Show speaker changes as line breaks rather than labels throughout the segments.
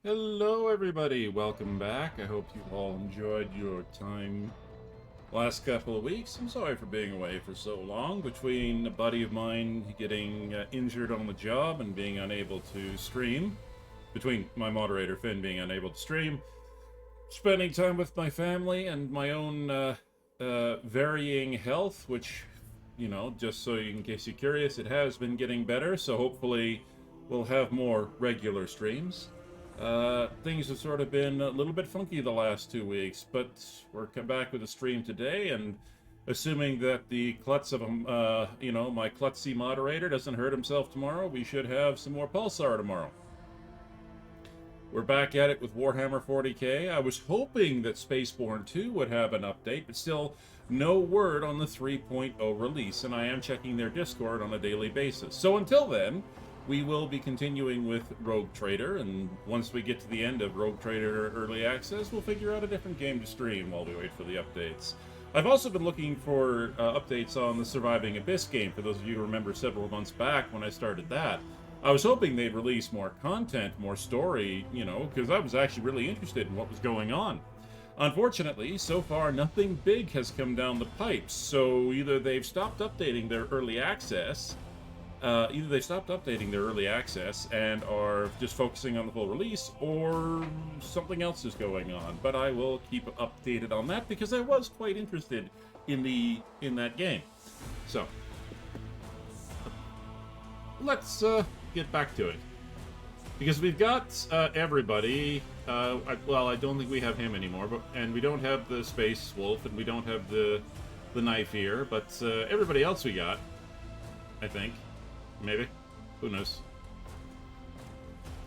Hello, everybody. Welcome back. I hope you all enjoyed your time last couple of weeks. I'm sorry for being away for so long. Between a buddy of mine getting injured on the job and being unable to stream, between my moderator Finn being unable to stream, spending time with my family and my own varying health, which, just so in case you're curious, it has been getting better. So hopefully we'll have more regular streams. Things have sort of been a little bit funky the last 2 weeks, but we're back with a stream today, and assuming that the klutz of my klutzy moderator doesn't hurt himself tomorrow, we should have some more Pulsar tomorrow. We're back at it with Warhammer 40k. I was hoping that Spaceborne 2 would have an update, but still no word on the 3.0 release, and I am checking their Discord on a daily basis. So until then, we will be continuing with Rogue Trader, and once we get to the end of Rogue Trader Early Access, we'll figure out a different game to stream while we wait for the updates. I've also been looking for updates on the Surviving Abyss game, for those of you who remember several months back when I started that. I was hoping they'd release more content, more story, because I was actually really interested in what was going on. Unfortunately, so far nothing big has come down the pipes, so either they've stopped updating their early access, and are just focusing on the full release, or something else is going on. But I will keep updated on that because I was quite interested in that game. So let's get back to it, because we've got everybody. I don't think we have him anymore, and we don't have the Space Wolf, and we don't have the Knife here, but everybody else we got, I think. Maybe. Who knows?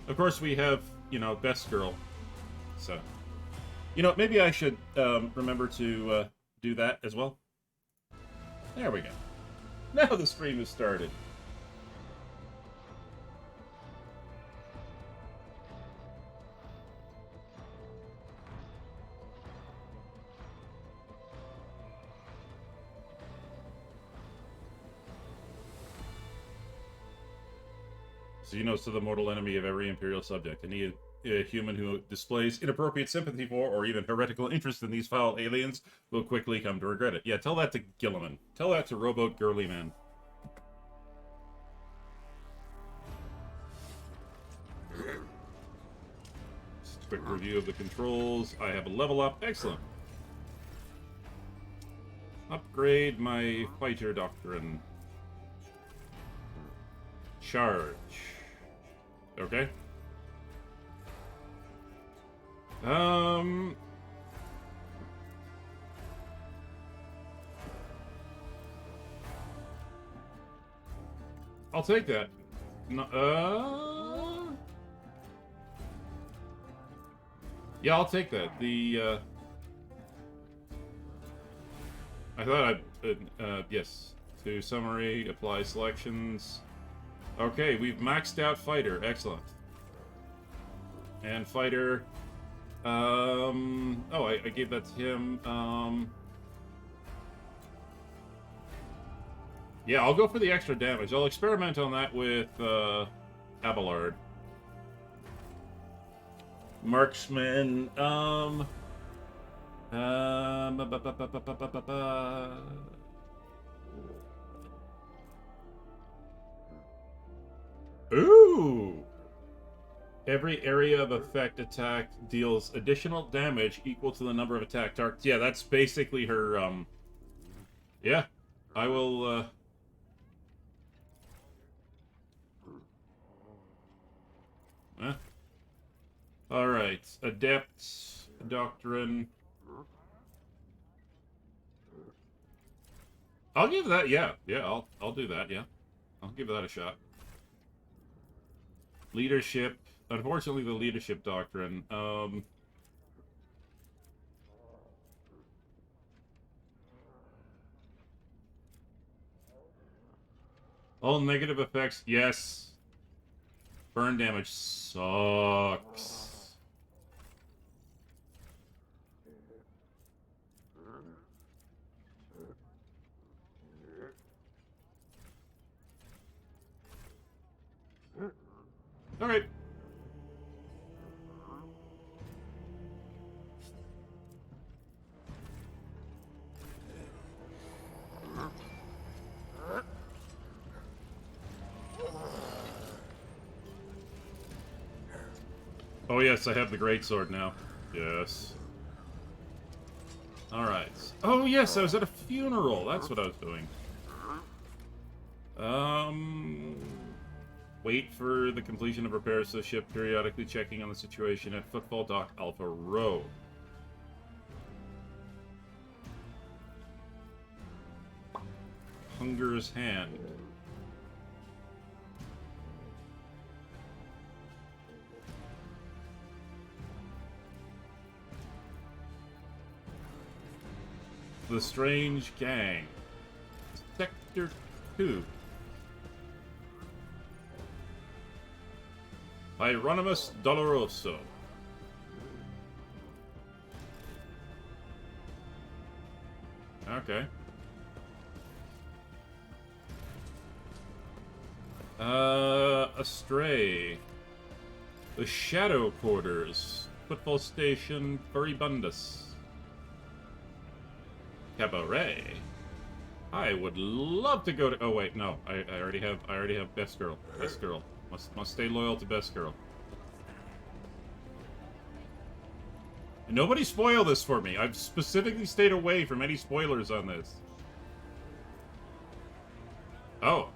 Of course, we have, Best Girl. So, maybe I should remember to do that as well. There we go. Now the stream has started. So the mortal enemy of every Imperial subject. Any human who displays inappropriate sympathy for or even heretical interest in these foul aliens will quickly come to regret it. Yeah, tell that to Gilliman. Tell that to Rowboat Girly Man. Just a quick review of the controls. I have a level up. Excellent. Upgrade my fighter doctrine. Charge. Okay. I'll take that. No, yeah, I'll take that. I thought yes. To summary, apply selections. Okay, we've maxed out fighter. Excellent. And fighter. I gave that to him. Yeah, I'll go for the extra damage. I'll experiment on that with Abelard. Marksman. Ooh! Every area of effect attack deals additional damage equal to the number of attack targets. Yeah, that's basically her, yeah. I will, Alright. Adept Doctrine. I'll give that, yeah. Yeah, I'll do that, yeah. I'll give that a shot. Leadership. Unfortunately, the leadership doctrine. All negative effects, yes. Burn damage sucks. Alright. Oh yes, I have the greatsword now. Yes. Alright. Oh yes, I was at a funeral. That's what I was doing. Wait for the completion of repairs to the ship, periodically checking on the situation at Footfall Dock Alpha Row. Hunger's Hand. The Strange Gang. Sector 2. Hieronymus Doloroso. Okay. Astray. The Shadow Quarters. Footfall Station, Furibundus. Cabaret. I would love to go to. Oh wait, no. I already have Best Girl. Best Girl. Must stay loyal to Best Girl. And nobody spoil this for me. I've specifically stayed away from any spoilers on this. Oh.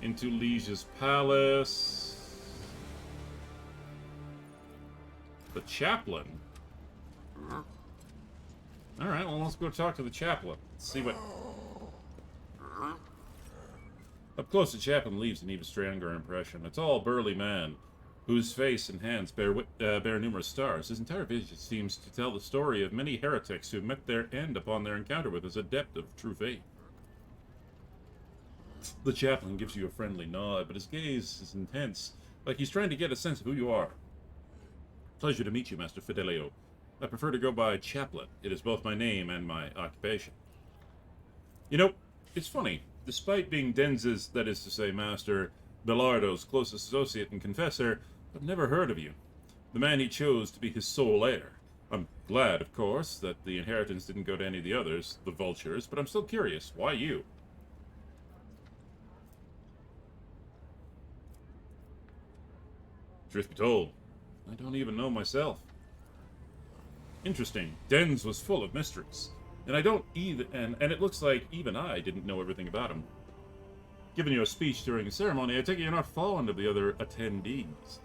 Into Liege's Palace. The Chaplain. Alright, well, let's go talk to the Chaplain. Let's see what... Up close, the Chaplain leaves an even stronger impression. A tall, burly man, whose face and hands bear numerous stars. His entire vision seems to tell the story of many heretics who met their end upon their encounter with his adept of true faith. The Chaplain gives you a friendly nod, but his gaze is intense, like he's trying to get a sense of who you are. Pleasure to meet you, Master Fidelio. I prefer to go by Chaplain. It is both my name and my occupation. You know, it's funny. Despite being Denz's, that is to say, Master Belardo's closest associate and confessor, I've never heard of you. The man he chose to be his sole heir. I'm glad, of course, that the inheritance didn't go to any of the others, the vultures, but I'm still curious. Why you? Truth be told, I don't even know myself. Interesting. Denz was full of mysteries. And I don't either, and it looks like even I didn't know everything about him. Giving you a speech during a ceremony, I take it you're not fond of the other attendees.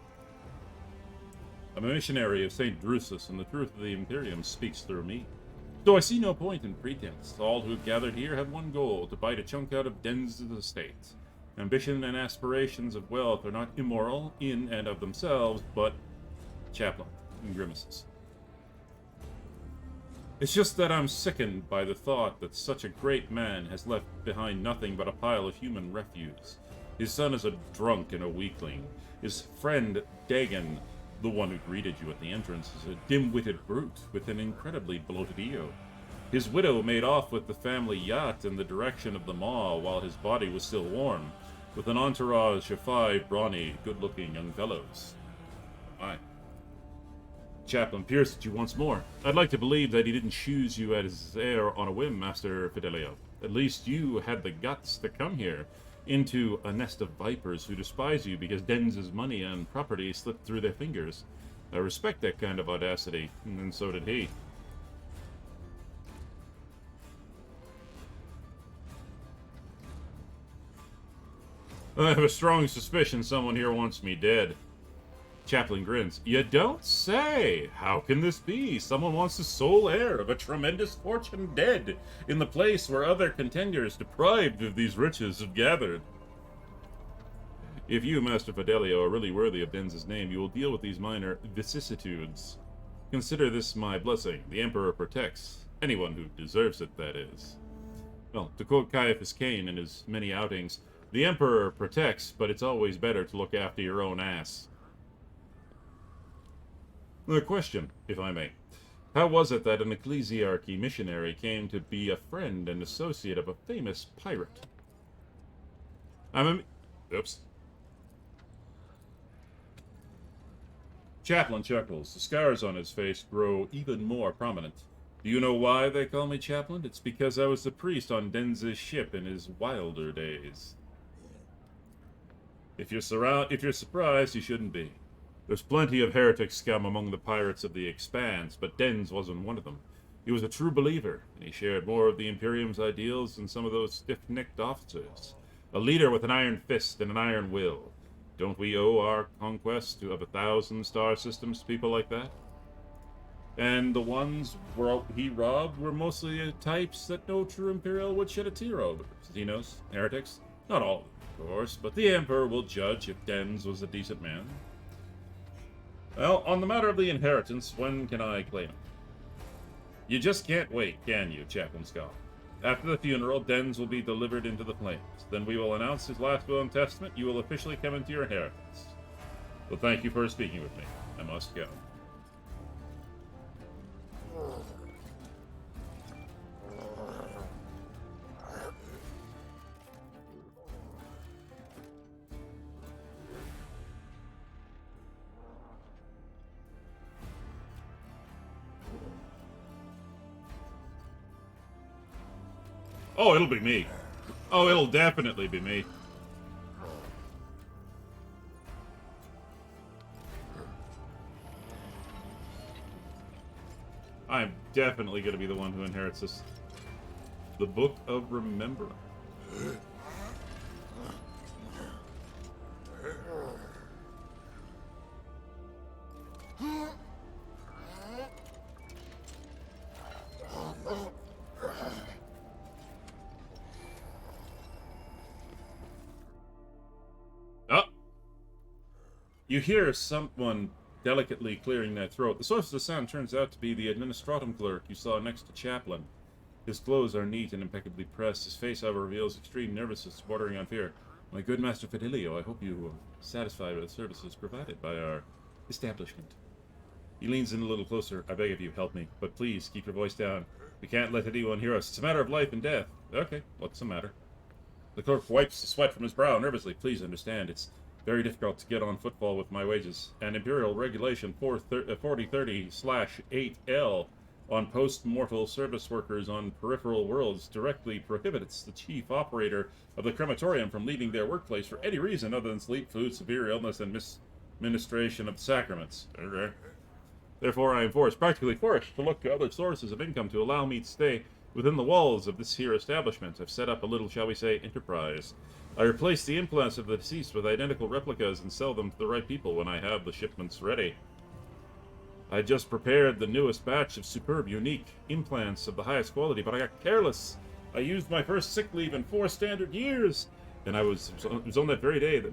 I'm a missionary of St. Drusus, and the truth of the Imperium speaks through me. So I see no point in pretense. All who've gathered here have one goal, to bite a chunk out of Denz's estate. Ambition and aspirations of wealth are not immoral in and of themselves, but Chaplain and grimaces. It's just that I'm sickened by the thought that such a great man has left behind nothing but a pile of human refuse. His son is a drunk and a weakling. His friend, Dagon, the one who greeted you at the entrance, is a dim-witted brute with an incredibly bloated ego. His widow made off with the family yacht in the direction of the maw while his body was still warm, with an entourage of 5 brawny, good-looking young fellows. Aye. Chaplain peers at you once more. I'd like to believe that he didn't choose you as his heir on a whim, Master Fidelio. At least you had the guts to come here, into a nest of vipers who despise you because Denz's money and property slipped through their fingers. I respect that kind of audacity, and so did he. I have a strong suspicion someone here wants me dead. Chaplain grins. You don't say! How can this be? Someone wants the sole heir of a tremendous fortune dead, in the place where other contenders deprived of these riches have gathered. If you, Master Fidelio, are really worthy of Denz's name, you will deal with these minor vicissitudes. Consider this my blessing. The Emperor protects. Anyone who deserves it, that is. Well, to quote Caiaphas Cain in his many outings, the Emperor protects, but it's always better to look after your own ass. The question, if I may. How was it that an ecclesiarchy missionary came to be a friend and associate of a famous pirate? Oops. Chaplain chuckles. The scars on his face grow even more prominent. Do you know why they call me Chaplain? It's because I was the priest on Denz's ship in his wilder days. If you're surprised, you shouldn't be. There's plenty of heretic scum among the pirates of the Expanse, but Dens wasn't one of them. He was a true believer, and he shared more of the Imperium's ideals than some of those stiff-necked officers. A leader with an iron fist and an iron will. Don't we owe our conquest of 1,000 star systems to people like that? And the ones he robbed were mostly types that no true Imperial would shed a tear over. Xenos, heretics, not all of them, of course, but the Emperor will judge if Dens was a decent man. Well, on the matter of the inheritance, when can I claim it? You just can't wait, can you, Chaplain Scott? After the funeral, Dens will be delivered into the flames. Then we will announce his last will and testament. You will officially come into your inheritance. Well, thank you for speaking with me. I must go. Oh, it'll be me. Oh, it'll definitely be me. I'm definitely going to be the one who inherits this. The Book of Remembrance. You hear someone delicately clearing their throat. The source of the sound turns out to be the administratum clerk you saw next to Chaplain. His clothes are neat and impeccably pressed. His face, however, reveals extreme nervousness bordering on fear. My good Master Fidelio, I hope you are satisfied with the services provided by our establishment. He leans in a little closer. I beg of you, help me. But please, keep your voice down. We can't let anyone hear us. It's a matter of life and death. Okay, what's the matter? The clerk wipes the sweat from his brow nervously. Please understand, it's very difficult to get on Footfall with my wages. And Imperial Regulation 4030/8L on post-mortal service workers on peripheral worlds directly prohibits the chief operator of the crematorium from leaving their workplace for any reason other than sleep, food, severe illness, and misministration of sacraments. Okay. Therefore, I am practically forced, to look to other sources of income to allow me to stay within the walls of this here establishment. I've set up a little, shall we say, enterprise. I replace the implants of the deceased with identical replicas and sell them to the right people when I have the shipments ready. I just prepared the newest batch of superb, unique implants of the highest quality, but I got careless. I used my first sick leave in 4 standard years, and it was on that very day that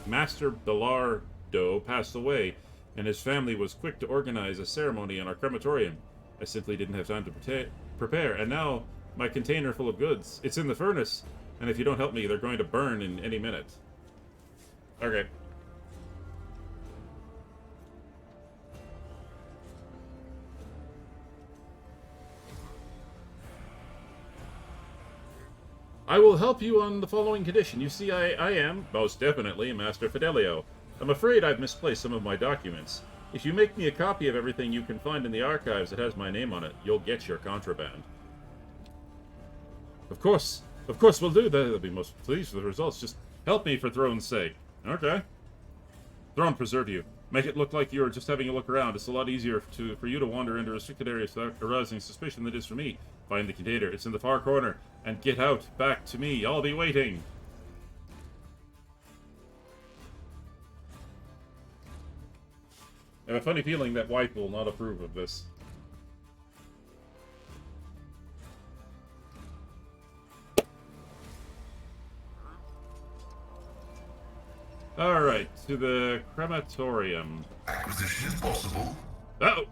Master Bellardo passed away, and his family was quick to organize a ceremony in our crematorium. I simply didn't have time to prepare, and now my container full of goods. It's in the furnace, and if you don't help me, they're going to burn in any minute. Okay. I will help you on the following condition. You see, I am, most definitely, Master Fidelio. I'm afraid I've misplaced some of my documents. If you make me a copy of everything you can find in the archives that has my name on it, you'll get your contraband. Of course we'll do that. I'll be most pleased with the results. Just help me for Throne's sake. Okay. Throne preserve you. Make it look like you're just having a look around. It's a lot easier for you to wander into restricted areas without arousing suspicion than it is for me. Find the container. It's in the far corner. And get out. Back to me. I'll be waiting. I have a funny feeling that wife will not approve of this. Alright, to the crematorium.
Acquisition is possible.
Oh!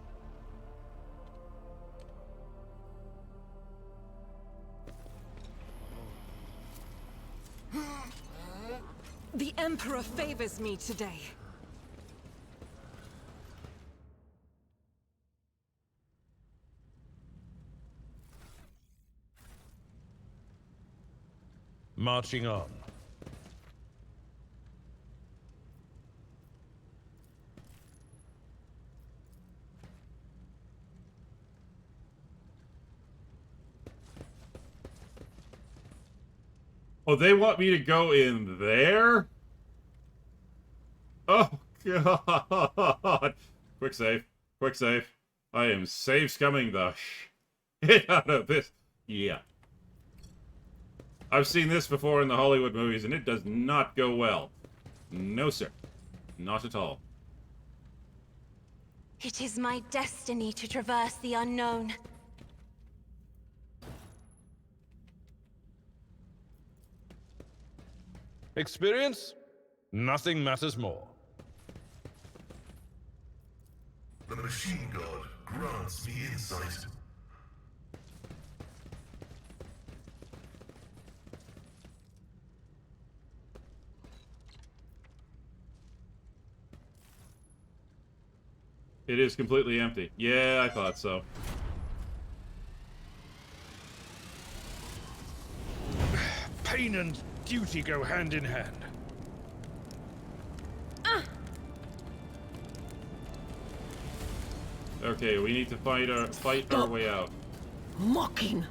The Emperor favors me today.
Marching on.
Oh, they want me to go in there? Oh, God. Quick save. Quick save. I am save scumming the shit out of this. Yeah. I've seen this before in the Hollywood movies, and it does not go well. No, sir. Not at all.
It is my destiny to traverse the unknown.
Experience? Nothing matters more.
The machine god grants me insight.
It is completely empty. Yeah, I thought so.
Pain and duty go hand in hand.
Okay, we need to fight our way out.
Mocking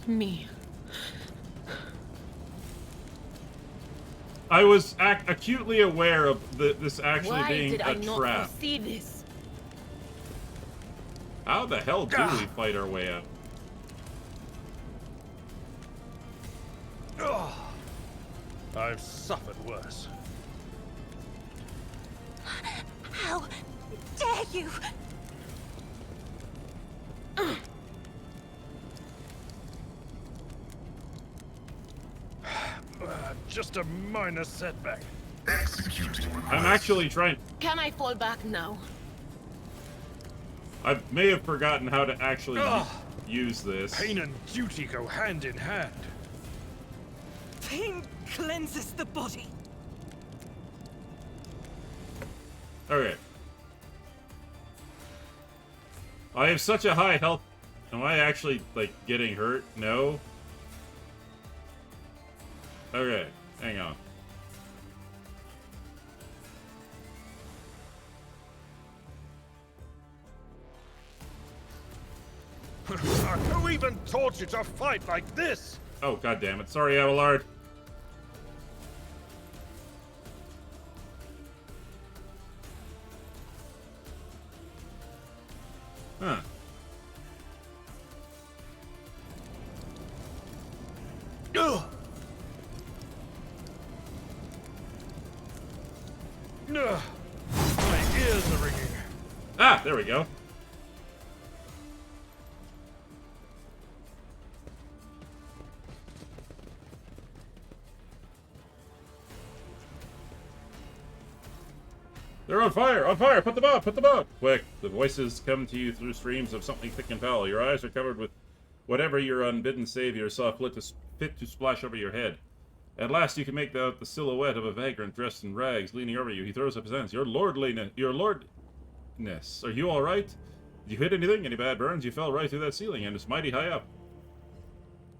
me.
I was acutely aware of this actually
Why
being
did
a
I not
trap.
foresee this?
How the hell do we fight our way out?
I've suffered worse.
How dare you?
Just a minor setback.
Executing request.
I'm actually trying.
Can I fall back now?
I may have forgotten how to actually use this.
Pain and duty go hand in hand.
Pain cleanses the body.
Okay. I have such a high health. Am I actually, like, getting hurt? No? Okay, hang on.
Who even taught you to fight like this?
Oh, god damn it. Sorry, Abelard. Huh.
Ugh. Ugh. My ears are ringing.
Ah, there we go. They're on fire! On fire! Put them out! Put them out! Quick! The voices come to you through streams of something thick and foul. Your eyes are covered with whatever your unbidden savior saw fit to splash over your head. At last you can make out the silhouette of a vagrant dressed in rags leaning over you. He throws up his hands. Your lordliness. Are you alright? Did you hit anything? Any bad burns? You fell right through that ceiling and it's mighty high up.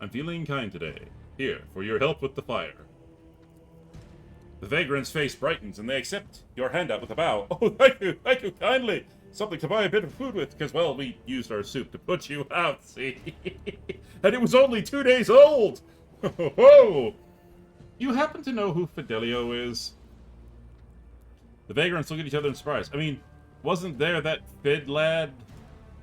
I'm feeling kind today. Here, for your help with the fire. The vagrant's face brightens, and they accept your handout with a bow. Oh, thank you kindly. Something to buy a bit of food with, because, well, we used our soup to put you out, see? And it was only 2 days old! Ho! You happen to know who Fidelio is? The vagrants look at each other in surprise. I mean, wasn't there that Fid lad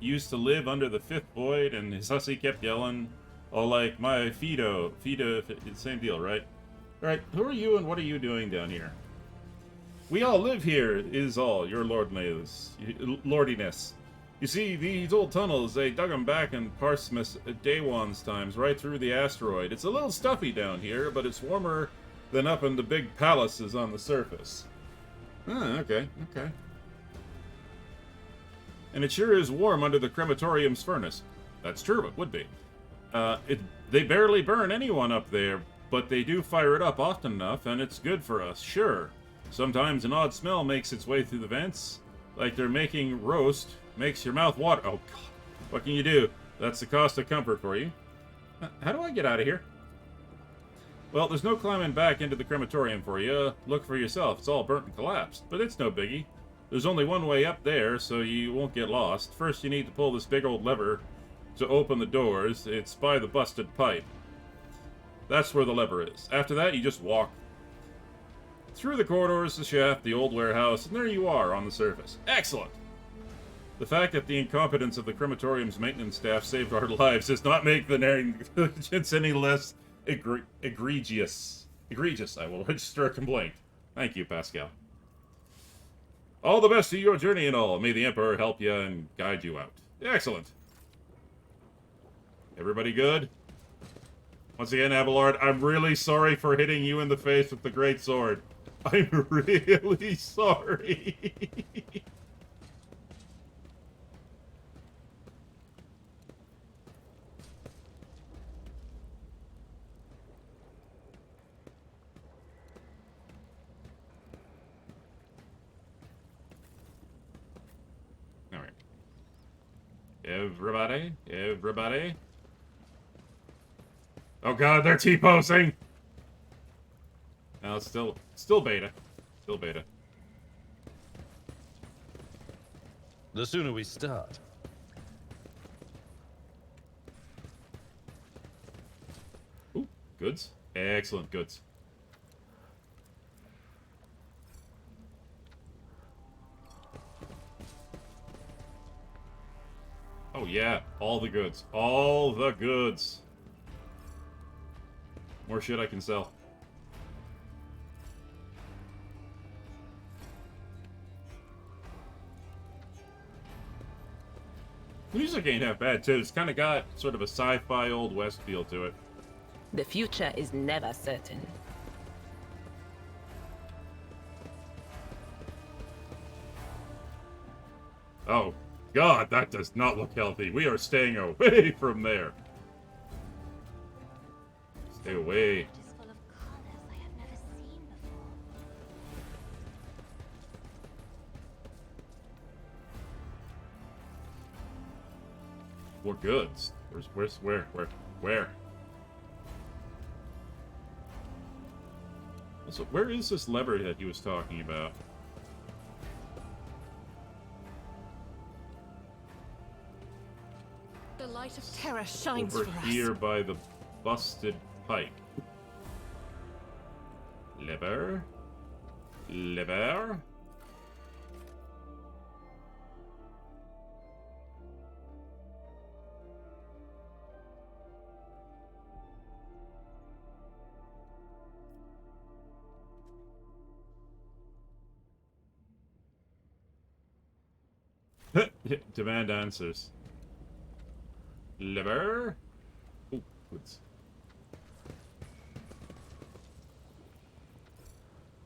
used to live under the fifth void, and his hussy kept yelling, oh, like, my Fido, same deal, right? Alright, who are you and what are you doing down here? We all live here, is all, your lordliness. You see, these old tunnels, they dug them back in Parsmus Daywon's times, right through the asteroid. It's a little stuffy down here, but it's warmer than up in the big palaces on the surface. Ah, okay. And it sure is warm under the crematorium's furnace. That's true, it would be. They barely burn anyone up there, but they do fire it up often enough, and it's good for us, sure. Sometimes an odd smell makes its way through the vents, like they're making roast, makes your mouth water. Oh, God. What can you do? That's the cost of comfort for you. How do I get out of here? Well, there's no climbing back into the crematorium for you. Look for yourself. It's all burnt and collapsed, but it's no biggie. There's only one way up there, so you won't get lost. First, you need to pull this big old lever to open the doors. It's by the busted pipe. That's where the lever is. After that, you just walk through the corridors, the shaft, the old warehouse, and there you are on the surface. Excellent! The fact that the incompetence of the crematorium's maintenance staff saved our lives does not make the negligence any less egregious. Egregious, I will register a complaint. Thank you, Pascal. All the best to your journey and all. May the Emperor help you and guide you out. Excellent. Everybody good? Once again, Abelard, I'm really sorry for hitting you in the face with the great sword. I'm really sorry. Alright. Everybody. Oh god, they're T-posing! No, it's still beta. Still beta.
The sooner we start.
Ooh, goods. Excellent goods. Oh yeah, all the goods. All the goods. More shit I can sell. The music ain't half bad, too. It's kind of got sort of a sci-fi Old West feel to it.
The future is never certain.
Oh, God, that does not look healthy. We are staying away from there. Stay away.
It is full of colors I have never seen before.
More goods. Where? Also, where is this lever that he was talking about?
The light of terror shines
Over
for us.
here by the busted pipe. Lever. Demand answers. Lever. Oh, goods.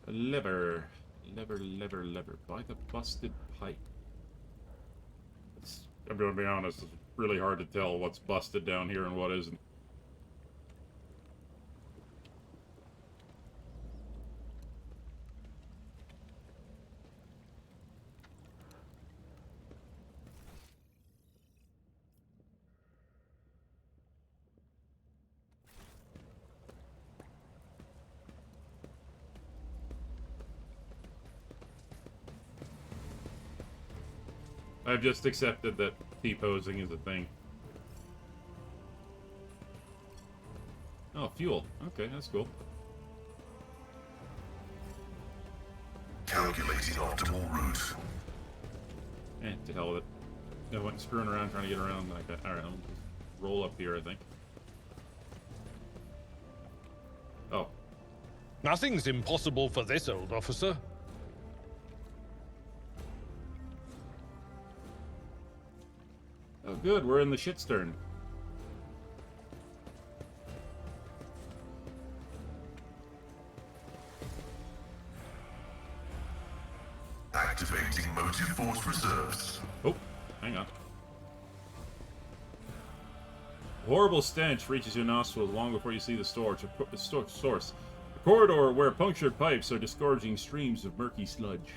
Lever. By the busted pipe. I'm gonna be honest, it's really hard to tell what's busted down here and what isn't. I've just accepted that T-posing is a thing. Oh, fuel. Okay, that's cool.
Calculating optimal route.
To hell with it. I went screwing around trying to get around like that. Alright, I'll just roll up here, I think. Oh.
Nothing's impossible for this old officer.
Oh, good, we're in the shitstern.
Activating motive force reserves.
Oh, hang on. A horrible stench reaches your nostrils long before you see the source. A corridor where punctured pipes are disgorging streams of murky sludge.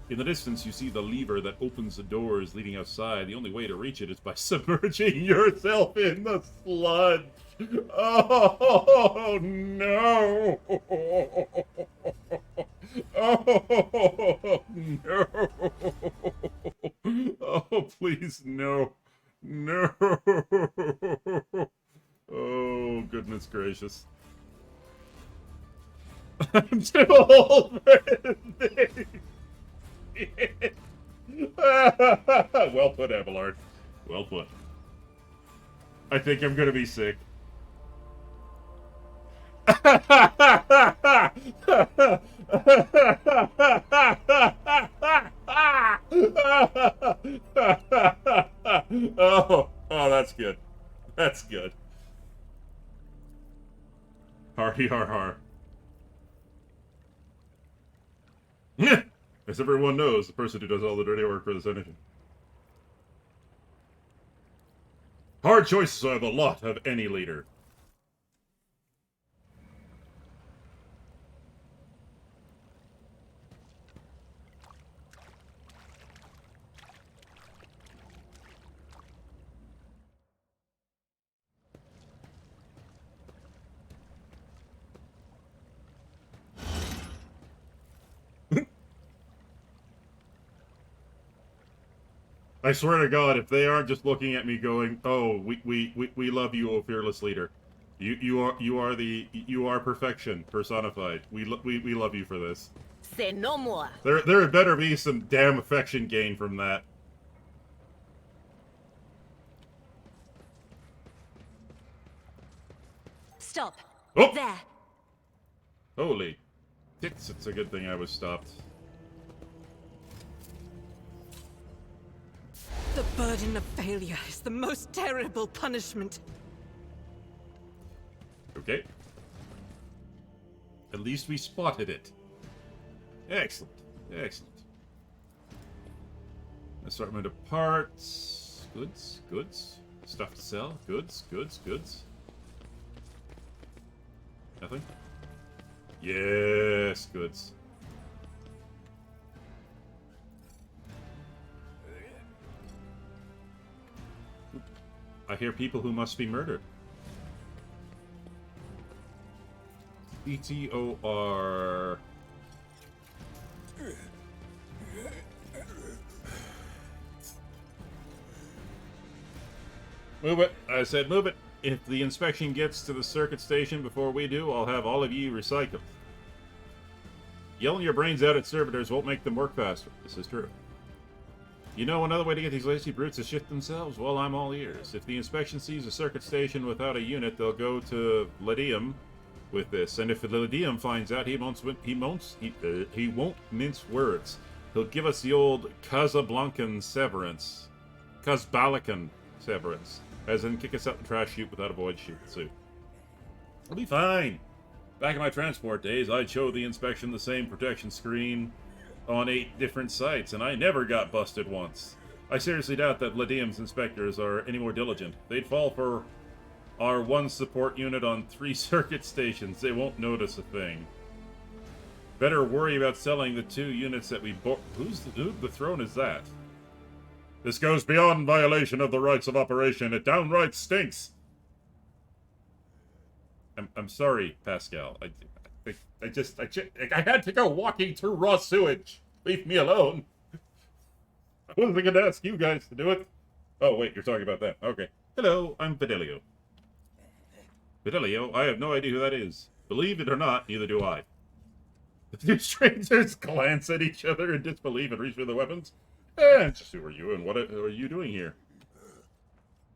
In the distance, you see the lever that opens the doors leading outside. The only way to reach it is by submerging yourself in the sludge. Oh, no. Oh, no. Oh, please, no. No. Oh, goodness gracious. I'm too old for this. Well put, Abelard. Well put. I think I'm gonna be sick. Oh, that's good. That's good. Hardy har har. As everyone knows, the person who does all the dirty work for this engine. Hard choices are the lot of any leader. I swear to God, if they aren't just looking at me going, "Oh, we love you, O fearless leader. You are perfection personified. We love you for this."
Say no more.
There better be some damn affection gained from that.
Stop.
Oh!
There.
Holy tits! It's a good thing I was stopped.
The burden of failure is the most terrible punishment.
Okay. At least we spotted it. Excellent. Excellent. Assortment of parts. Goods. Goods. Stuff to sell. Goods. Goods. Goods. Nothing? Yes, goods. I hear people who must be murdered. ETOR. Move it. I said move it. If the inspection gets to the circuit station before we do, I'll have all of you recycled. Yelling your brains out at servitors won't make them work faster. This is true. You know another way to get these lazy brutes to shift themselves? Well, I'm all ears. If the inspection sees a circuit station without a unit, they'll go to Lydium with this. And if Lydium finds out, he won't mince words. He'll give us the old Casablancan severance. Casbalacan severance. As in, kick us out the trash chute without a void chute suit. It'll be fine. Back in my transport days, I'd show the inspection the same protection screen on 8 different sites, and I never got busted once. I seriously doubt that Lydium's inspectors are any more diligent. They'd fall for our 1 support unit on 3 circuit stations. They won't notice a thing. Better worry about selling the 2 units that we bought. Who the throne is that? This goes beyond violation of the rights of operation. It downright stinks. I'm sorry, Pascal. I had to go walking through raw sewage. Leave me alone. I wasn't going to ask you guys to do it. Oh, wait, you're talking about that. Okay. Hello, I'm Fidelio. Fidelio? I have no idea who that is. Believe it or not, neither do I. The 2 strangers glance at each other in disbelief and reach for their weapons. Just who are you and what are you doing here?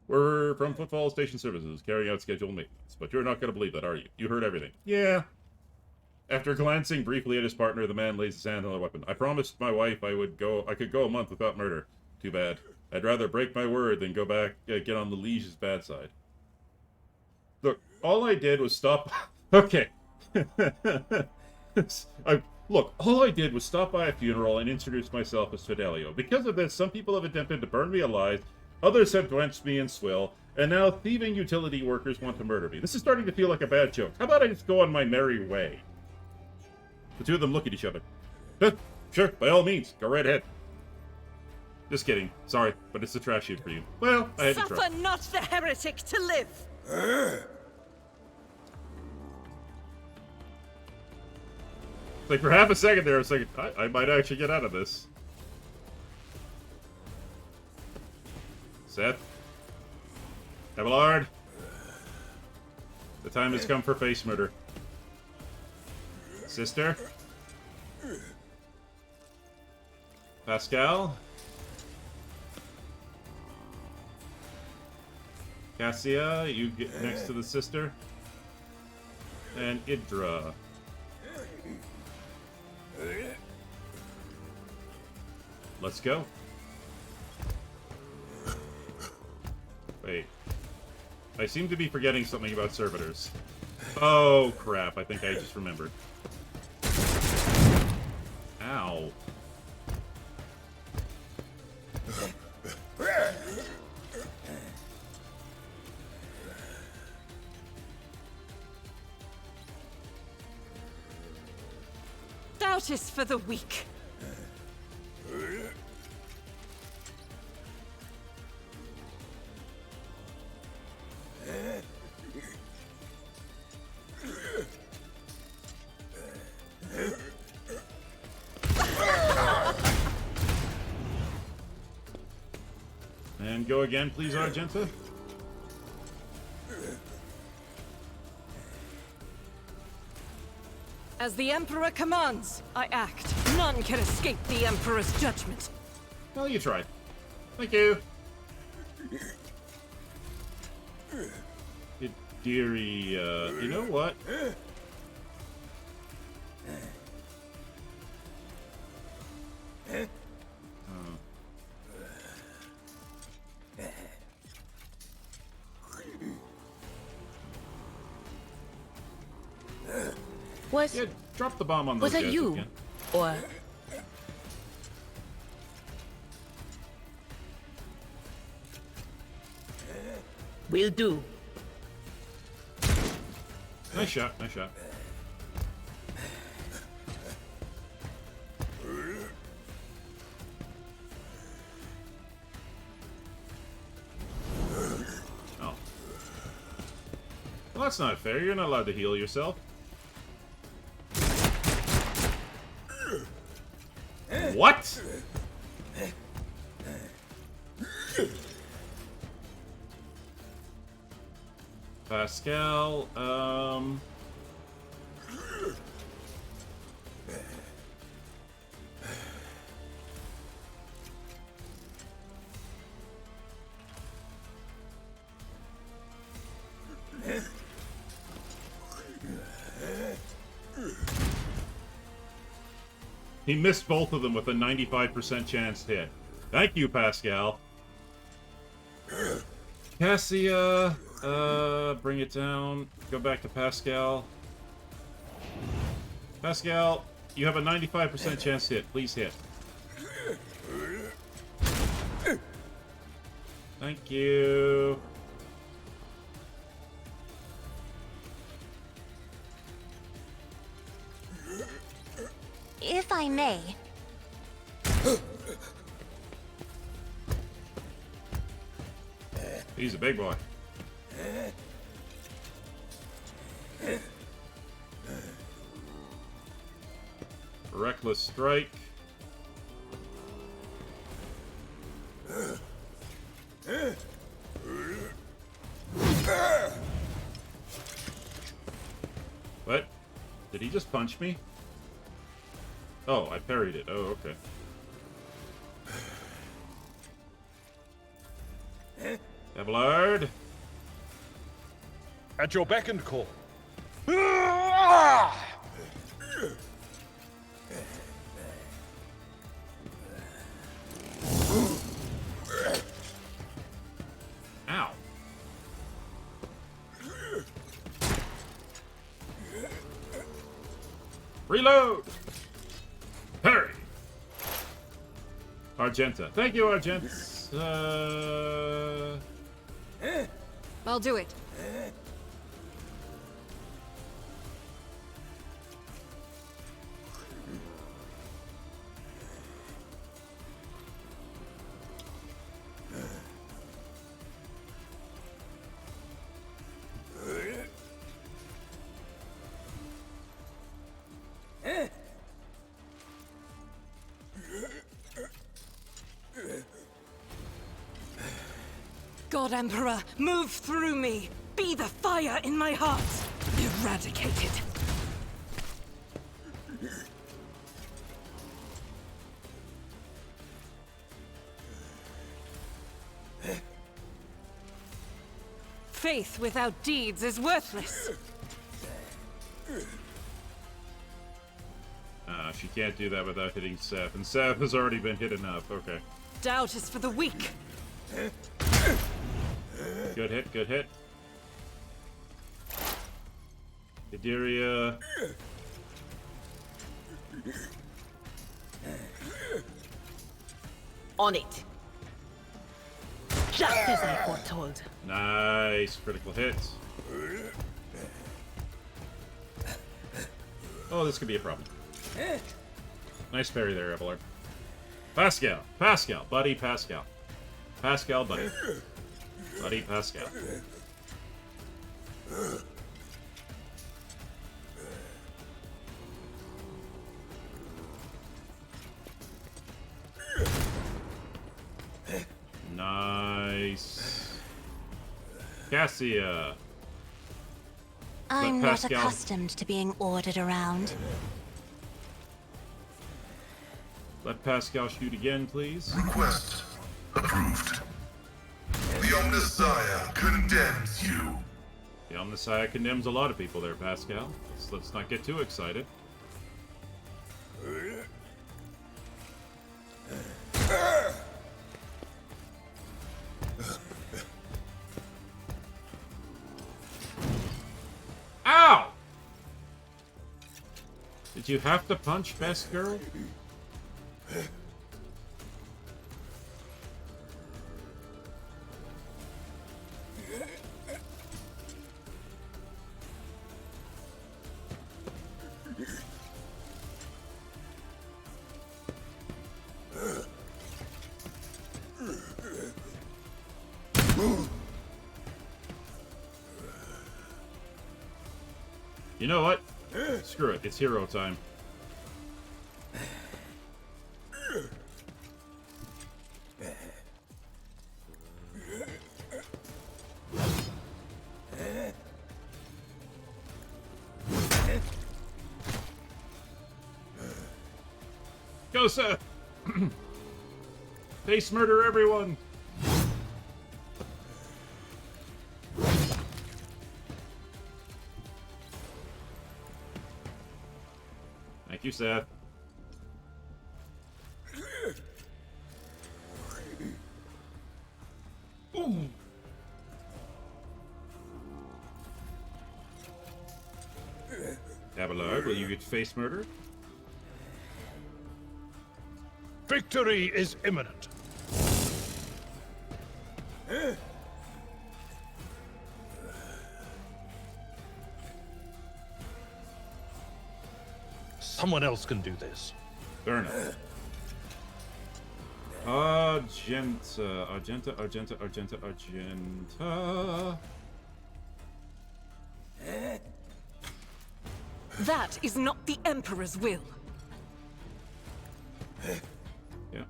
We're from Footfall Station Services, carrying out scheduled maintenance. But you're not going to believe that, are you? You heard everything. Yeah. After glancing briefly at his partner, the man lays his hand on the weapon. I promised my wife I could go a month without murder. Too bad. I'd rather break my word than go back, get on the liege's bad side. Look, all I did was stop... Okay. Look, all I did was stop by a funeral and introduce myself as Fidelio. Because of this, some people have attempted to burn me alive, others have drenched me in swill, and now thieving utility workers want to murder me. This is starting to feel like a bad joke. How about I just go on my merry way? The 2 of them look at each other. Sure, by all means, go right ahead. Just kidding. Sorry, but it's a trash chute for you. Well, I had to try.
Suffer not the heretic to live!
Like, for half a second there, I was like, I might actually get out of this. Seth? Abelard? The time has come for face murder. Sister. Pascal. Cassia, you get next to the sister. And Idra. Let's go. Wait. I seem to be forgetting something about servitors. Oh, crap. I think I just remembered. Ow.
Doubt is for the weak.
And go again, please, Argenta.
As the Emperor commands, I act. None can escape the Emperor's judgment.
Well, you tried. Thank you. Dearie, you know what?
Was
Yeah, drop the bomb on those
was it
guys
you,
again.
or will do?
Nice shot, nice shot. Oh. Well, that's not fair. You're not allowed to heal yourself. What? Pascal, he missed both of them with a 95% chance hit. Thank you, Pascal. Cassia, bring it down. Go back to Pascal. Pascal, you have a 95% chance hit. Please hit. Thank you.
If I may,
He's a big boy. Reckless strike. What? Did he just punch me? Oh, I parried it. Oh, okay. Evlard.
At your beck and call.
Ow. Reload! Parry! Argenta. Thank you, Argenta.
I'll do it. God, Emperor, move through me. Be the fire in my heart. Eradicate it. Faith without deeds is worthless.
She can't do that without hitting Seth, and Seth has already been hit enough. Okay.
Doubt is for the weak.
Good hit, good hit. Idiria.
On it. Just as I foretold.
Nice. Critical hit. Oh, this could be a problem. Nice parry there, Evelyn. Pascal. Pascal. Buddy Pascal. Pascal, buddy. Buddy Pascal. Nice. Cassia.
I'm
But
not
Pascal-
accustomed to being ordered around.
Let Pascal shoot again, please.
Request approved. The Omnissiah condemns you.
The Omnissiah condemns a lot of people there, Pascal. Let's not get too excited. Ow! Did you have to punch, best girl? You know what? Screw it. It's hero time. Go, Seth! Face murder everyone! Thank you, Seth. Ooh. Abelard, will you get face murdered?
Victory is imminent. Someone else can do this.
Fair enough. Argenta, Argenta, Argenta, Argenta, Argenta.
That is not the Emperor's will.
Yeah.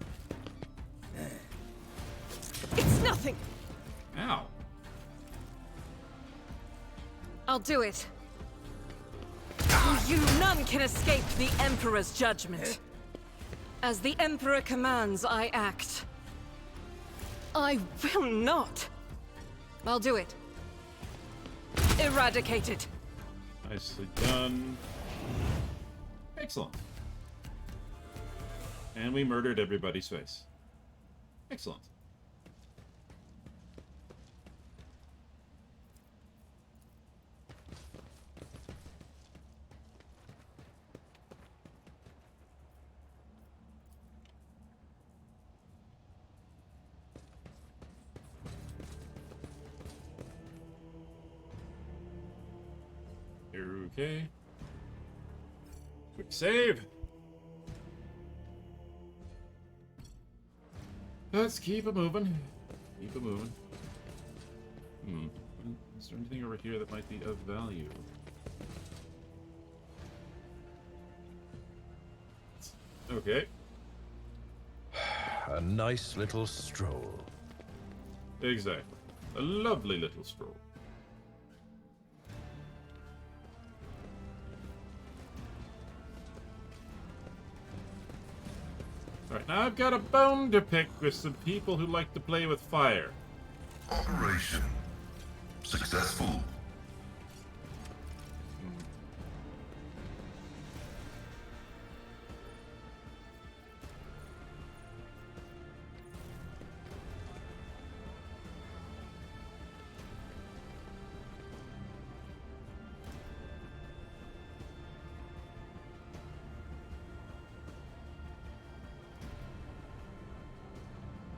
It's nothing.
Ow.
I'll do it. You none can escape the Emperor's judgment. As the Emperor commands, I act. I will not. I'll do it. Eradicate it.
Nicely done. Excellent. And we murdered everybody's face. Excellent. Okay. Quick save. Let's keep it moving. Keep it moving. Is there anything over here that might be of value? Okay.
A nice little stroll.
Exactly. A lovely little stroll. Alright, now I've got a bone to pick with some people who like to play with fire.
Operation successful.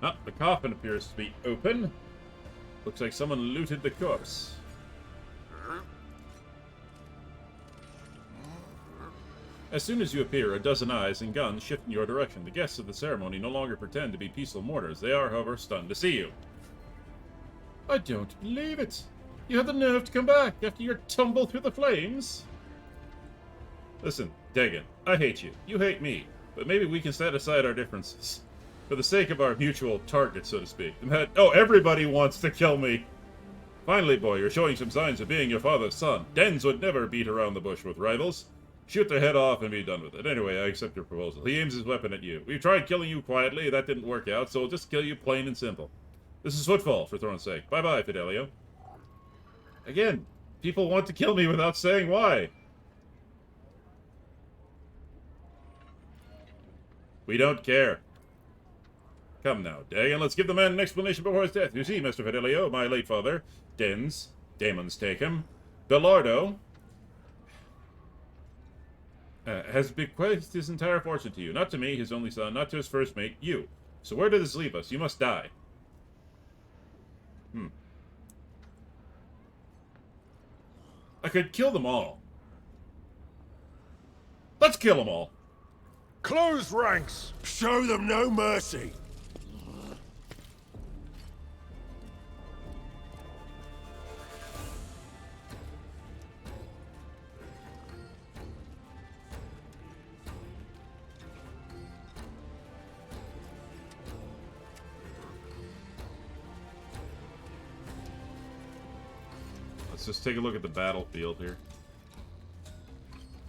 Ah, the coffin appears to be open. Looks like someone looted the corpse. As soon as you appear, a dozen eyes and guns shift in your direction. The guests of the ceremony no longer pretend to be peaceful mourners. They are, however, stunned to see you. I don't believe it. You had the nerve to come back after your tumble through the flames? Listen, Dagon, I hate you. You hate me. But maybe we can set aside our differences. For the sake of our mutual target, so to speak. Oh, everybody wants to kill me. Finally, boy, you're showing some signs of being your father's son. Dens would never beat around the bush with rivals. Shoot their head off and be done with it. Anyway, I accept your proposal. He aims his weapon at you. We've tried killing you quietly. That didn't work out, so we'll just kill you plain and simple. This is Footfall, for Throne's sake. Bye-bye, Fidelio. Again, people want to kill me without saying why. We don't care. Come now, Dagon, let's give the man an explanation before his death. You see, Mr. Fidelio, my late father, Dens, Damon's take him, Bellardo, has bequeathed his entire fortune to you. Not to me, his only son, not to his first mate, you. So where does this leave us? You must die. I could kill them all. Let's kill them all.
Close ranks!
Show them no mercy.
Let's just take a look at the battlefield here.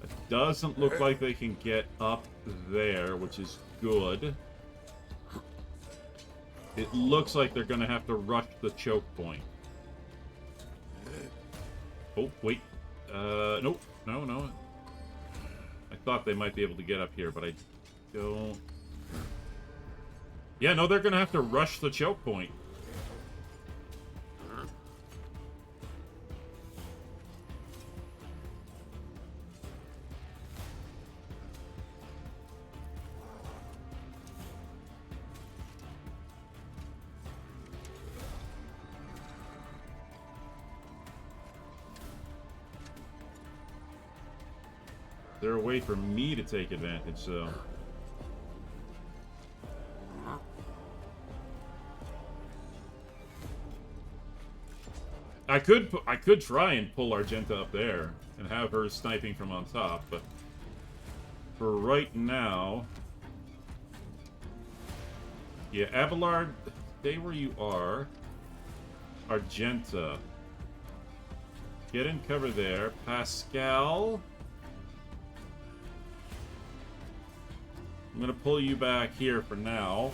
It doesn't look like they can get up there, which is good. It looks like they're going to have to rush the choke point. Oh, wait. Nope. No. I thought they might be able to get up here, but I don't... Yeah, no, they're going to have to rush the choke point. They're a way for me to take advantage, so... I could try and pull Argenta up there and have her sniping from on top, but for right now... Yeah, Abelard, stay where you are. Argenta. Get in cover there. Pascal... I'm gonna pull you back here for now.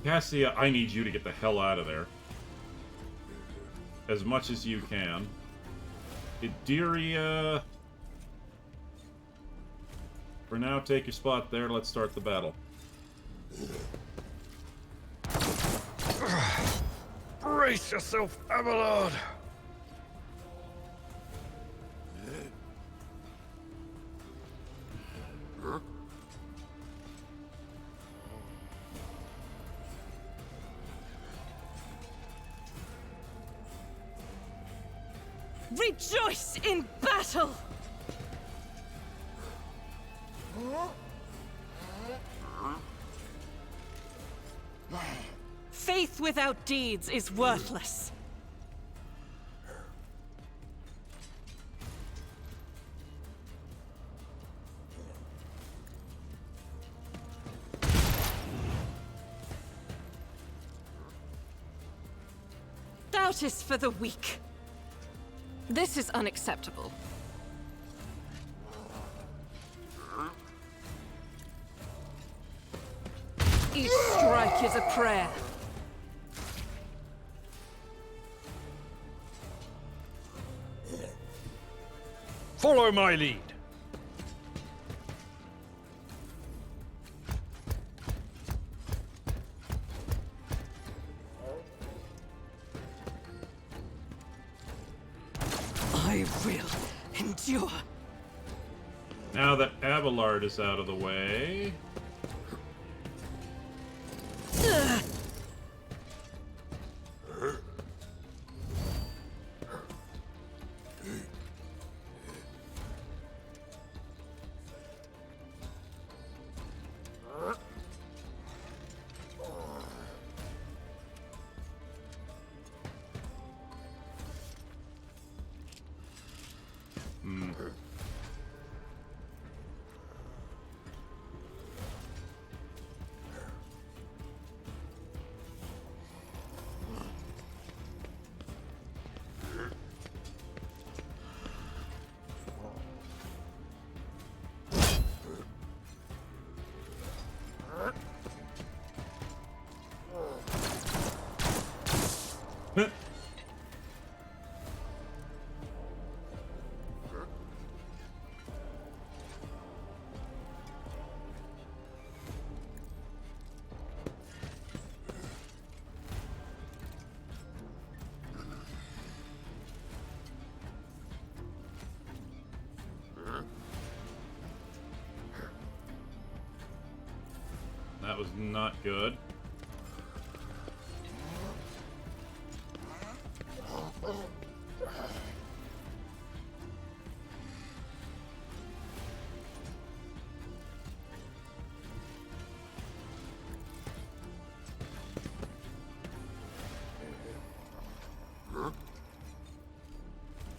Cassia, I need you to get the hell out of there. As much as you can. Idiria... For now, take your spot there. Let's start the battle.
Brace yourself, Abelard!
Rejoice in battle! Faith without deeds is worthless. Doubt is for the weak. This is unacceptable. Each strike is a prayer.
Follow my lead.
I will endure.
Now that Abelard is out of the way... That was not good.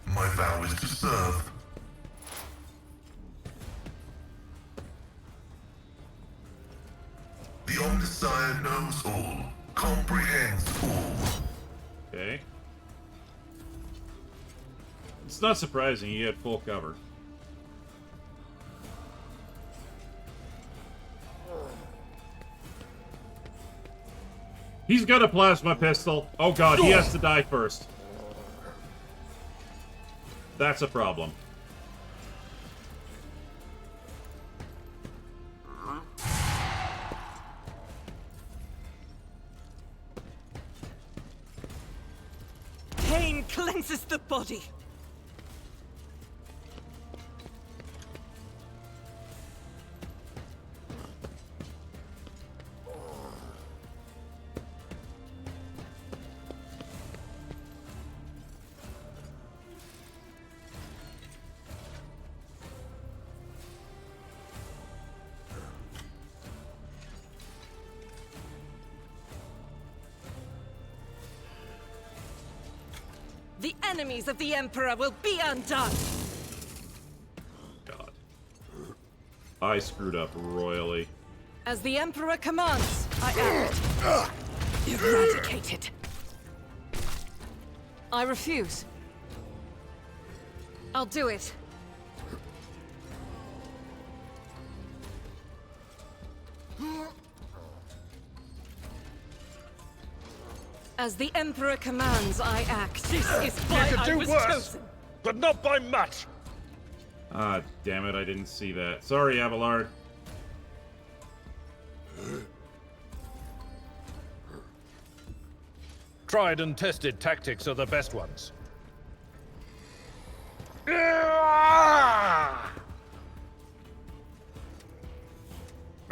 My vow is to serve. The Omniscient knows all, comprehends all.
Okay. It's not surprising he had full cover. He's got a plasma pistol. Oh god, he has to die first. That's a problem.
Pain cleanses the body. The enemies of the Emperor will be undone!
God. I screwed up royally.
As the Emperor commands, I act. Eradicated. I refuse. I'll do it. As the Emperor commands, I act. This is why
You could
I
do
was
worse,
chosen.
but not by much.
Ah, damn it, I didn't see that. Sorry, Abelard.
Tried and tested tactics are the best ones.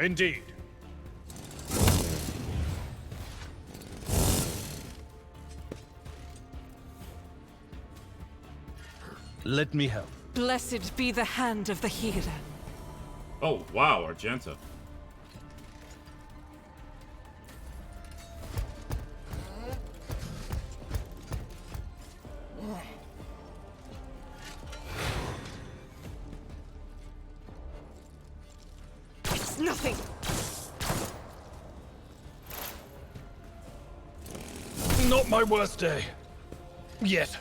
Indeed. Let me help.
Blessed be the hand of the healer.
Oh, wow, Argenta.
It's nothing.
Not my worst day. Yet.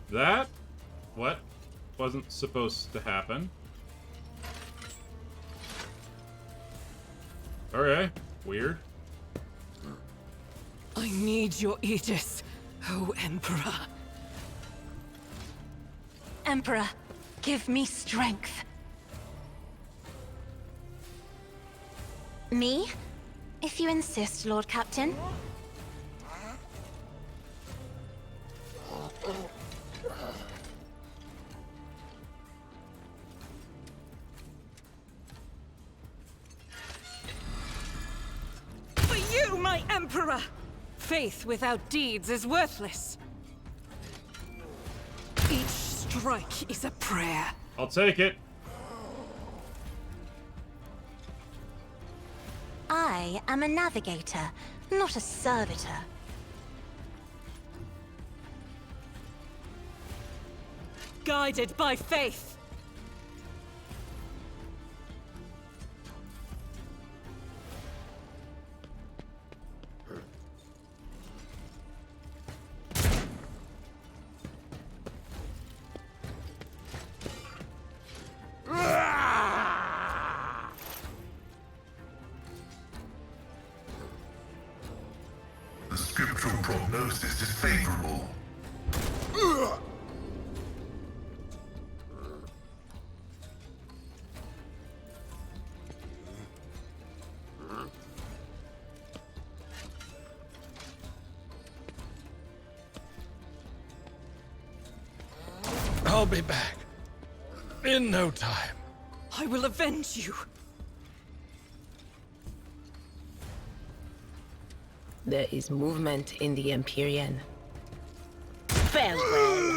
That? What? Wasn't supposed to happen. Okay, weird.
I need your aegis, O Emperor.
Emperor, give me strength. Me? If you insist, Lord Captain.
For you, my Emperor! Faith without deeds is worthless. Each strike is a prayer.
I'll take it.
I am a navigator, not a servitor.
Guided by faith.
The scriptural prognosis is favorable.
I'll be back. In no time.
I will avenge you.
There is movement in the Empyrean. Farewell.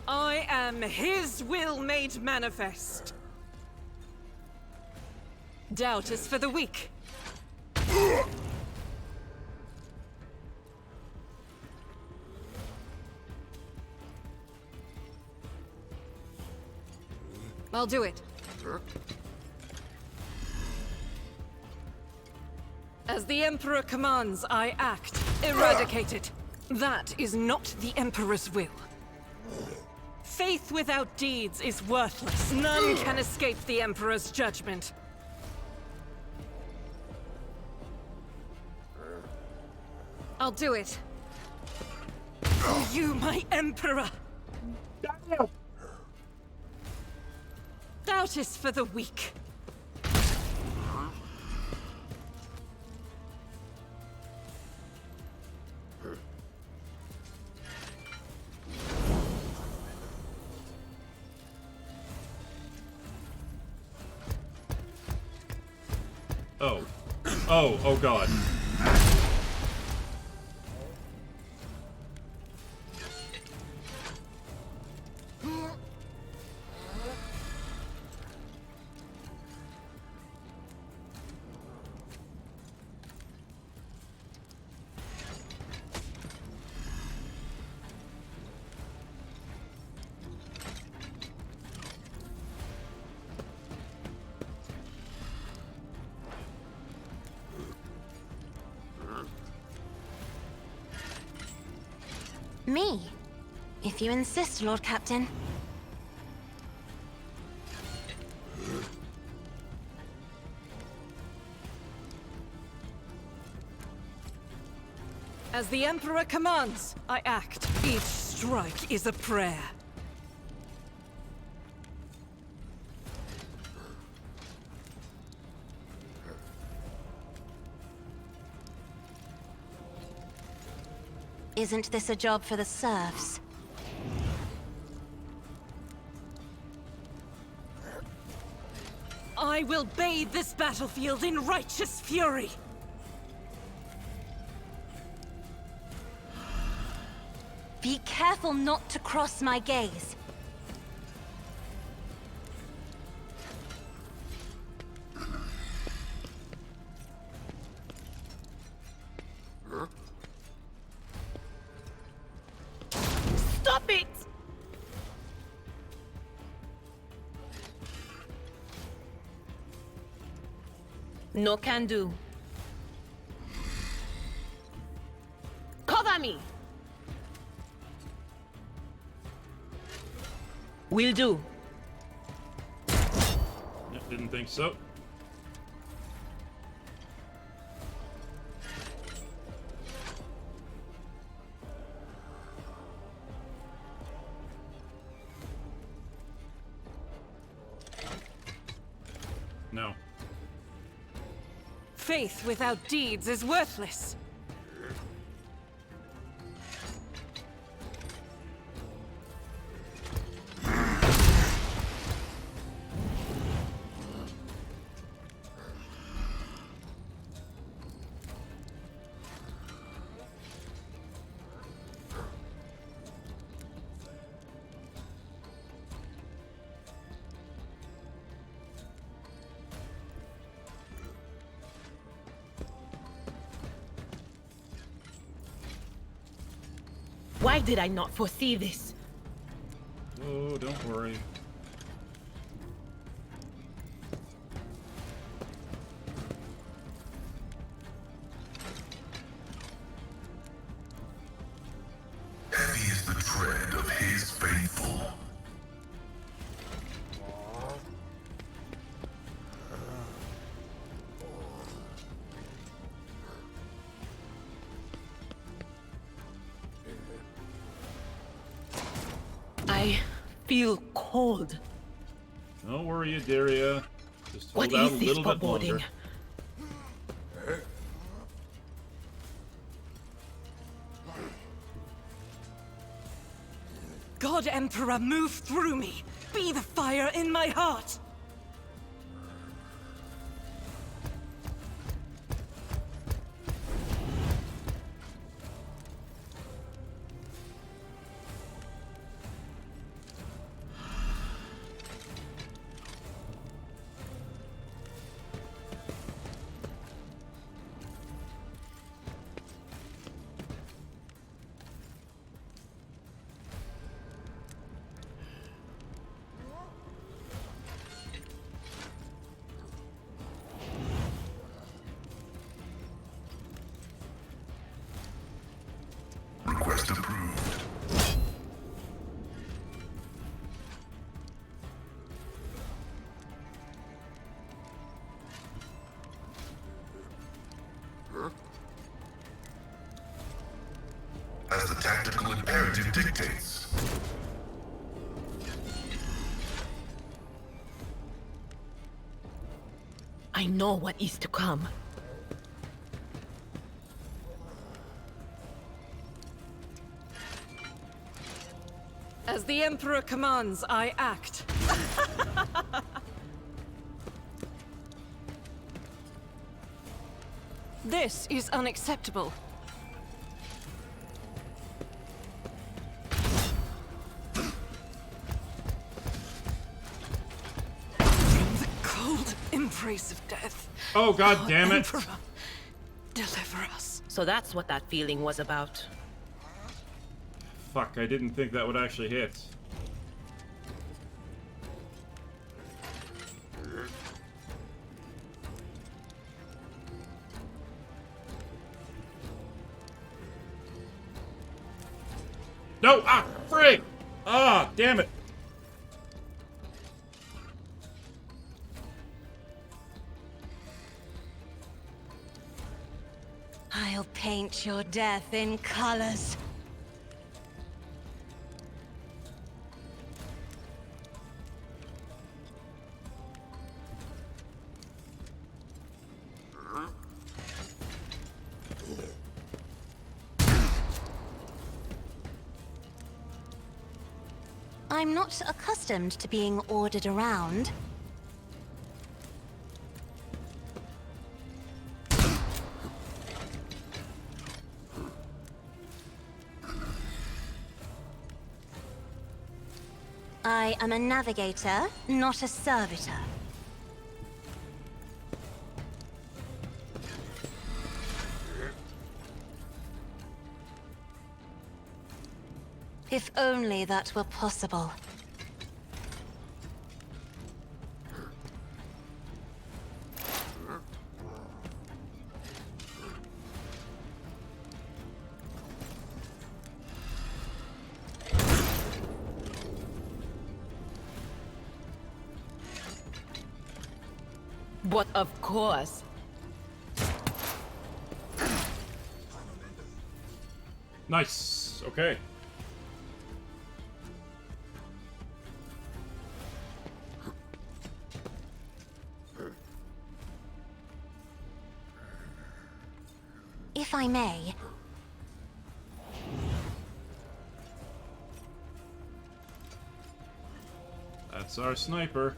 I am his will made manifest. Doubt is for the weak. I'll do it. As the Emperor commands, I act. Eradicate it. That is not the Emperor's will. Faith without deeds is worthless. None can escape the Emperor's judgment. I'll do it. For you, my Emperor! Doubt is for the weak.
Oh. Oh, oh god.
Me? If you insist, Lord Captain.
As the Emperor commands, I act. Each strike is a prayer.
Isn't this a job for the serfs?
I will bathe this battlefield in righteous fury.
Be careful not to cross my gaze.
Stop it! No can do. Cover me! Will do.
Yep, didn't think so. No.
Faith without deeds is worthless.
Why did I not foresee this?
Oh, don't worry.
Heavy is the tread of his faithful.
I feel cold.
Don't worry, Adaria. Just hold
What
out
is
a
this
little bit
foreboding?
longer.
God Emperor, move through me. Be the fire in my heart.
Request approved. As the tactical imperative dictates.
I know what is to come.
As the Emperor commands, I act. This is unacceptable. From the cold embrace of death.
Oh, God damn it.
Emperor, deliver us.
So that's what that feeling was about.
Fuck, I didn't think that would actually hit. No! Ah! Frig! Ah! Damn it!
I'll paint your death in colors. I'm not accustomed to being ordered around. I am a navigator, not a servitor. If only that were possible.
But of course.
Nice. Okay.
If I may,
That's our sniper.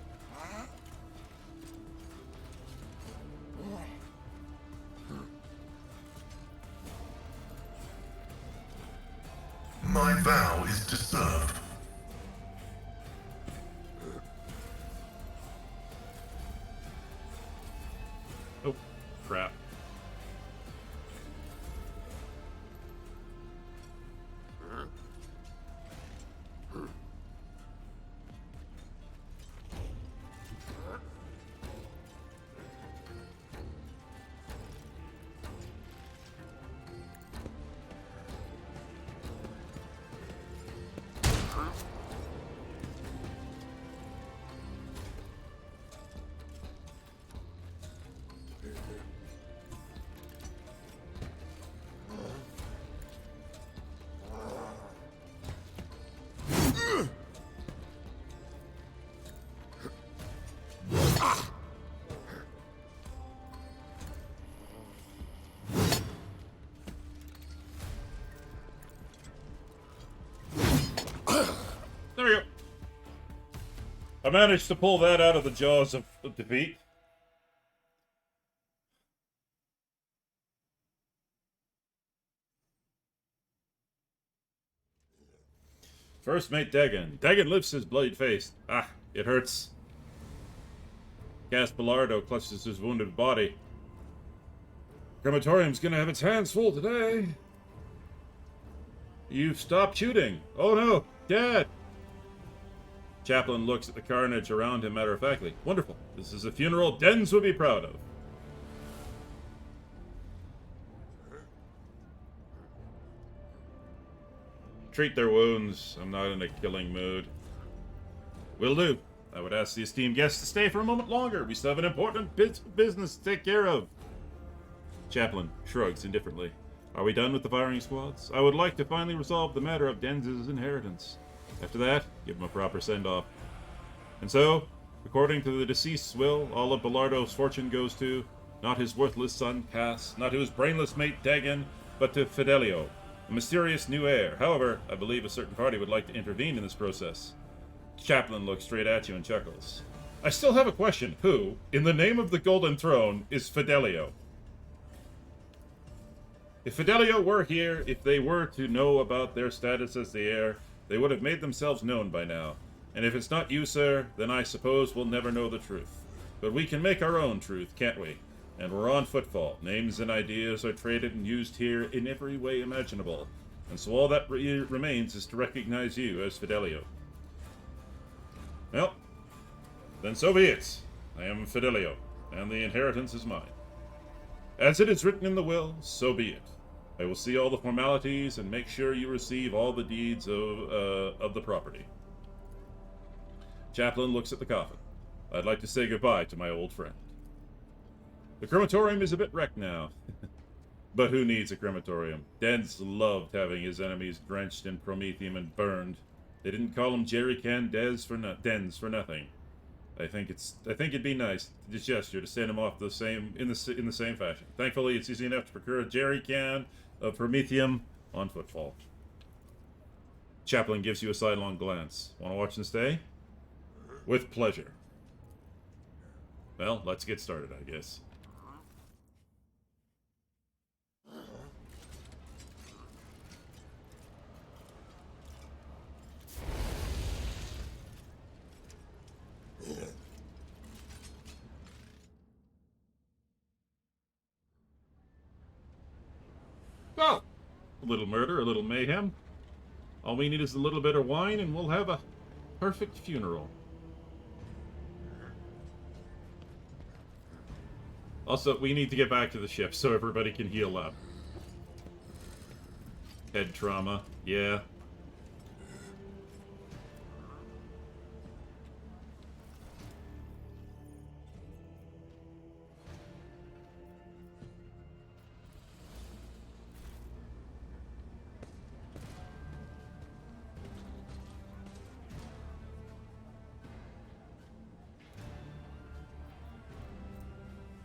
My vow is to serve.
Oh, crap. There we go. I managed to pull that out of the jaws of defeat. First mate Dagon. Dagon lifts his bloodied face. Ah, it hurts. Gaspalardo clutches his wounded body. Crematorium's gonna have its hands full today. You've stopped shooting. Oh no, Dad! Chaplain looks at the carnage around him matter-of-factly. Wonderful. This is a funeral Dens would be proud of. Treat their wounds. I'm not in a killing mood. Will do. I would ask the esteemed guests to stay for a moment longer. We still have an important business to take care of. Chaplain shrugs indifferently. Are we done with the firing squads? I would like to finally resolve the matter of Dens' inheritance. After that, give him a proper send-off. And so, according to the deceased's will, all of Bellardo's fortune goes to, not his worthless son, Cass, not to his brainless mate, Dagon, but to Fidelio, a mysterious new heir. However, I believe a certain party would like to intervene in this process. Chaplain looks straight at you and chuckles. I still have a question. Who, in the name of the Golden Throne, is Fidelio? If Fidelio were here, if they were to know about their status as the heir, they would have made themselves known by now. And if it's not you, sir, then I suppose we'll never know the truth. But we can make our own truth, can't we? And we're on Footfall. Names and ideas are traded and used here in every way imaginable. And so all that remains is to recognize you as Fidelio. Well, then so be it. I am Fidelio, and the inheritance is mine. As it is written in the will, so be it. I will see all the formalities and make sure you receive all the deeds of the property. Chaplain looks at the coffin. I'd like to say goodbye to my old friend. The crematorium is a bit wrecked now. But who needs a crematorium? Dens loved having his enemies drenched in promethium and burned. They didn't call him Jerry Can Dens for nothing. I think it'd be nice, this gesture, to send him off in the same fashion. Thankfully, it's easy enough to procure a jerry can of promethium on Footfall. Chaplain gives you a sidelong glance. Want to watch and stay? With pleasure. Well, let's get started, I guess. A little murder, a little mayhem. All we need is a little bit of wine, and we'll have a perfect funeral. Also, we need to get back to the ship so everybody can heal up. Head trauma, yeah.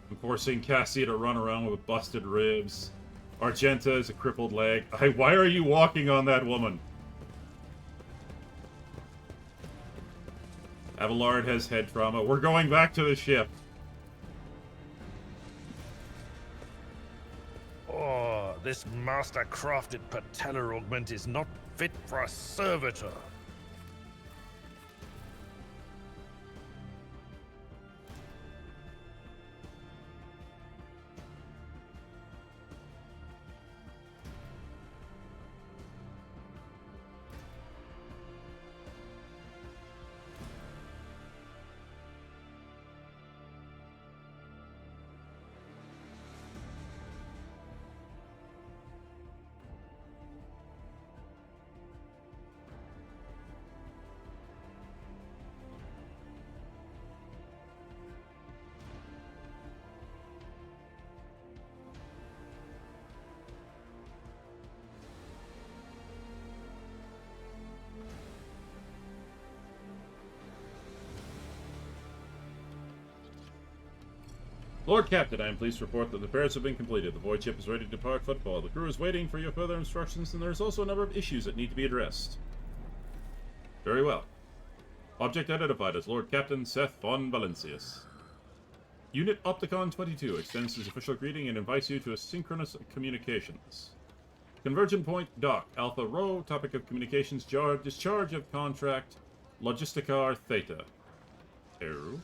I'm forcing Cassie to run around with busted ribs. Argenta is a crippled leg. Why are you walking on that woman? Abelard has head trauma. We're going back to the ship.
Oh, this master-crafted patellar augment is not fit for a servitor.
Lord Captain, I am pleased to report that the repairs have been completed. The void ship is ready to depart Footfall. The crew is waiting for your further instructions, and there's also a number of issues that need to be addressed. Very well. Object identified as Lord Captain Seth von Valencius. Unit Opticon 22 extends his official greeting and invites you to asynchronous communications. Convergent Point Dock, Alpha Rho, topic of communications, discharge of contract, Logisticar Theta. Eru.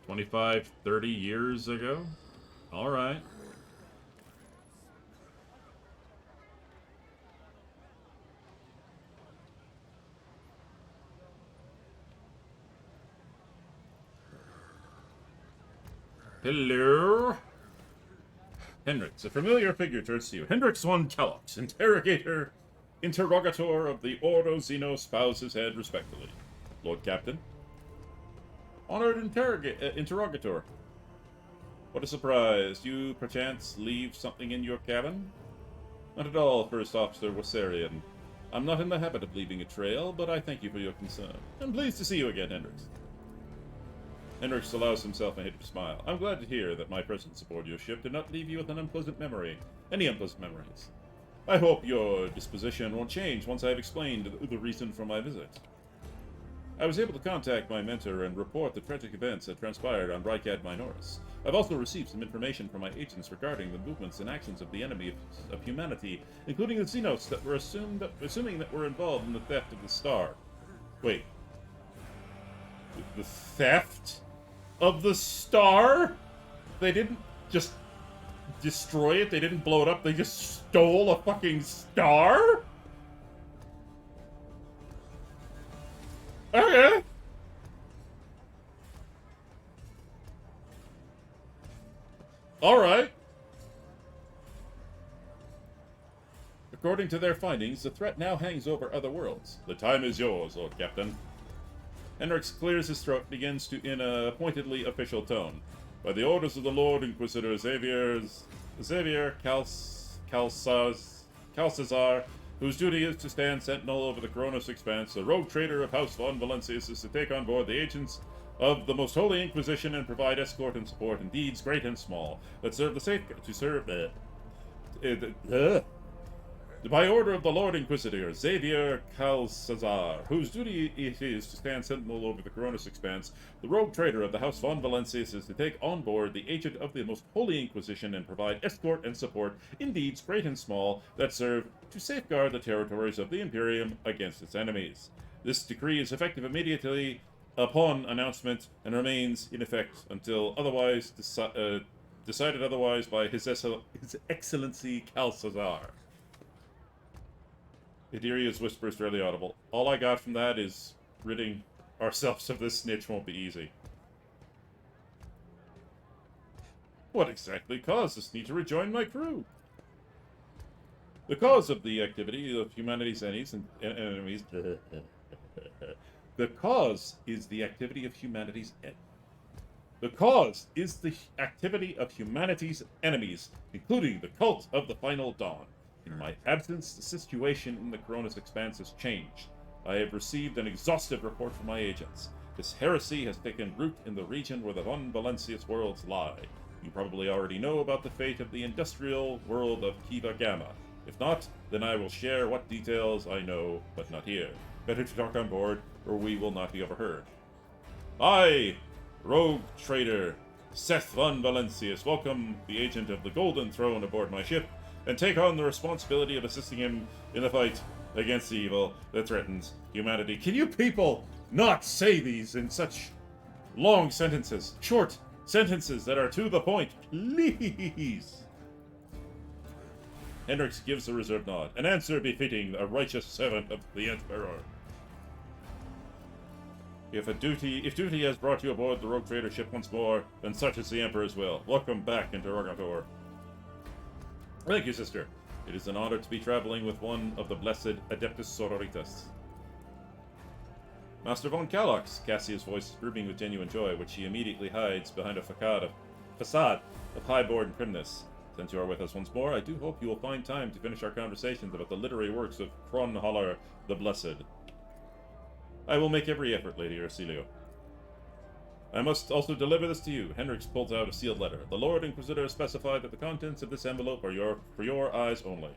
25, 30 years ago? Alright. Hello? Hendrix, a familiar figure turns to you. Hendrix von Kellox, interrogator of the Ordo Xenos, bows his head respectfully. Lord Captain. Honored interrogator. What a surprise. You, perchance, leave something in your cabin? Not at all, First Officer Wassarian. I'm not in the habit of leaving a trail, but I thank you for your concern. I'm pleased to see you again, Hendrix. Hendrix allows himself a hint of a smile. I'm glad to hear that my presence aboard your ship did not leave you with an unpleasant memory. Any unpleasant memories. I hope your disposition won't change once I have explained the reason for my visit. I was able to contact my mentor and report the tragic events that transpired on Rykad Minoris. I've also received some information from my agents regarding the movements and actions of the enemy of humanity, including the Xenos that were assuming that were involved in the theft of the star. Wait. The theft of the star? They didn't just destroy it, they didn't blow it up, they just stole a fucking star? Okay. Alright. According to their findings, the threat now hangs over other worlds. The time is yours, Lord Captain. Hendrix clears his throat and begins in a pointedly official tone. By the orders of the Lord Inquisitor Xavier Calcazar, whose duty is to stand sentinel over the Coronos Expanse, the rogue trader of House von Valencius is to take on board the agents of the Most Holy Inquisition and provide escort and support in deeds great and small that serve the by order of the Lord Inquisitor Xavier Calcazar, whose duty it is to stand sentinel over the Coronos Expanse, the rogue trader of the House von Valencius is to take on board the agent of the Most Holy Inquisition and provide escort and support in deeds great and small that serve to safeguard the territories of the Imperium against its enemies. This decree is effective immediately upon announcement and remains in effect until otherwise decided otherwise by His Excellency Calcazar. Idiria's whisper is fairly audible. All I got from that is ridding ourselves of this snitch won't be easy. What exactly caused this need to rejoin my crew? The cause of the activity of humanity's enemies and enemies. The cause is the activity of humanity's The cause is the activity of humanity's enemies, including the cult of the Final Dawn. In my absence, the situation in the Coronis Expanse has changed. I have received an exhaustive report from my agents. This heresy has taken root in the region where the Von Valencius worlds lie. You probably already know about the fate of the industrial world of Kiva Gamma. If not, then I will share what details I know, but not here. Better to talk on board, or we will not be overheard. I, rogue trader Seth Von Valencius, welcome the agent of the Golden Throne aboard my ship, and take on the responsibility of assisting him in the fight against the evil that threatens humanity. Can you people not say these in such long sentences? Short sentences that are to the point, please. Hendricks gives a reserved nod, an answer befitting a righteous servant of the Emperor. If duty has brought you aboard the rogue trader ship once more, then such is the Emperor's will. Welcome back, Interrogator. Thank you, sister. It is an honor to be traveling with one of the blessed Adeptus Sororitas. Master von Kalox, Cassia's voice is brimming with genuine joy, which she immediately hides behind a facade of high-born primness. Since you are with us once more, I do hope you will find time to finish our conversations about the literary works of Kronhaller the Blessed. I will make every effort, Lady Ursilio. I must also deliver this to you. Hendricks pulls out a sealed letter. The Lord Inquisitor has specified that the contents of this envelope are for your eyes only.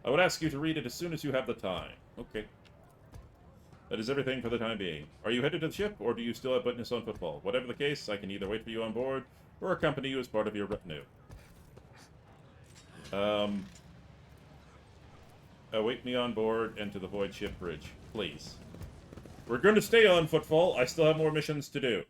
I would ask you to read it as soon as you have the time. Okay. That is everything for the time being. Are you headed to the ship, or do you still have witness on Footfall? Whatever the case, I can either wait for you on board, or accompany you as part of your retinue. Await me on board and to the Void Ship Bridge, please. We're going to stay on Footfall. I still have more missions to do.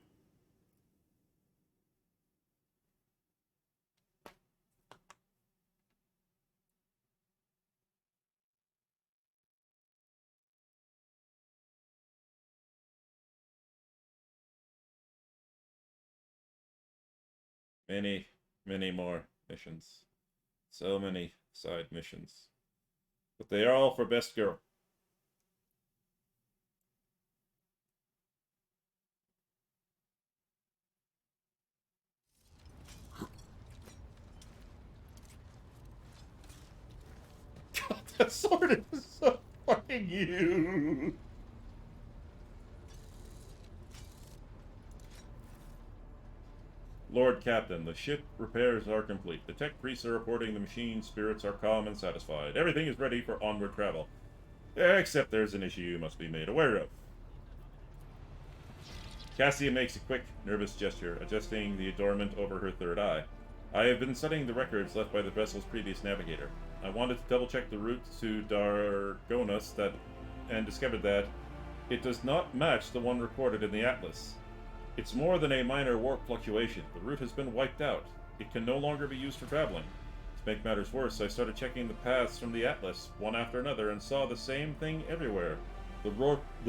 Many, many more missions. So many side missions. But they are all for best girl. God, that sword is so fucking huge. Lord Captain, the ship repairs are complete. The tech priests are reporting the machine spirits are calm and satisfied. Everything is ready for onward travel. Except there's an issue you must be made aware of. Cassia makes a quick, nervous gesture, adjusting the adornment over her third eye. I have been studying the records left by the vessel's previous navigator. I wanted to double-check the route to Dargonas and discovered that it does not match the one recorded in the Atlas. It's more than a minor warp fluctuation. The route has been wiped out. It can no longer be used for traveling. To make matters worse, I started checking the paths from the Atlas, one after another, and saw the same thing everywhere. The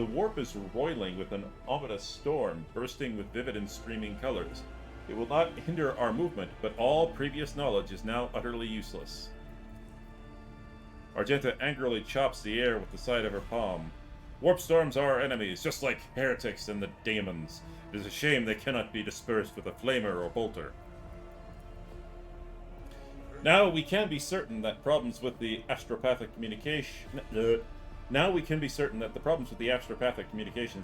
warp is roiling with an ominous storm, bursting with vivid and streaming colors. It will not hinder our movement, but all previous knowledge is now utterly useless. Argenta angrily chops the air with the side of her palm. Warp storms are our enemies, just like heretics and the daemons. It is a shame they cannot be dispersed with a flamer or bolter. Now we can be certain that problems with the astropathic communications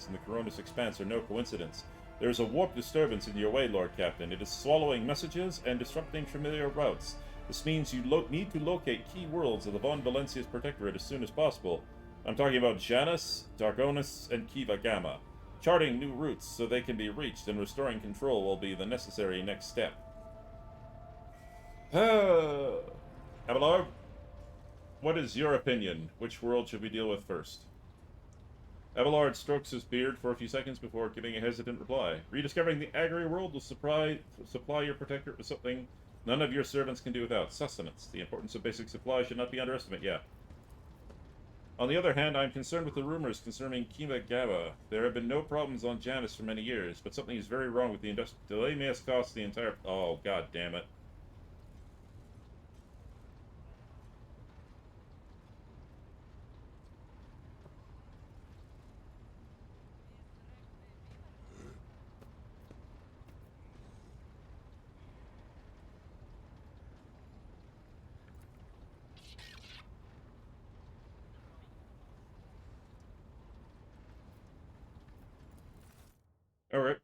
in the Coronis Expanse are no coincidence. There is a warp disturbance in your way, Lord Captain. It is swallowing messages and disrupting familiar routes. This means you need to locate key worlds of the Von Valencius Protectorate as soon as possible. I'm talking about Janus, Dargonas, and Kiva Gamma. Charting new routes so they can be reached and restoring control will be the necessary next step. Abelard, what is your opinion? Which world should we deal with first? Abelard strokes his beard for a few seconds before giving a hesitant reply. Rediscovering the Agri world will supply your protectorate with something none of your servants can do without. Sustenance. The importance of basic supplies should not be underestimated. Yeah. On the other hand, I am concerned with the rumors concerning Kima Gawa. There have been no problems on Janus for many years, but something is very wrong with the industrial delay may have cost the entire... Oh, god damn it. Alright.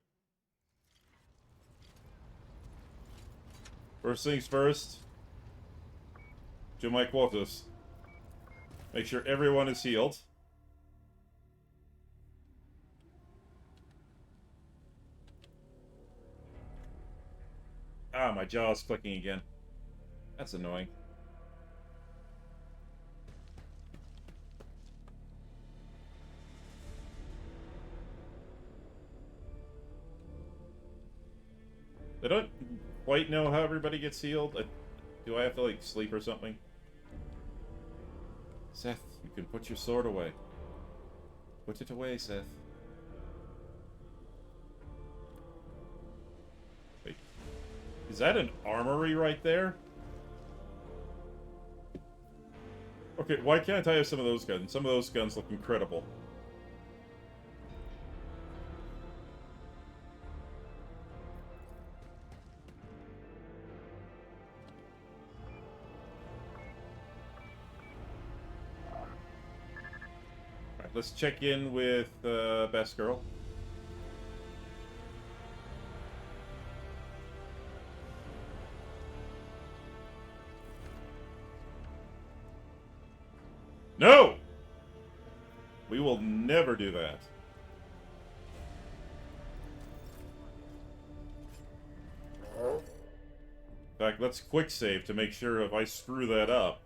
First things first. Do my quotas. Make sure everyone is healed. Ah, my jaw's clicking again. That's annoying. I don't quite know how everybody gets healed. Do I have to, like, sleep or something? Seth, you can put your sword away. Put it away, Seth. Wait. Is that an armory right there? Okay, why can't I have some of those guns? Some of those guns look incredible. Let's check in with Best Girl. No! We will never do that. In fact, let's quick save to make sure if I screw that up.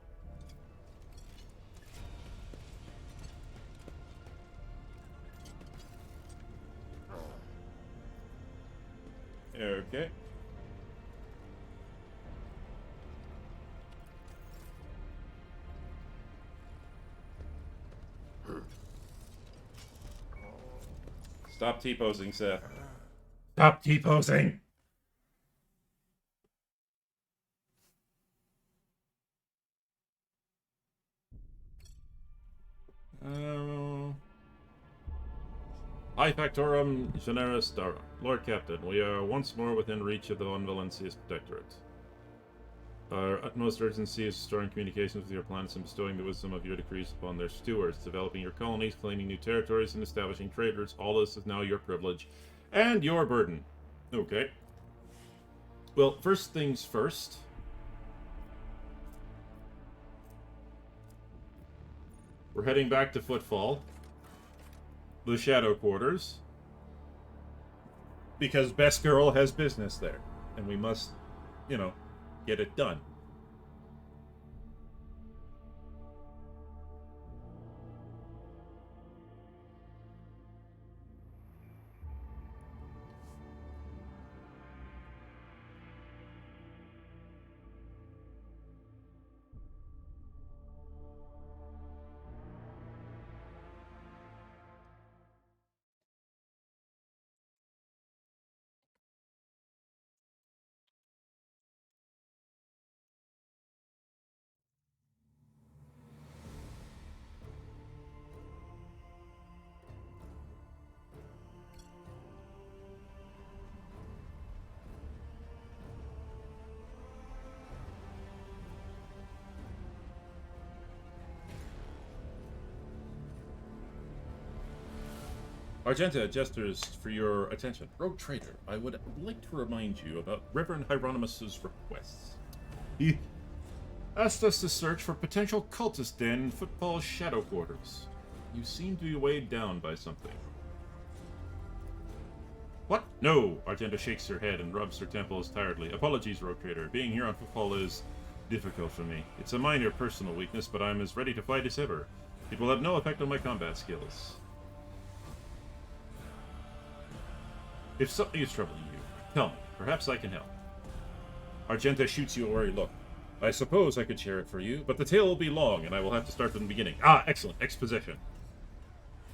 Okay. Stop T-posing, Seth. Stop T-posing! Hi Factorum Generis Dara. Lord Captain, we are once more within reach of the Von Valencia's protectorate. Our utmost urgency is restoring communications with your planets and bestowing the wisdom of your decrees upon their stewards, developing your colonies, claiming new territories, and establishing traders. All this is now your privilege and your burden. Okay. Well, first things first. We're heading back to Footfall. The Shadow Quarters. Because Best Girl has business there. And we must, you know, get it done. Argenta gestures for your attention. Rogue Trader, I would like to remind you about Reverend Hieronymus's requests. He asked us to search for potential cultist den in Footfall's Shadow Quarters. You seem to be weighed down by something. What? No! Argenta shakes her head and rubs her temples tiredly. Apologies, Rogue Trader. Being here on Footfall is difficult for me. It's a minor personal weakness, but I'm as ready to fight as ever. It will have no effect on my combat skills. If something is troubling you, tell me. Perhaps I can help. Argenta shoots you where you look. I suppose I could share it for you, but the tale will be long, and I will have to start from the beginning. Ah, excellent. Exposition.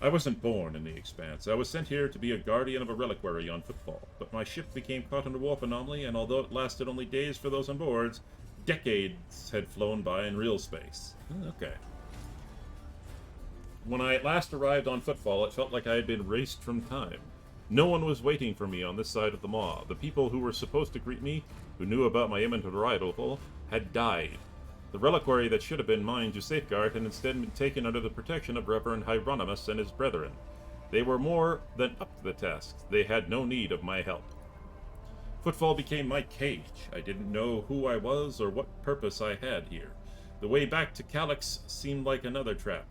I wasn't born in the Expanse. I was sent here to be a guardian of a reliquary on Footfall, but my ship became caught in a warp anomaly, and although it lasted only days for those on board, decades had flown by in real space. Okay. When I at last arrived on Footfall, it felt like I had been raced from time. No one was waiting for me on this side of the maw. The people who were supposed to greet me, who knew about my imminent arrival, had died. The reliquary that should have been mine to safeguard had instead been taken under the protection of Reverend Hieronymus and his brethren. They were more than up to the task. They had no need of my help. Footfall became my cage. I didn't know who I was or what purpose I had here. The way back to Calyx seemed like another trap.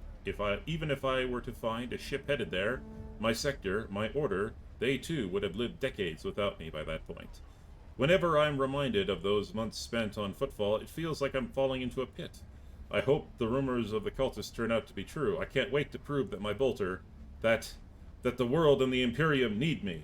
Even if I were to find a ship headed there, my sector, my order, they too would have lived decades without me by that point. Whenever I'm reminded of those months spent on Footfall, it feels like I'm falling into a pit. I hope the rumors of the cultists turn out to be true. I can't wait to prove that my bolter, that the world and the Imperium need me.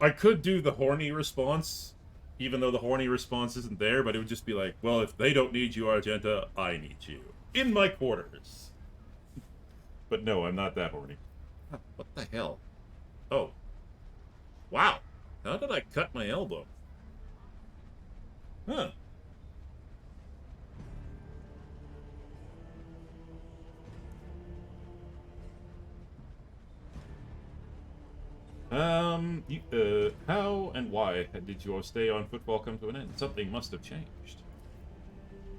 I could do the horny response, even though the horny response isn't there, but it would just be like, well, if they don't need you, Argenta, I need you. In my quarters. But no, I'm not that horny. What the hell? Oh. Wow. How did I cut my elbow? Huh. How and why did your stay on Footfall come to an end? Something must have changed.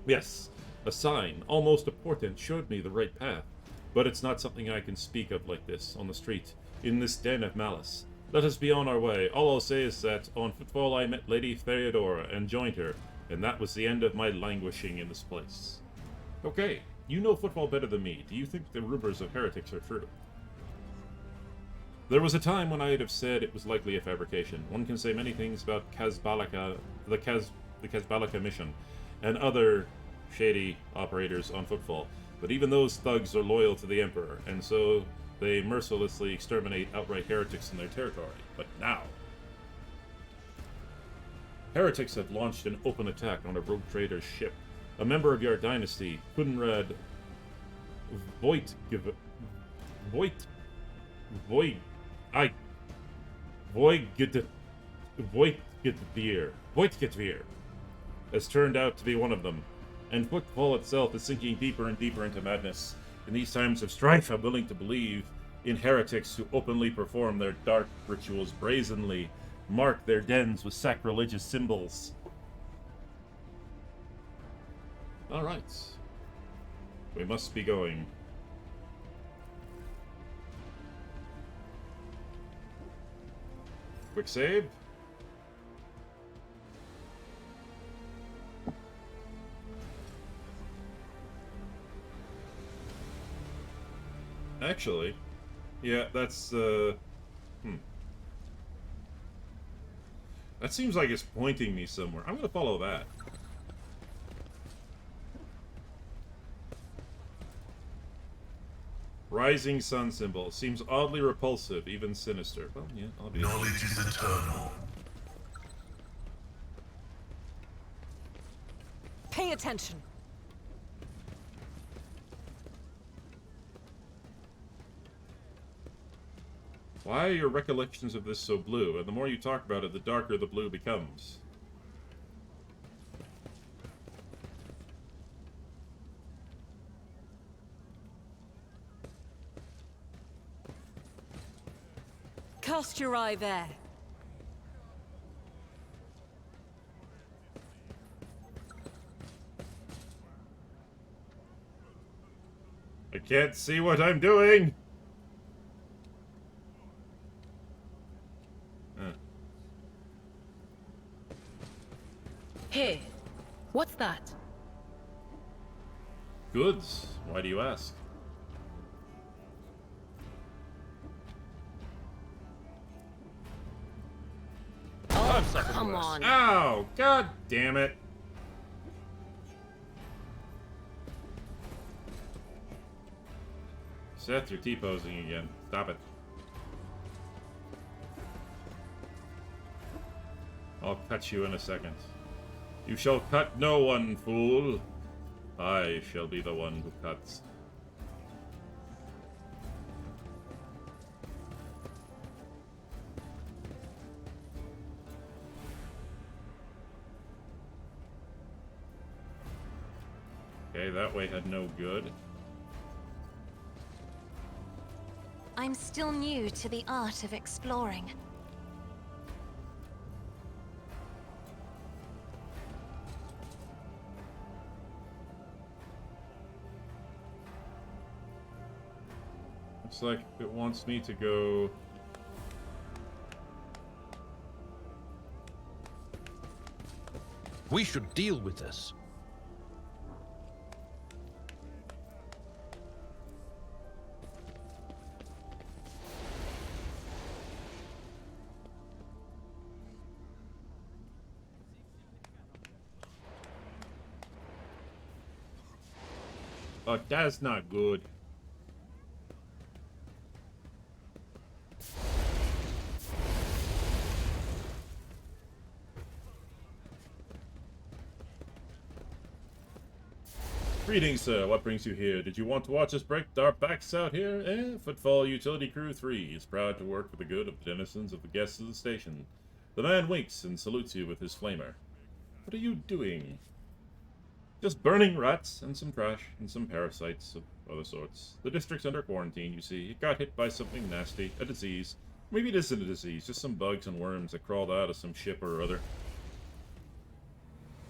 Yes, a sign, almost a portent, showed me the right path. But it's not something I can speak of like this, on the street, in this den of malice. Let us be on our way. All I'll say is that on Footfall I met Lady Theodora and joined her, and that was the end of my languishing in this place. Okay, you know Footfall better than me. Do you think the rumors of heretics are true? There was a time when I'd have said it was likely a fabrication. One can say many things about the Kazbalika mission, and other shady operators on Footfall, but even those thugs are loyal to the Emperor, and so they mercilessly exterminate outright heretics in their territory. But now, heretics have launched an open attack on a rogue trader's ship. A member of your dynasty, Kunrad Voigtgetvir has turned out to be one of them, and Footfall itself is sinking deeper and deeper into madness. In these times of strife, I'm willing to believe in heretics who openly perform their dark rituals brazenly, mark their dens with sacrilegious symbols. Alright. We must be going. Quick save. Actually, yeah, that's, That seems like it's pointing me somewhere. I'm gonna follow that. Rising sun symbol. Seems oddly repulsive, even sinister. Well, yeah, I'll be...
Knowledge is eternal.
Pay attention.
Why are your recollections of this so blue? And the more you talk about it, the darker the blue becomes.
Cast your eye there.
I can't see what I'm doing!
Hey, what's that?
Goods. Why do you ask?
Oh, come on.
Ow! God damn it! Seth, you're T-posing again. Stop it. I'll cut you in a second. You shall cut no one, fool. I shall be the one who cuts. Okay, that way had no good.
I'm still new to the art of exploring.
Looks like it wants me to go...
We should deal with this.
Oh, that's not good. Greetings, sir. What brings you here? Did you want to watch us break our backs out here? Footfall Utility Crew 3 is proud to work for the good of the denizens of the guests of the station. The man winks and salutes you with his flamer. What are you doing? Just burning rats and some trash and some parasites of other sorts. The district's under quarantine, you see. It got hit by something nasty, a disease. Maybe it isn't a disease, just some bugs and worms that crawled out of some ship or other.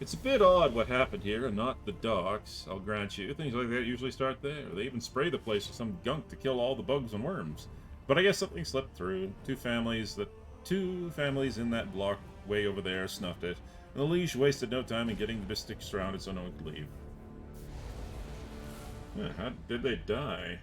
It's a bit odd what happened here, and not the docks, I'll grant you. Things like that usually start there. They even spray the place with some gunk to kill all the bugs and worms. But I guess something slipped through. Two families in that block way over there snuffed it. And the Liege wasted no time in getting the district surrounded so no one could leave. How did they die?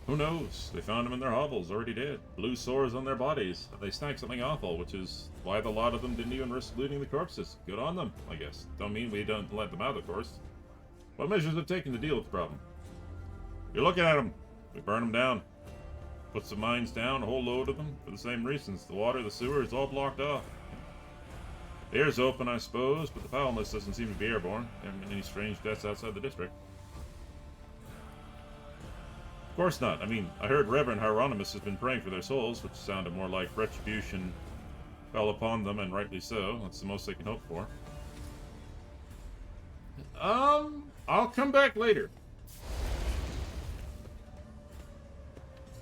Who knows? They found them in their hovels, already dead. Blue sores on their bodies. They snagged something awful, which is why the lot of them didn't even risk looting the corpses. Good on them, I guess. Don't mean we don't let them out, of course. What measures have taken to deal with the problem? You're looking at them. We burn them down. Put some mines down, a whole load of them, for the same reasons. The water, the sewer, is all blocked off. The air's open, I suppose, but the foulness doesn't seem to be airborne. There haven't been any strange deaths outside the district. Of course not. I mean, I heard Reverend Hieronymus has been praying for their souls, which sounded more like retribution fell upon them, and rightly so. That's the most they can hope for. I'll come back later.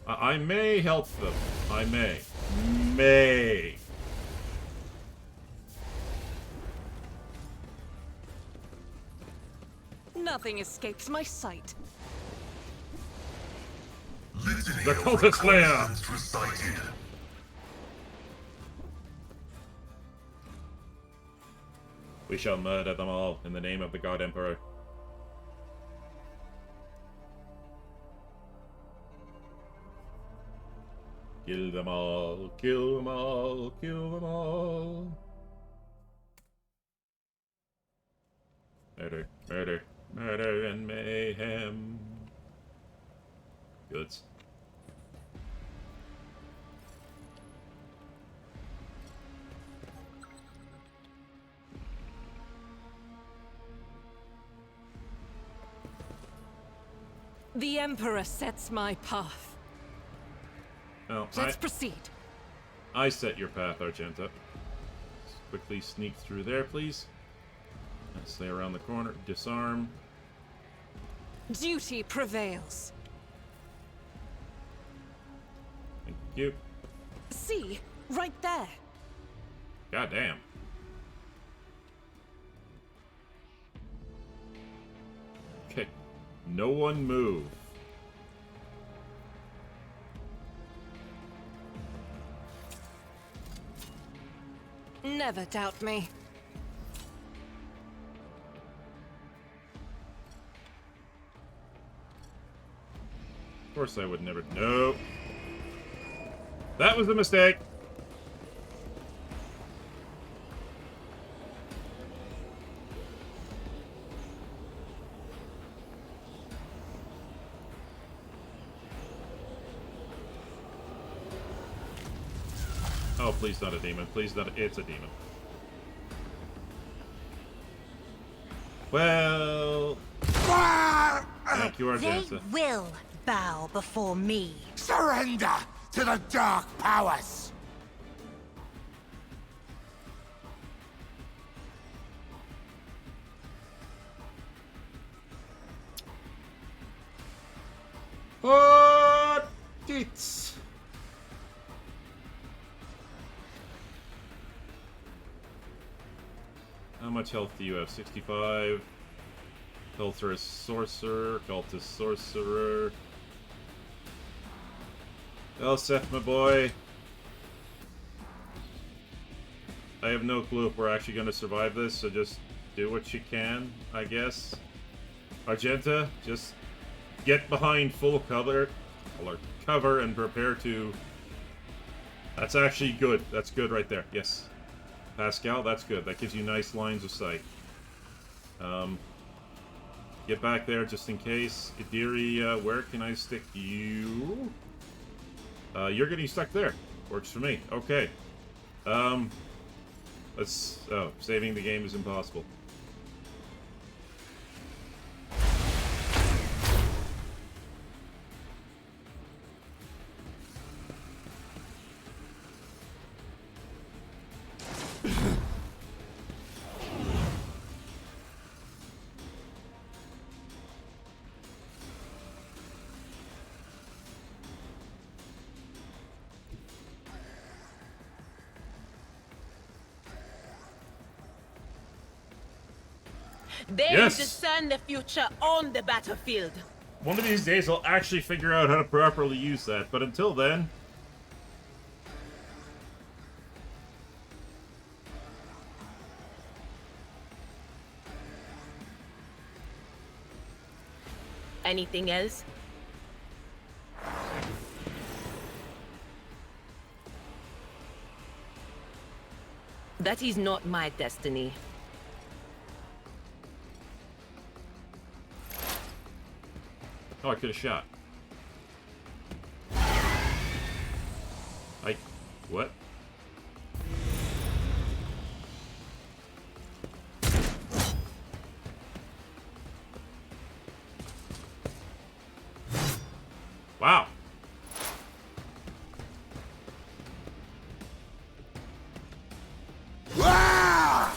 I may help them. I may. May.
Nothing escapes my sight.
Litany
The
of
cultist lair.
reconnaissance recited.
We shall murder them all in the name of the God Emperor. Kill them all, kill them all, kill them all. Murder, murder, murder and mayhem. Goods.
The Emperor sets my path.
Well,
Let's proceed.
I set your path, Argenta. Let's quickly sneak through there, please. Stay around the corner. Disarm.
Duty prevails.
Thank you.
See, right there.
Goddamn. Okay. No one move.
Never doubt me.
Of course I would never. No. That was a mistake. Oh, please not a demon. Please not. It's a demon. Well, thank you,
They
Argenta.
will bow before me.
Surrender to the dark powers!
What? It's... How much health do you have? 65. Cultist Sorcerer. Cultist Sorcerer. Well, Seth, my boy. I have no clue if we're actually going to survive this, so just do what you can, I guess. Argenta, just get behind full cover and prepare to... That's actually good. That's good right there. Yes. Pascal, that's good. That gives you nice lines of sight. Get back there just in case. Idiri, where can I stick you? You're getting stuck there. Works for me. Okay. Let's... Oh, saving the game is impossible.
They
Yes.
discern the future on the battlefield.
One of these days I'll actually figure out how to properly use that, but until then...
Anything else? That is not my destiny.
Oh, I could have shot. What? Wow.
Ah!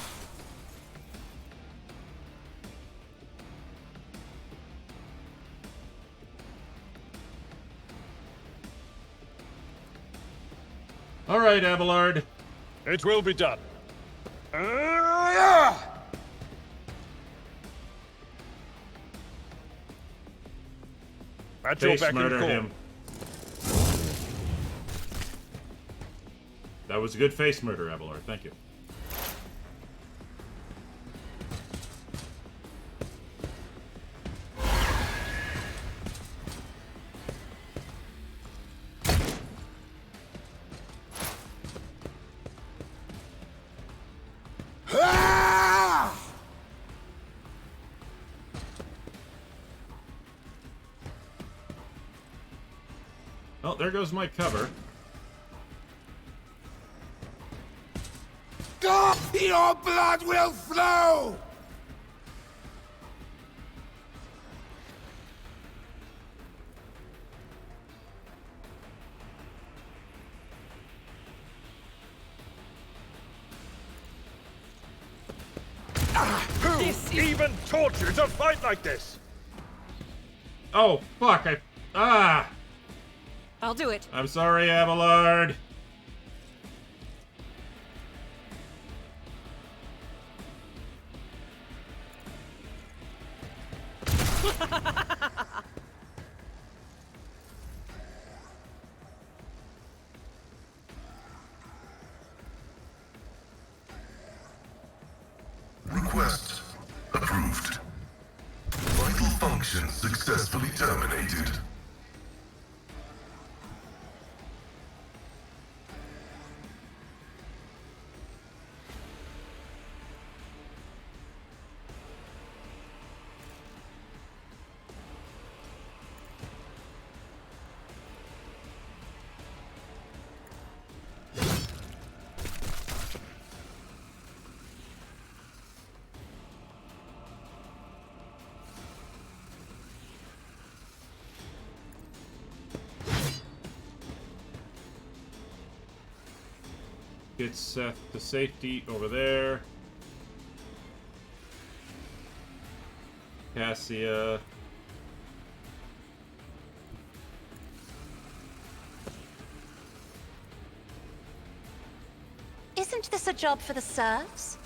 All right, Abelard.
It will be done. At your
Face
beck and
murder
call.
him. That was a good face murder, Abelard. Thank you.
Ah!
Oh, there goes my cover.
God, your blood will flow!
Who
This is-
even taught you to fight like this?
Oh, fuck.
I'll do it.
I'm sorry, Abelard.
Request approved. Vital function successfully terminated.
Get Seth to safety over there. Cassia.
Isn't this a job for the serfs?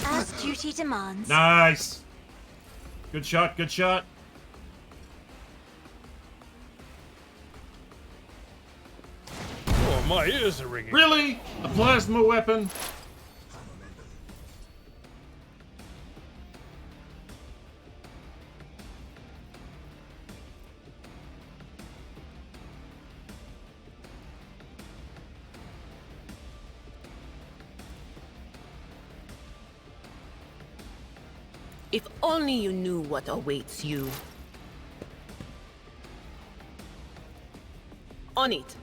As duty demands.
Nice! Good shot, good shot.
Oh, my ears are ringing.
Really? A plasma weapon?
If only you knew what awaits you. On it.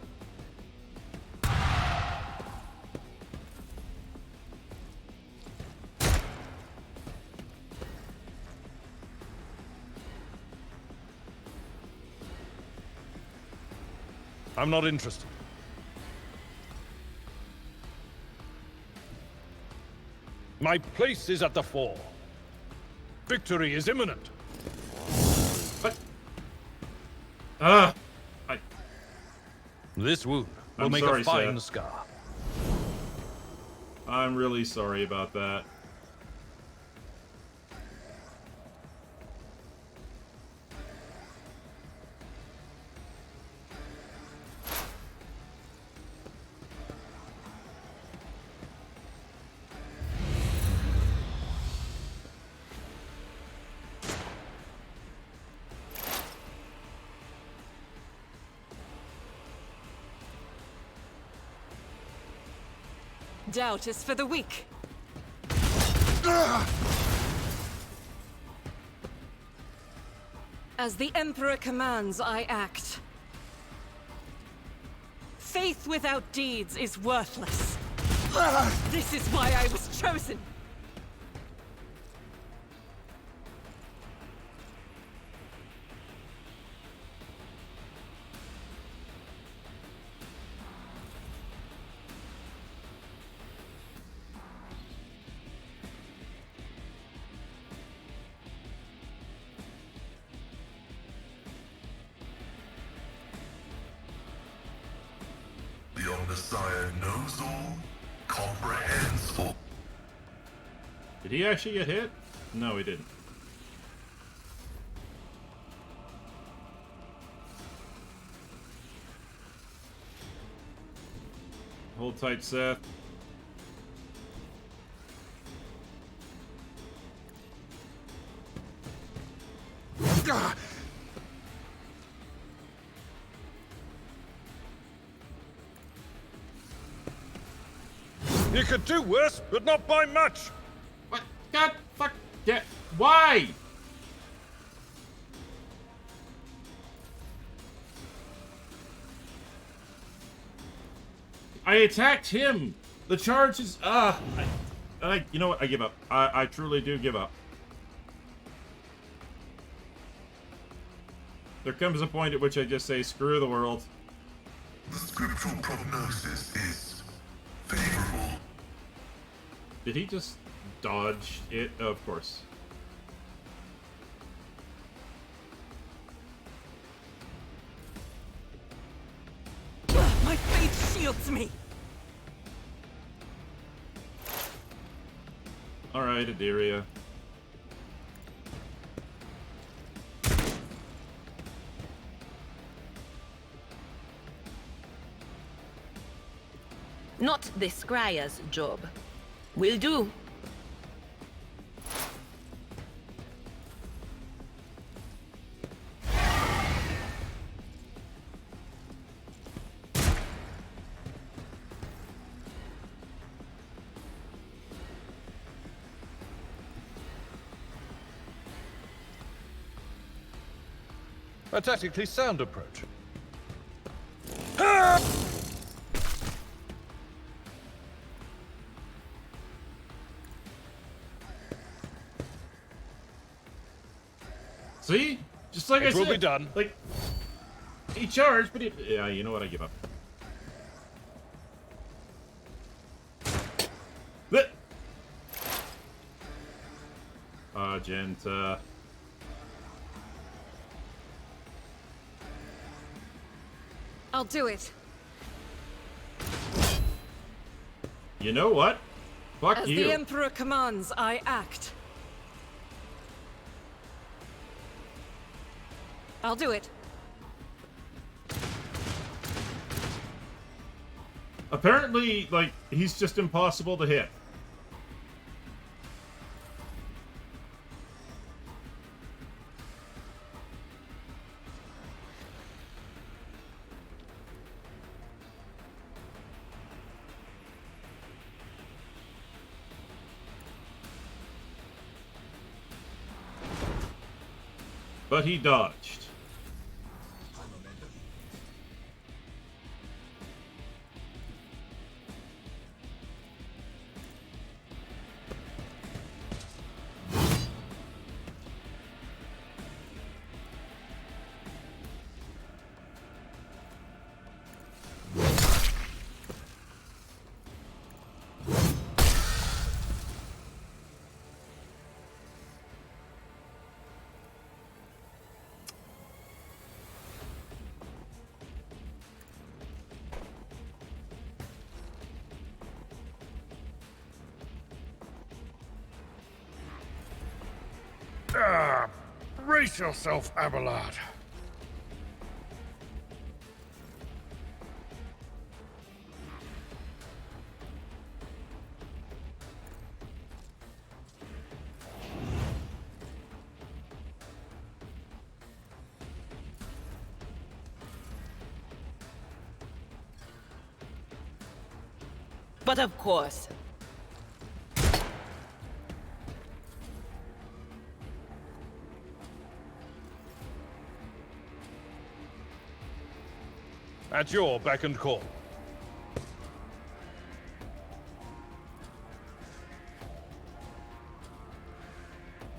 I'm not interested. My place is at the fore. Victory is imminent.
What? Ah!
This wound will
I'm
make
sorry,
a fine
Seth.
scar.
I'm really sorry about that.
Doubt is for the weak. As the Emperor commands, I act. Faith without deeds is worthless. This is why I was chosen.
The Omnissiah knows all, comprehends all.
Did he actually get hit? No, he didn't. Hold tight, Seth.
You could do worse, but not by much.
What? God, fuck, yeah. Why? I attacked him. The charge is, you know what? I give up. I truly do give up. There comes a point at which I just say, screw the world.
The scriptural prognosis is favorable.
Did he just dodge it? Oh, of course.
My faith shields me.
Alright, Adiria.
Not the Scrya's job. Will do.
A tactically sound approach.
See? Just like I
It will
said.
be done.
Like, he charged, but he... Yeah, you know what? I give up. Blech. Argenta.
I'll do it.
You know what? Fuck
As
you.
the Emperor commands, I act. I'll do it.
Apparently, like, he's just impossible to hit. But he dodged.
Brace yourself, Abelard.
But of course.
At your beck and call.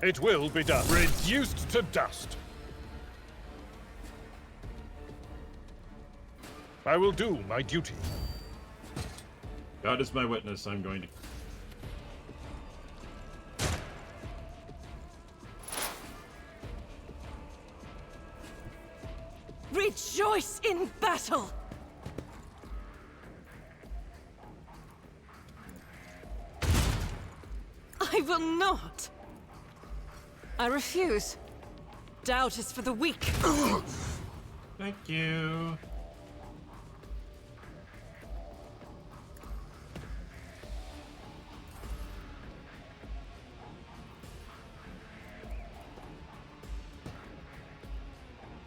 It will be done. Reduced to dust. I will do my duty.
God is my witness, I'm going to...
Rejoice in battle! I will not! I refuse. Doubt is for the weak.
Thank you.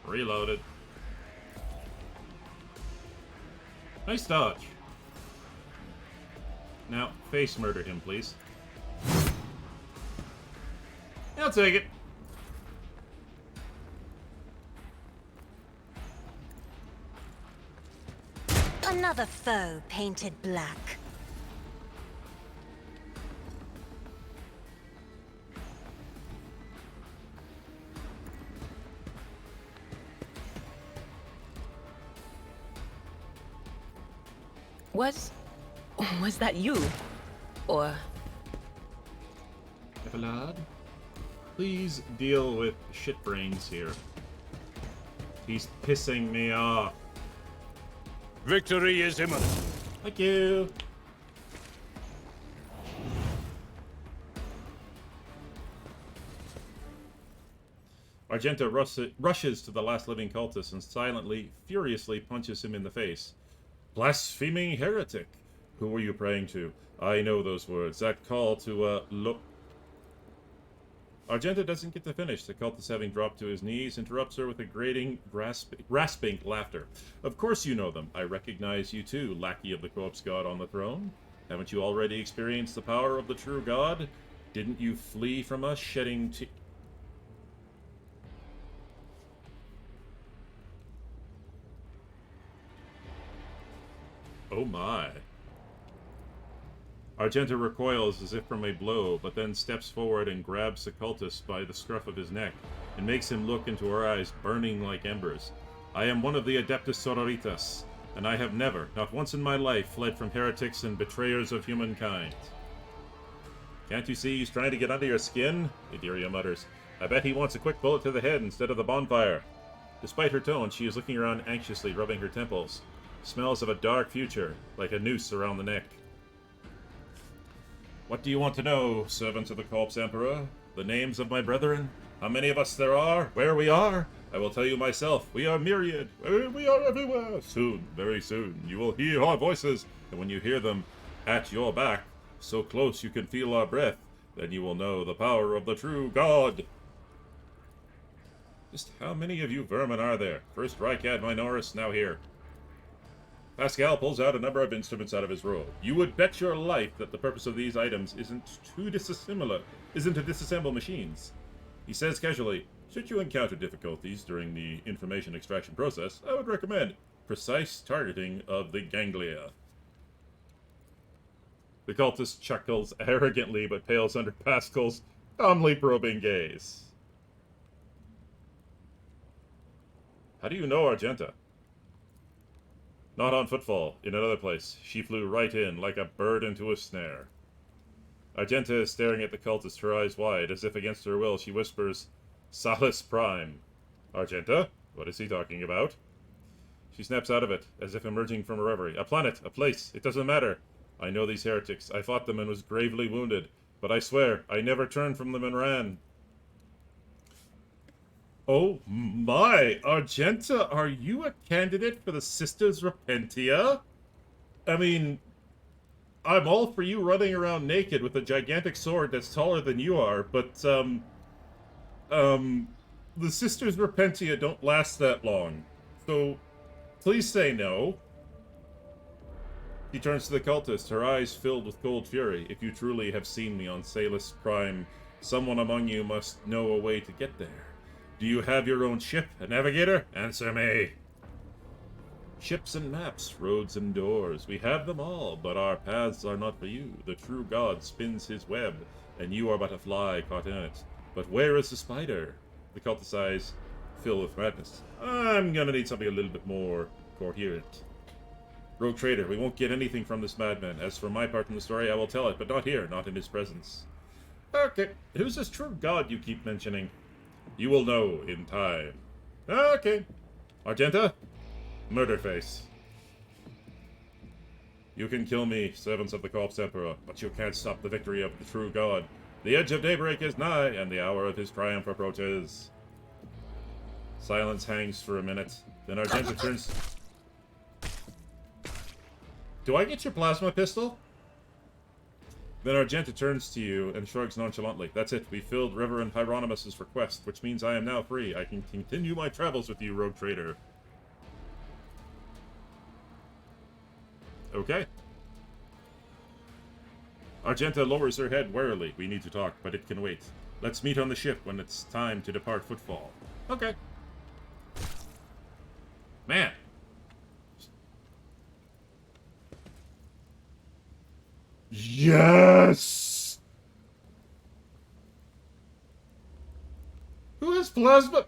Reloaded. Nice dodge. Now, face murder him, please. I'll take it.
Another foe painted black.
Was that you? Or...
Evelad, please deal with shitbrains here. He's pissing me off.
Victory is imminent.
Thank you. Argenta rushes to the last living cultist and silently, furiously punches him in the face. Blaspheming heretic! Who are you praying to? I know those words. That call to, look... Argenta doesn't get to finish. The cultist, having dropped to his knees, interrupts her with a grating, rasping laughter. Of course you know them. I recognize you too, lackey of the corpse god on the throne. Haven't you already experienced the power of the true god? Didn't you flee from us, shedding tears? Oh my. Argenta recoils as if from a blow, but then steps forward and grabs the cultist by the scruff of his neck, and makes him look into her eyes burning like embers. I am one of the Adeptus Sororitas, and I have never, not once in my life, fled from heretics and betrayers of humankind. Can't you see he's trying to get under your skin? Etheria mutters. I bet he wants a quick bullet to the head instead of the bonfire. Despite her tone, she is looking around anxiously, rubbing her temples. Smells of a dark future, like a noose around the neck. What do you want to know, servants of the Corpse Emperor? The names of my brethren? How many of us there are? Where we are? I will tell you myself. We are myriad. We are everywhere. Soon, very soon, you will hear our voices, and when you hear them at your back, so close you can feel our breath, then you will know the power of the true God. Just how many of you vermin are there? First Rykad Minoris, now here. Pascal pulls out a number of instruments out of his robe. You would bet your life that the purpose of these items isn't to disassemble machines. He says casually, should you encounter difficulties during the information extraction process, I would recommend precise targeting of the ganglia. The cultist chuckles arrogantly but pales under Pascal's calmly probing gaze. How do you know Argenta? Not on Footfall, in another place. She flew right in, like a bird into a snare. Argenta is staring at the cultist, her eyes wide, as if against her will. She whispers, Salus Prime. Argenta? What is he talking about? She snaps out of it, as if emerging from a reverie. A planet, a place, it doesn't matter. I know these heretics. I fought them and was gravely wounded. But I swear, I never turned from them and ran. Oh my! Argenta, are you a candidate for the Sisters Repentia? I mean, I'm all for you running around naked with a gigantic sword that's taller than you are, but, the Sisters Repentia don't last that long. So, please say no. He turns to the cultist, her eyes filled with cold fury. If you truly have seen me on Salus Prime, someone among you must know a way to get there. Do you have your own ship, a navigator? Answer me. Ships and maps, roads and doors, we have them all, but our paths are not for you. The true God spins his web, and you are but a fly caught in it. But where is the spider? The cultist's eyes fill with madness. I'm gonna need something a little bit more coherent. Rogue trader, we won't get anything from this madman. As for my part in the story, I will tell it, but not here, not in his presence. Okay, who's this true God you keep mentioning? You will know in time. Okay. Argenta? Murderface. You can kill me, servants of the Corpse Emperor, but you can't stop the victory of the true God. The edge of daybreak is nigh, and the hour of his triumph approaches. Silence hangs for a minute. Then Argenta turns... Do I get your plasma pistol? Then Argenta turns to you and shrugs nonchalantly. That's it. We filled Reverend Hieronymus's request, which means I am now free. I can continue my travels with you, rogue trader. Okay. Argenta lowers her head warily. We need to talk, but it can wait. Let's meet on the ship when it's time to depart Footfall. Okay. Man. Yes! Who has plasma?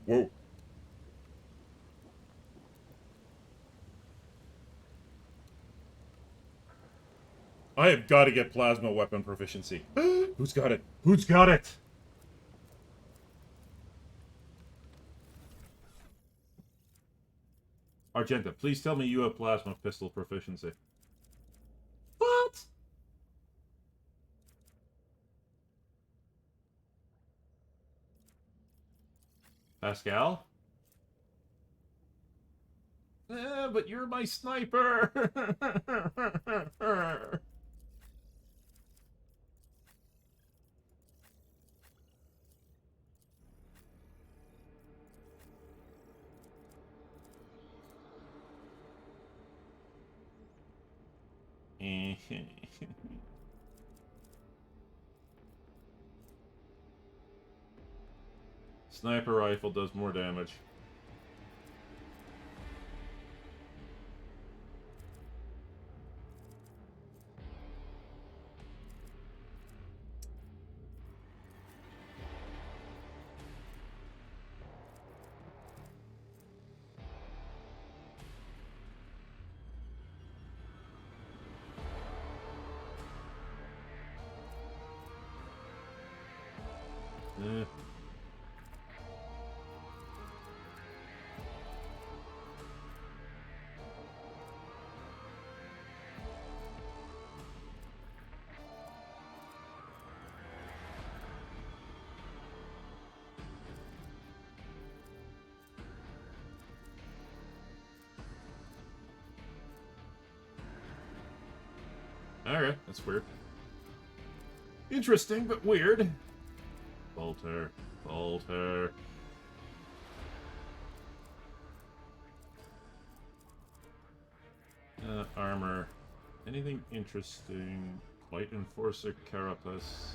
Whoa. I have got to get plasma weapon proficiency. Who's got it? Who's got it? Argenta, please tell me you have plasma pistol proficiency. What? Pascal? But you're my sniper! Sniper rifle does more damage. Eh. Alright, that's weird. Interesting, but weird. Falter. Falter. Armor. Anything interesting? Light Enforcer Carapace.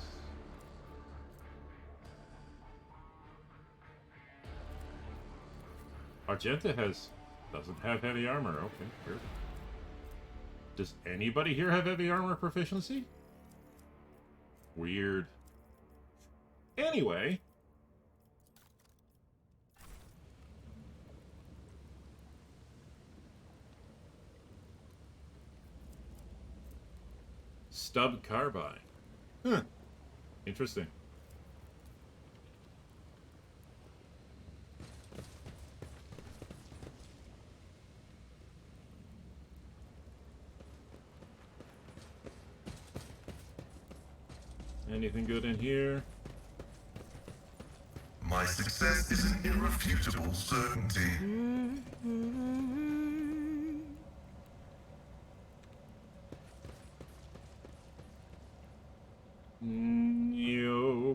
Argenta doesn't have heavy armor. Okay, weird. Does anybody here have heavy armor proficiency? Weird. Anyway. Stub carbine. Huh. Interesting. Anything good in here?
My success is an irrefutable certainty.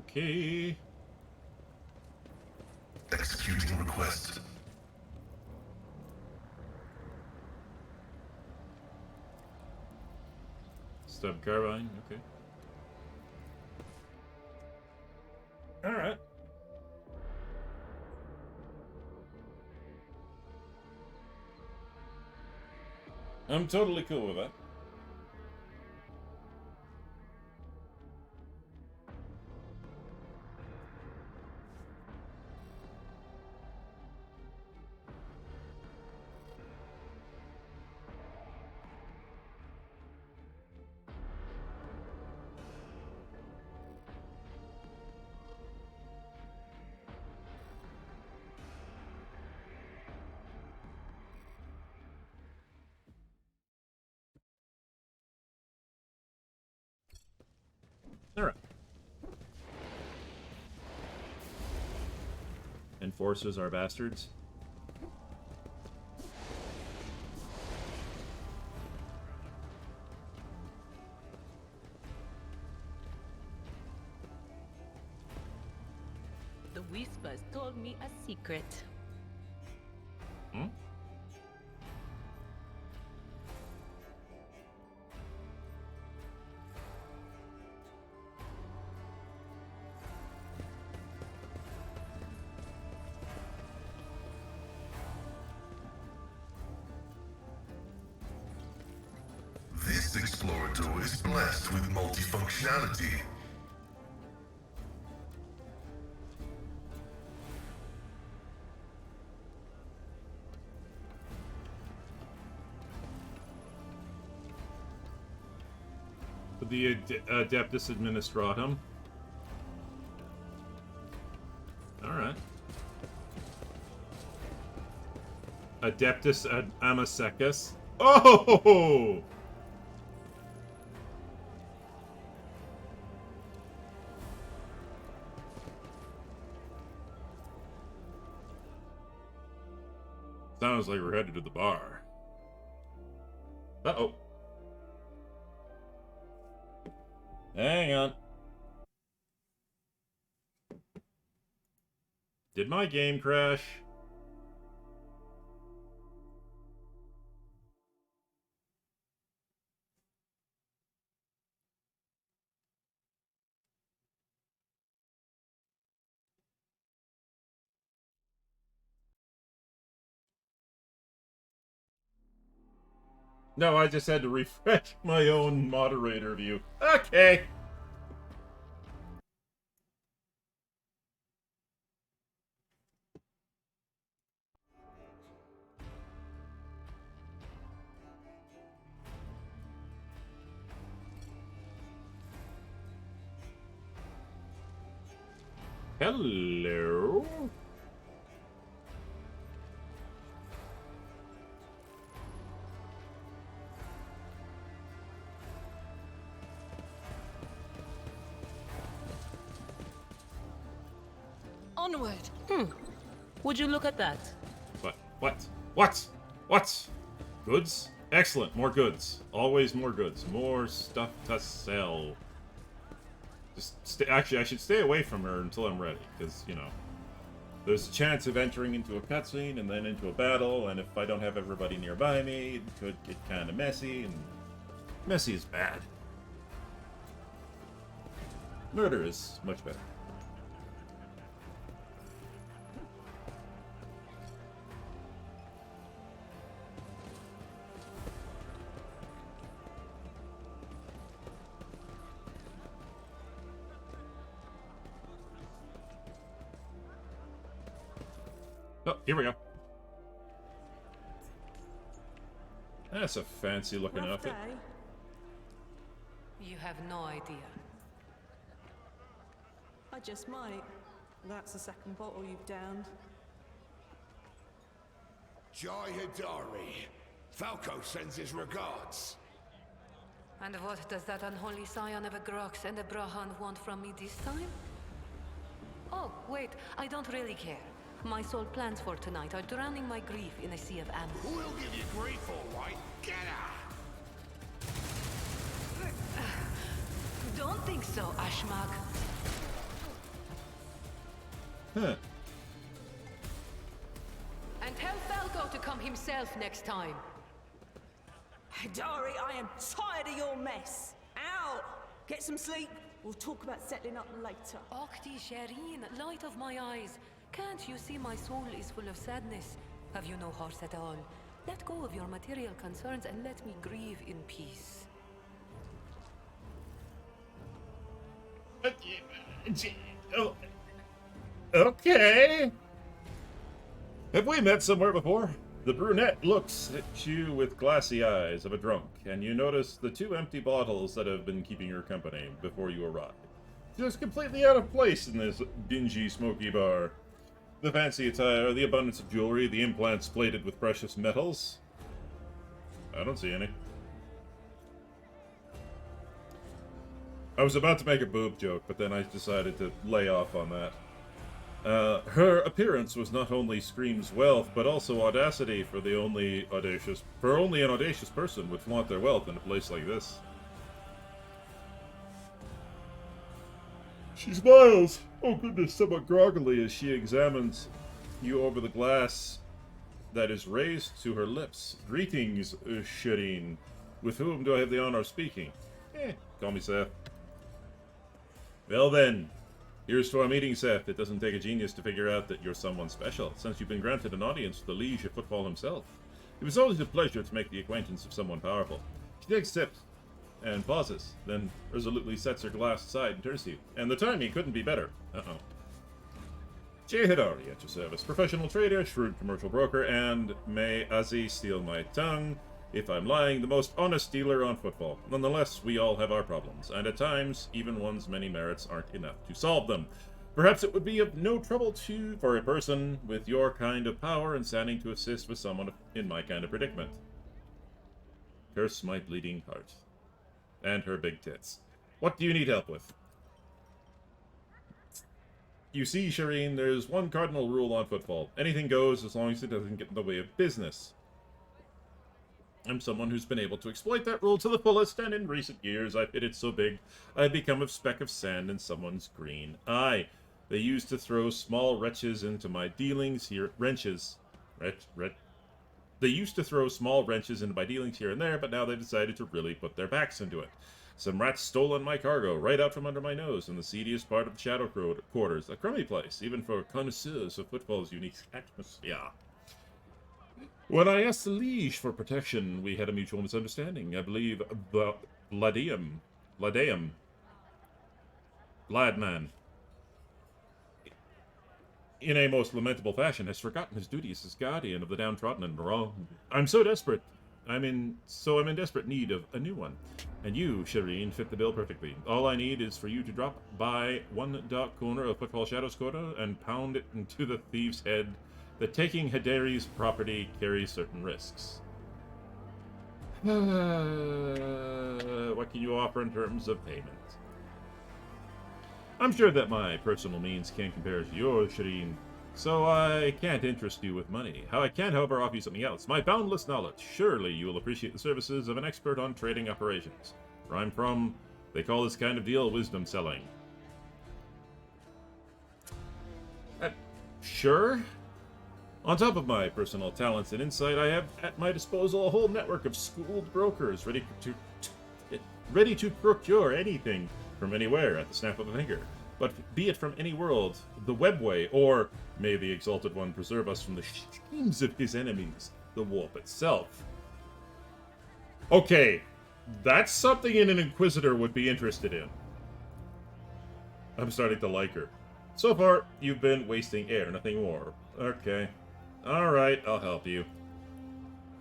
Okay.
Executing request.
Stub carbine, okay. Alright. I'm totally cool with that. Alright. Enforcers are bastards.
The whispers told me a secret.
Hmm?
This explorator is blessed with multifunctionality.
The Adeptus Administratum. Alright. Adeptus ad Amasecus. Oh! Sounds like we're headed to the bar. Uh-oh. Hang on. Did my game crash? No, I just had to refresh my own moderator view. Okay. Hello.
Onward.
Would you look at that?
What? Goods? Excellent. More goods. Always more goods. More stuff to sell. Actually, I should stay away from her until I'm ready, because, you know, there's a chance of entering into a cutscene and then into a battle, and if I don't have everybody nearby me, it could get kind of messy, and messy is bad. Murder is much better. Oh, here we go. That's a fancy looking outfit.
You have no idea.
I just might. That's the second bottle you've downed.
Jai Hidari. Falco sends his regards.
And what does that unholy scion of a Grox and a Brahan want from me this time? Oh, wait, I don't really care. My sole plans for tonight are drowning my grief in a sea of amber.
Who will give you grief, all right? Get her!
Don't think so, Ashmag.
Huh.
And tell Falco to come himself next time.
Hidari, I am tired of your mess. Out! Get some sleep. We'll talk about settling up later.
Okti Shireen, light of my eyes. Can't you see my soul is full of sadness? Have you no heart at all? Let go of your material concerns and let me grieve in peace.
Okay. Have we met somewhere before? The brunette looks at you with glassy eyes of a drunk, and you notice the 2 empty bottles that have been keeping her company before you arrive. Just completely out of place in this dingy, smoky bar. The fancy attire, the abundance of jewelry, the implants plated with precious metals. I don't see any. I was about to make a boob joke, but then I decided to lay off on that. Her appearance was not only screams wealth, but also audacity for only an audacious person would flaunt their wealth in a place like this. She smiles, oh goodness, somewhat groggily as she examines you over the glass that is raised to her lips. Greetings, Shireen. With whom do I have the honor of speaking? Call me Seth. Well then, here's to our meeting, Seth. It doesn't take a genius to figure out that you're someone special, since you've been granted an audience with the Liege of Footfall himself. It was always a pleasure to make the acquaintance of someone powerful. She takes sips and pauses, then resolutely sets her glass aside and turns to you. And the timing couldn't be better. Jay Hidari at your service. Professional trader, shrewd commercial broker, and may Azzy steal my tongue if I'm lying, the most honest dealer on Footfall. Nonetheless, we all have our problems, and at times, even one's many merits aren't enough to solve them. Perhaps it would be of no trouble for a person with your kind of power and standing to assist with someone in my kind of predicament. Curse my bleeding heart. And her big tits. What do you need help with? You see, Shireen, there's one cardinal rule on Footfall. Anything goes as long as it doesn't get in the way of business. I'm someone who's been able to exploit that rule to the fullest, and in recent years I've hit it so big I've become a speck of sand in someone's green eye. They used to throw small wrenches into my dealings here. They used to throw small wrenches into my dealings here and there, but now they've decided to really put their backs into it. Some rats stolen my cargo right out from under my nose in the seediest part of the Shadow Quarters. A crummy place, even for connoisseurs of Footfall's unique atmosphere. When I asked the Liege for protection, we had a mutual misunderstanding. I believe the Ladman, in a most lamentable fashion, has forgotten his duties as guardian of the downtrodden and wrong. I'm so desperate I'm in desperate need of a new one. And you, Shireen, fit the bill perfectly. All I need is for you to drop by one dark corner of Footfall Shadows Quarter and pound it into the thief's head that taking Hidari's property carries certain risks. What can you offer in terms of payment? I'm sure that my personal means can't compare to yours, Shireen, so I can't interest you with money. How I can, however, offer you something else. My boundless knowledge. Surely you will appreciate the services of an expert on trading operations. Where I'm from, they call this kind of deal wisdom selling. Sure. On top of my personal talents and insight, I have at my disposal a whole network of schooled brokers ready to procure anything from anywhere at the snap of a finger. But be it from any world, the webway, or may the Exalted One preserve us from the schemes of his enemies, the warp itself. Okay, that's something an Inquisitor would be interested in. I'm starting to like her. So far, you've been wasting air, nothing more. Okay. Alright, I'll help you.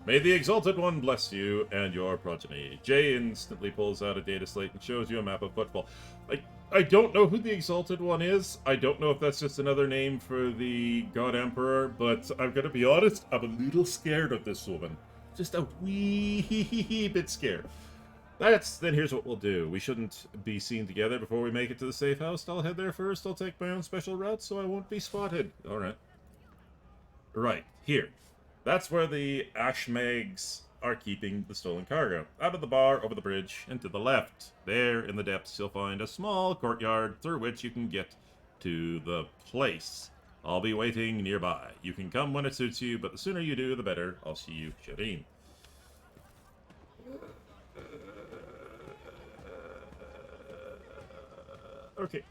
May the Exalted One bless you and your progeny. Jay instantly pulls out a data slate and shows you a map of Footfall. I don't know who the Exalted One is. I don't know if that's just another name for the God Emperor, but I'm gonna be honest, I'm a little scared of this woman. Just a wee bit scared. Then here's what we'll do. We shouldn't be seen together before we make it to the safe house. I'll head there first. I'll take my own special route so I won't be spotted. Alright. Right, here. That's where the Ashmegs are keeping the stolen cargo. Out of the bar, over the bridge, and to the left. There, in the depths, you'll find a small courtyard through which you can get to the place. I'll be waiting nearby. You can come when it suits you, but the sooner you do, the better. I'll see you, Shireen. Okay.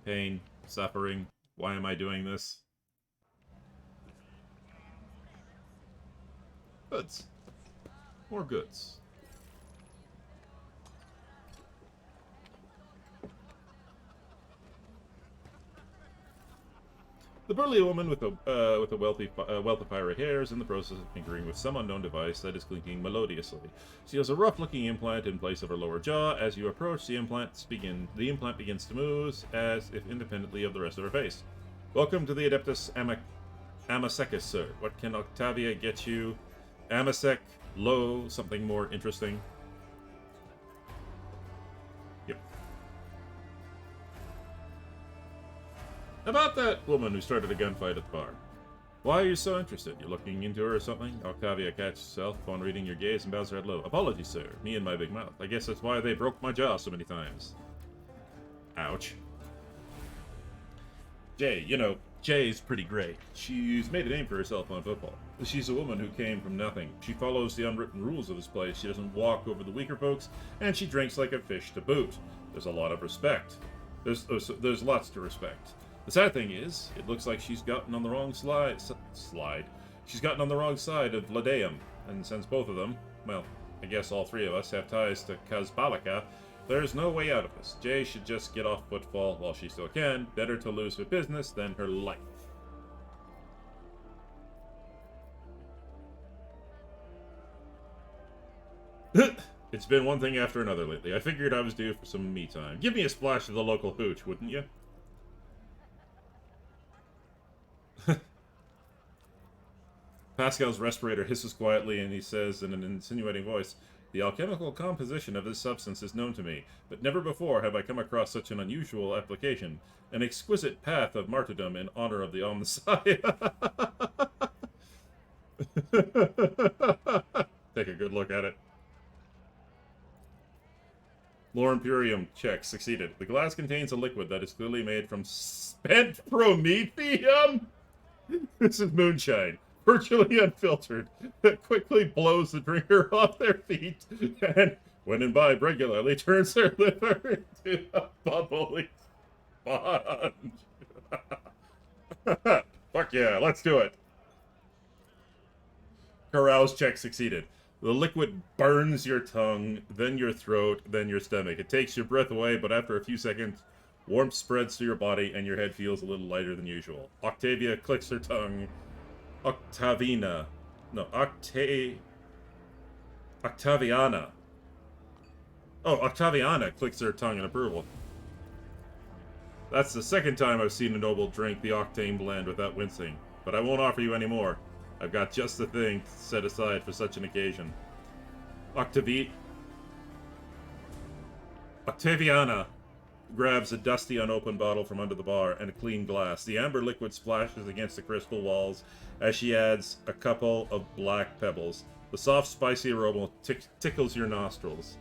Pain, suffering. Why am I doing this? Goods. More goods. The burly woman with a wealth of fiery hair is in the process of tinkering with some unknown device that is clinking melodiously. She has a rough-looking implant in place of her lower jaw. As you approach, the implant begins to move as if independently of the rest of her face. Welcome to the Adeptus Amasekis, sir. What can Octavia get you? Amasek, low, something more interesting. Yep. About that woman who started a gunfight at the bar. Why are you so interested? You're looking into her or something? Octavia catches herself upon reading your gaze and bows her head low. Apologies, sir. Me and my big mouth. I guess that's why they broke my jaw so many times. Ouch. Jay, Jay's pretty great. She's made a name for herself on Footfall. She's a woman who came from nothing. She follows the unwritten rules of this place. She doesn't walk over the weaker folks, and she drinks like a fish to boot. There's a lot of respect. There's lots to respect. The sad thing is, it looks like she's gotten on the wrong slide. She's gotten on the wrong side of Ladeum, and since both of them, well, I guess all three of us have ties to Kazbalika, there's no way out of this. Jay should just get off Footfall while she still can. Better to lose her business than her life. It's been one thing after another lately. I figured I was due for some me time. Give me a splash of the local hooch, wouldn't you? Pascal's respirator hisses quietly and he says in an insinuating voice, "The alchemical composition of this substance is known to me, but never before have I come across such an unusual application. An exquisite path of martyrdom in honor of the Omnissiah." Take a good look at it. Lore Imperium check succeeded. The glass contains a liquid that is clearly made from spent promethium. This is moonshine, virtually unfiltered, that quickly blows the drinker off their feet, and when imbibed regularly, turns their liver into a bubbly sponge. Fuck yeah, let's do it. Carouse check succeeded. The liquid burns your tongue, then your throat, then your stomach. It takes your breath away, but after a few seconds, warmth spreads through your body and your head feels a little lighter than usual. Octavia clicks her tongue. Octavina. No, Octaviana. Oh, Octaviana clicks her tongue in approval. That's the second time I've seen a noble drink the octane blend without wincing. But I won't offer you any more. I've got just the thing set aside for such an occasion. Octaviana grabs a dusty unopened bottle from under the bar and a clean glass. The amber liquid splashes against the crystal walls as she adds a couple of black pebbles. The soft, spicy aroma tickles your nostrils.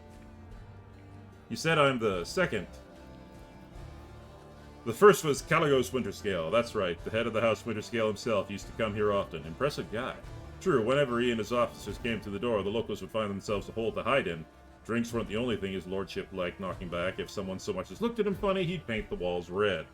You said I'm the second. The first was Caligos Winterscale. That's right, the head of the House Winterscale himself used to come here often. Impressive guy. True, whenever he and his officers came to the door, the locals would find themselves a hole to hide in. Drinks weren't the only thing his lordship liked knocking back. If someone so much as looked at him funny, he'd paint the walls red.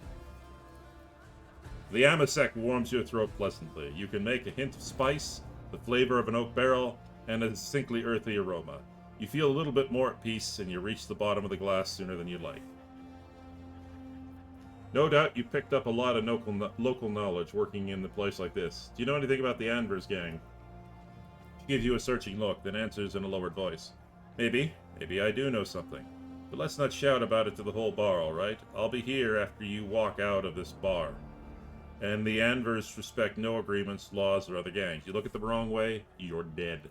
The amasec warms your throat pleasantly. You can make a hint of spice, the flavor of an oak barrel, and a distinctly earthy aroma. You feel a little bit more at peace, and you reach the bottom of the glass sooner than you'd like. No doubt you picked up a lot of local knowledge working in a place like this. Do you know anything about the Anvers gang? She gives you a searching look, then answers in a lowered voice. Maybe I do know something. But let's not shout about it to the whole bar, alright? I'll be here after you walk out of this bar. And the Anvers respect no agreements, laws, or other gangs. You look at them the wrong way, you're dead.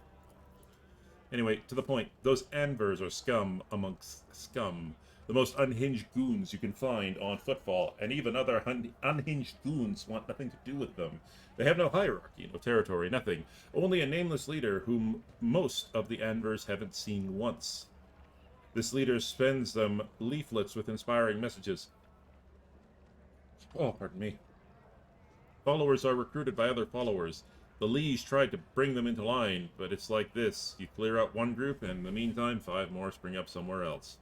Anyway, to the point, those Anvers are scum amongst scum. The most unhinged goons you can find on Footfall, and even other unhinged goons want nothing to do with them. They have no hierarchy, no territory, nothing. Only a nameless leader whom most of the Anvers haven't seen once. This leader spends them leaflets with inspiring messages. Oh, pardon me. Followers are recruited by other followers. The liege tried to bring them into line, but it's like this. You clear out one group, and in the meantime, 5 more spring up somewhere else.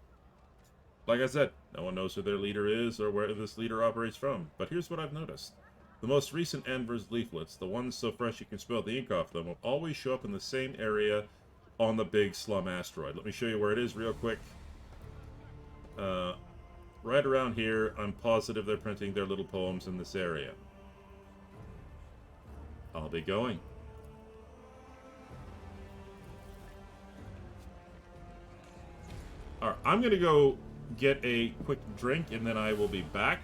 Like I said, no one knows who their leader is or where this leader operates from, but here's what I've noticed. The most recent Anvers leaflets, the ones so fresh you can smell the ink off them, will always show up in the same area on the big slum asteroid. Let me show you where it is real quick. Right around here, I'm positive they're printing their little poems in this area. I'll be going. Alright, I'm gonna go get a quick drink and then I will be back.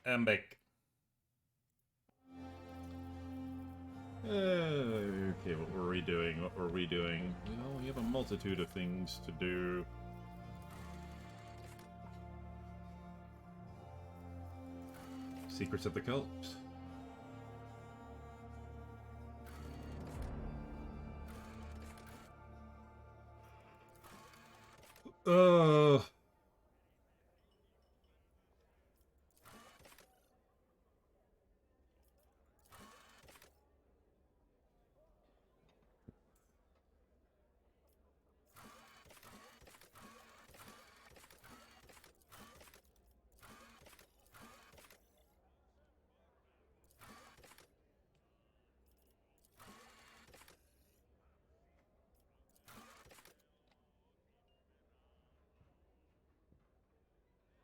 I'm back. Okay, what were we doing? What were we doing? Well, we have a multitude of things to do. Secrets of the Cult. Uh...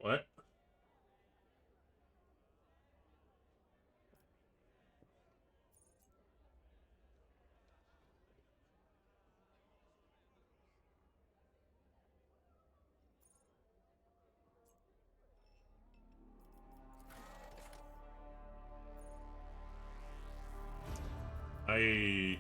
What? I...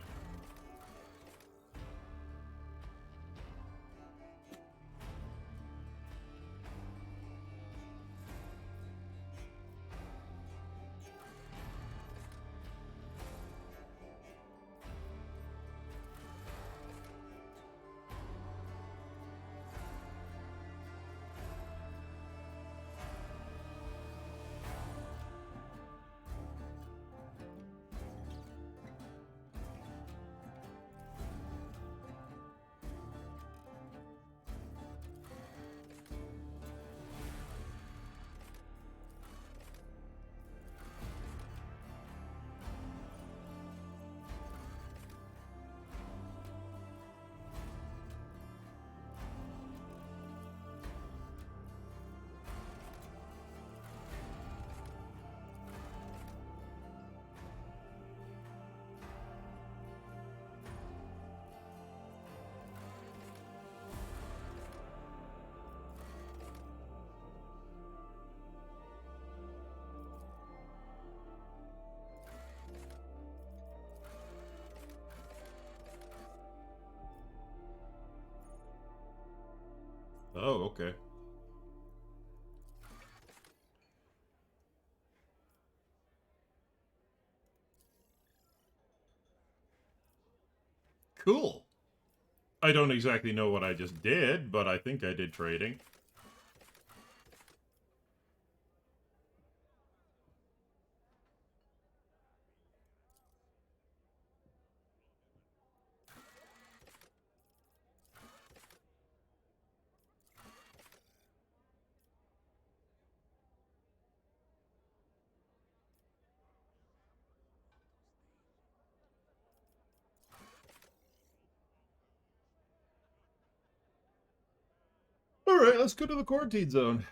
Oh, okay. Cool. I don't exactly know what I just did, but I think I did trading. Alright, let's go to the quarantine zone.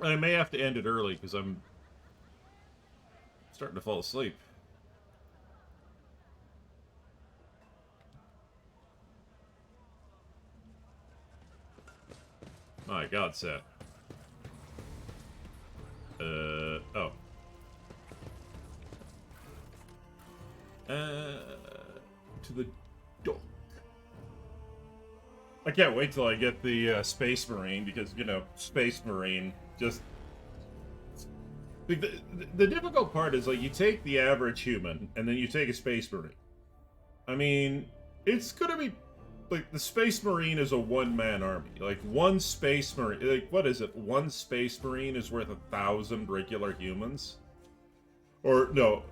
I may have to end it early, because I'm starting to fall asleep. My god, Seth. Oh. To the dock. I can't wait till I get the Space Marine, because, you know, Space Marine just... The difficult part is, like, you take the average human, and then you take a Space Marine. I mean, it's gonna be... Like, the Space Marine is a one-man army. Like, one Space Marine... Like, what is it? One Space Marine is worth 1,000 regular humans? Or, no.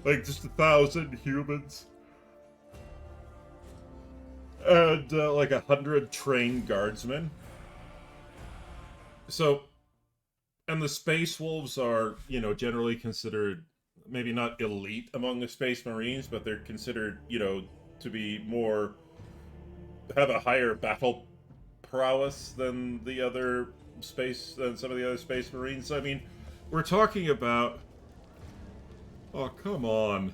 Like, just 1,000 humans. And, like, 100 trained guardsmen. So... And the Space Wolves are, you know, generally considered, maybe not elite among the Space Marines, but they're considered, you know, to be more, have a higher battle prowess than the other than some of the other Space Marines. I mean, we're talking about, oh, come on.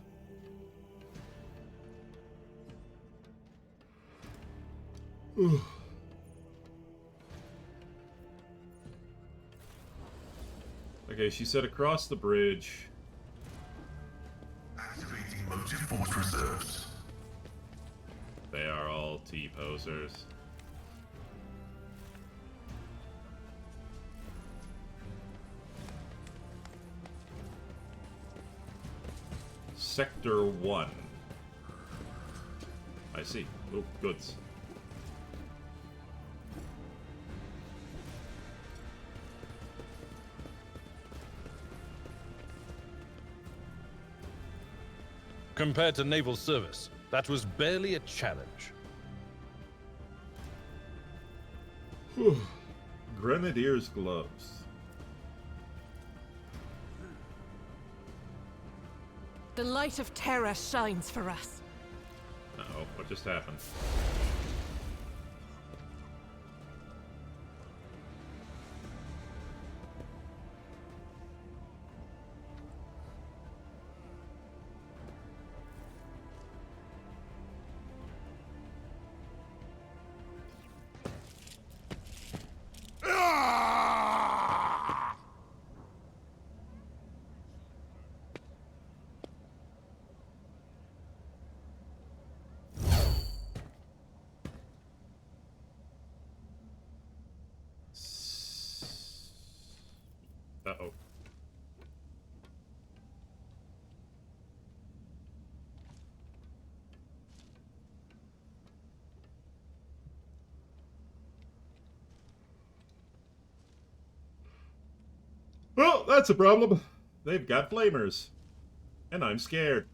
Okay, she said across the bridge.
Activating motive force reserves.
They are all T-posers. Sector 1. I see. Oh, goods.
Compared to naval service, that was barely a challenge.
Grenadier's gloves.
The light of terror shines for us.
Uh-oh, what just happened? Uh-oh. Well, that's a problem. They've got flamers. And I'm scared.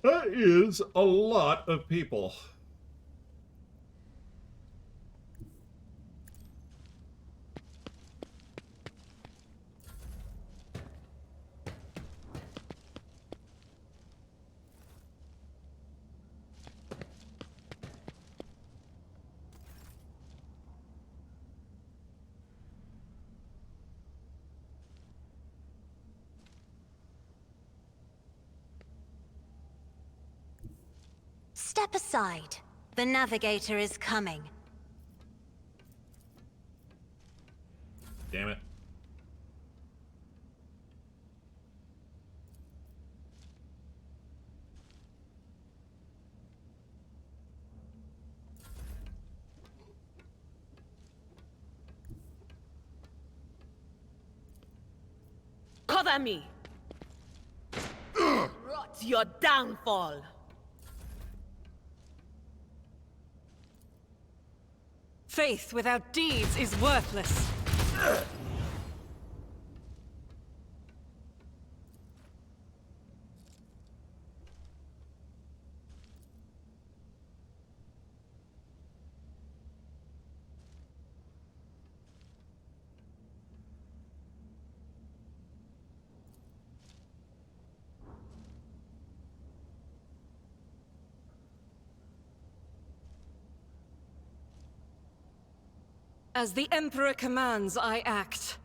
That is a lot of people.
Step aside. The navigator is coming.
Damn it.
Cover me! Rot your downfall!
Faith without deeds is worthless. As the Emperor commands, I act.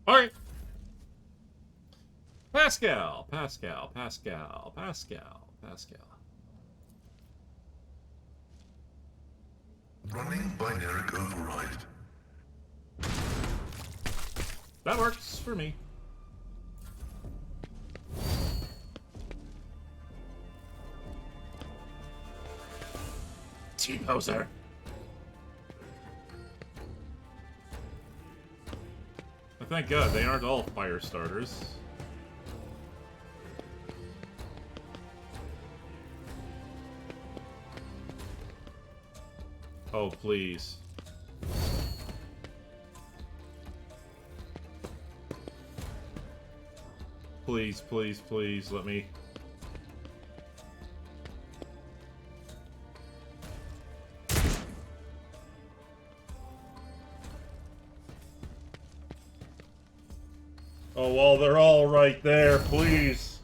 Alright. Pascal, Pascal, Pascal, Pascal, Pascal.
Running binary override.
That works for me. T-poser. Thank God they aren't all fire starters. Oh, please. please, please, please, let me... Oh, well, they're all right there, please.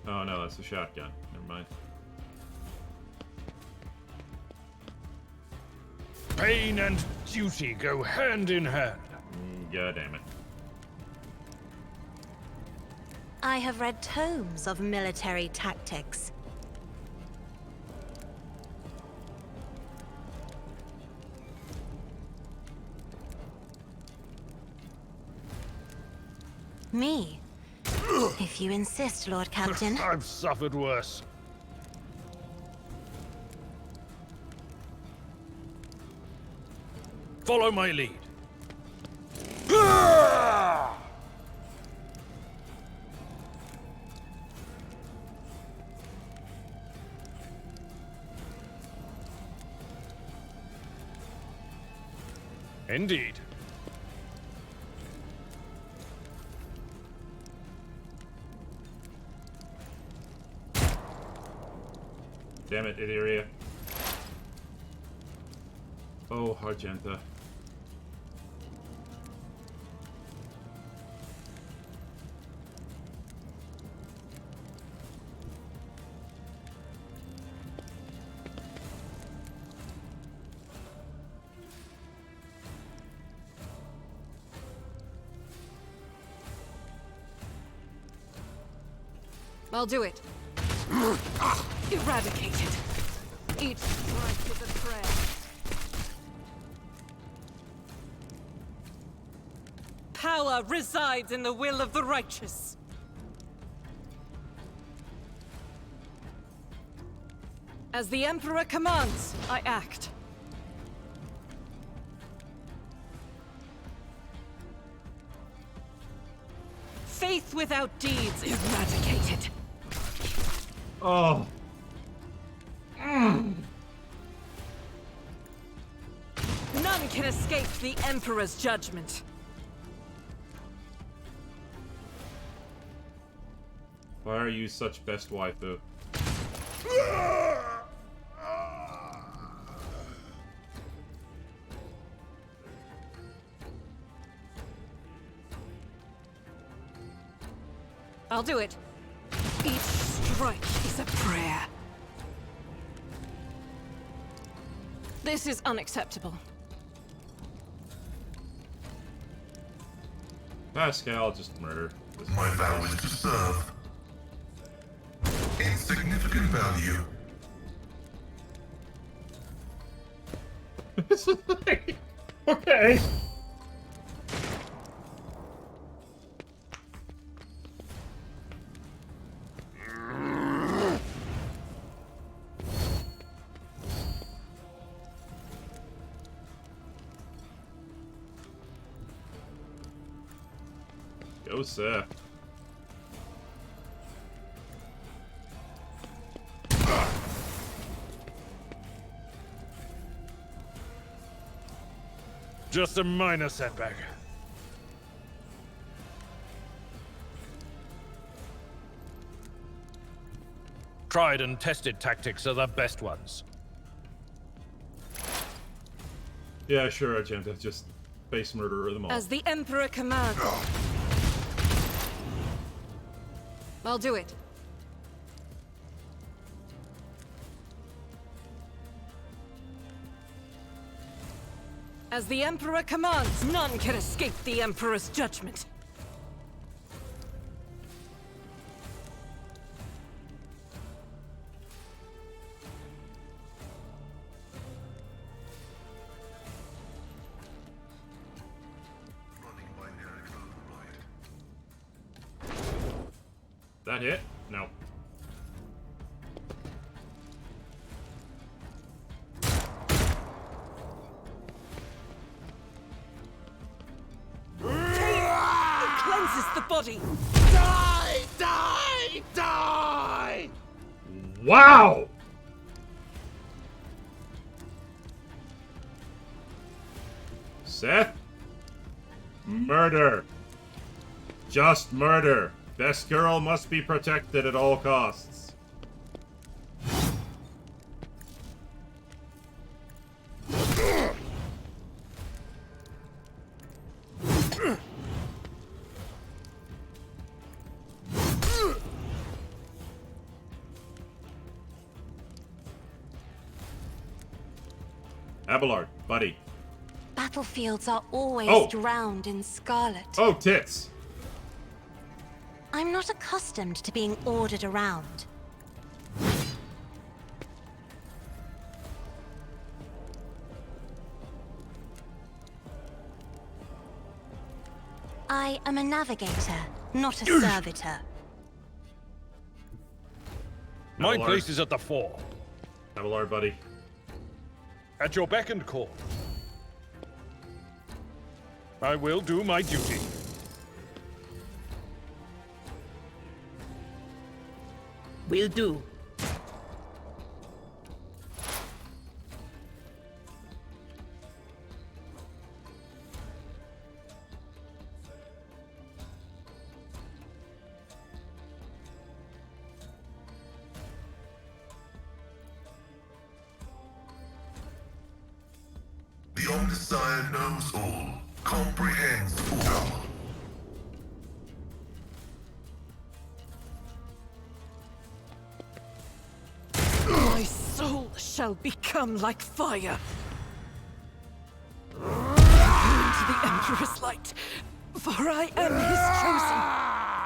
Oh, no, that's a shotgun. Never mind.
Pain and duty go hand in hand.
God damn it.
I have read tomes of military tactics. Me? If you insist, Lord Captain.
I've suffered worse. Follow my lead. Indeed.
Damn it, Illyria. Oh, Argenta.
I'll do it. Eradicated. Each strike is a prayer. Power resides in the will of the righteous. As the Emperor commands, I act. Faith without deeds eradicated.
Oh.
None can escape the Emperor's judgment.
Why are you such best waifu?
I'll do it. Each strike is a prayer. This is unacceptable.
Pascal, just murder.
My vow is to serve. Insignificant value.
Okay. Go, sir.
Just a minor setback. Tried and tested tactics are the best ones.
Yeah, sure, Argenta. Just base murderer them all.
As the Emperor commands. I'll do it. As the Emperor commands, none can escape the Emperor's judgment.
That hit? No.
Cleanses the body.
Die! Die! Die!
Wow! Seth? Murder. Just murder. Best girl must be protected at all costs. Abelard, buddy.
Battlefields are always
Oh.
drowned in scarlet.
Oh, tits.
I'm not accustomed to being ordered around. I am a navigator, not a servitor.
My
Abelard.
place is at the fore.
Abelard, buddy.
At your beck and call. I will do my duty.
Will do.
The Omniscient knows all, comprehends all.
My soul shall become like fire. Into the Emperor's light, for I am his chosen.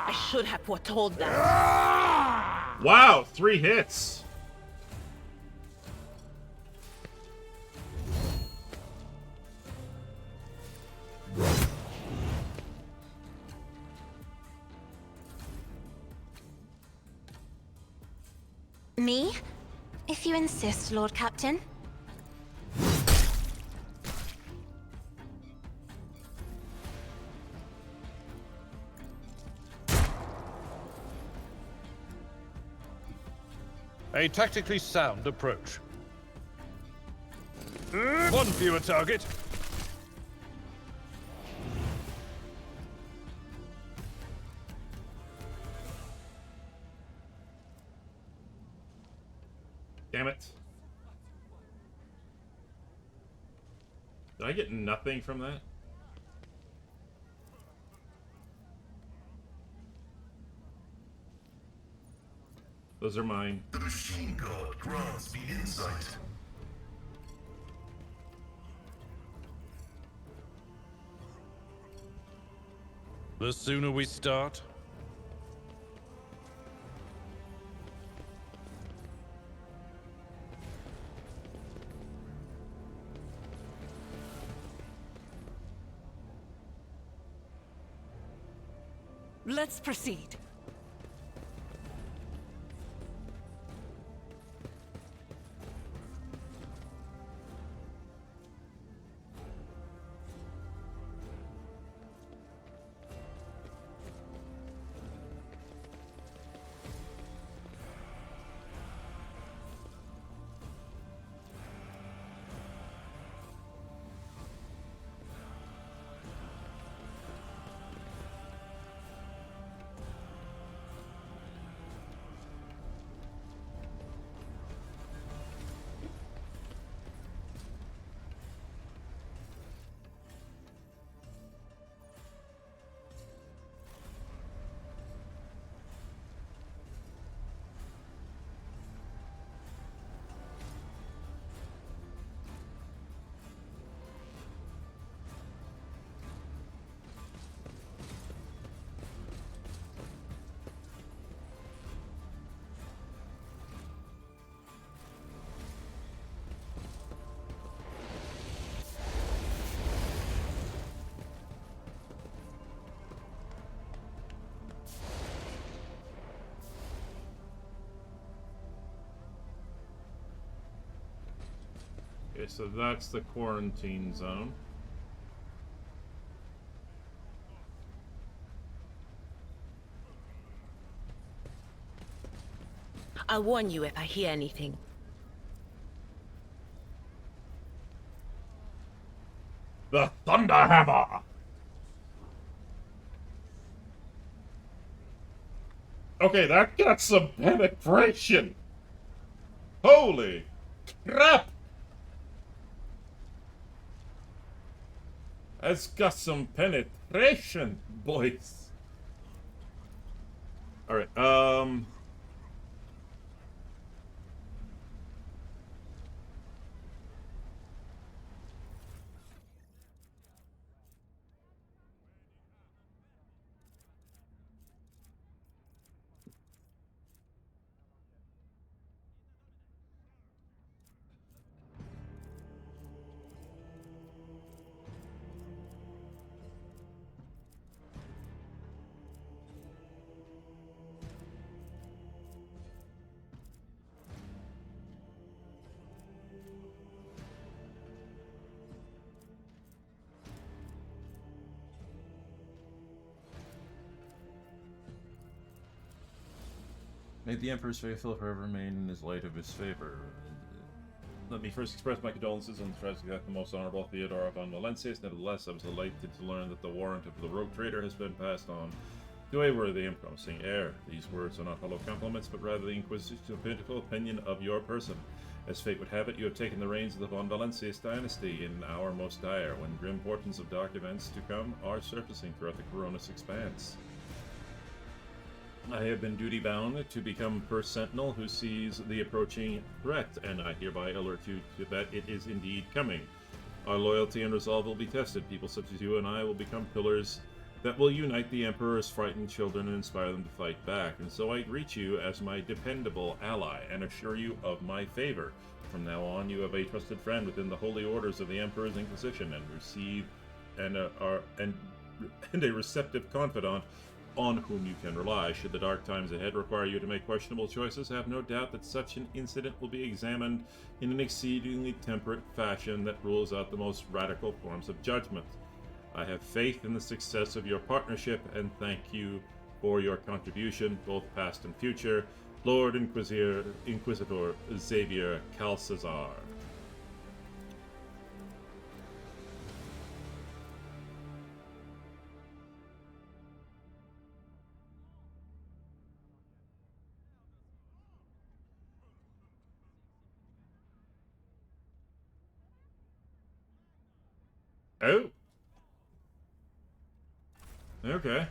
I should have foretold that.
Wow, 3 hits.
Me? If you insist, Lord Captain.
A tactically sound approach. One fewer target.
Damn it. Did I get nothing from that? Those are mine.
The machine god grants me insight.
The sooner we start,
Let's proceed.
Okay, so that's the quarantine zone.
I'll warn you if I hear anything.
The Thunderhammer! Okay, that got some penetration! Holy crap! That's got some penetration, boys. Alright, may the Emperor's faithful forever remain in his light of his favor. Let me first express my condolences on the tragic death of the most honorable Theodora von Valencius. Nevertheless, I was delighted to learn that the warrant of the rogue trader has been passed on to a worthy and promising heir. These words are not hollow compliments, but rather the inquisitive political opinion of your person. As fate would have it, you have taken the reins of the von Valencius dynasty in our most dire, when grim portents of dark events to come are surfacing throughout the Coronis expanse. I have been duty-bound to become first sentinel who sees the approaching threat, and I hereby alert you that it is indeed coming. Our loyalty and resolve will be tested. People such as you and I will become pillars that will unite the Emperor's frightened children and inspire them to fight back. And so I greet you as my dependable ally and assure you of my favor. From now on, you have a trusted friend within the holy orders of the Emperor's Inquisition, and a receptive confidant on whom you can rely. Should the dark times ahead require you to make questionable choices, have no doubt that such an incident will be examined in an exceedingly temperate fashion that rules out the most radical forms of judgment. I have faith in the success of your partnership and thank you for your contribution, both past and future. Lord Inquisitor Xavier Calcazar. Oh. Okay.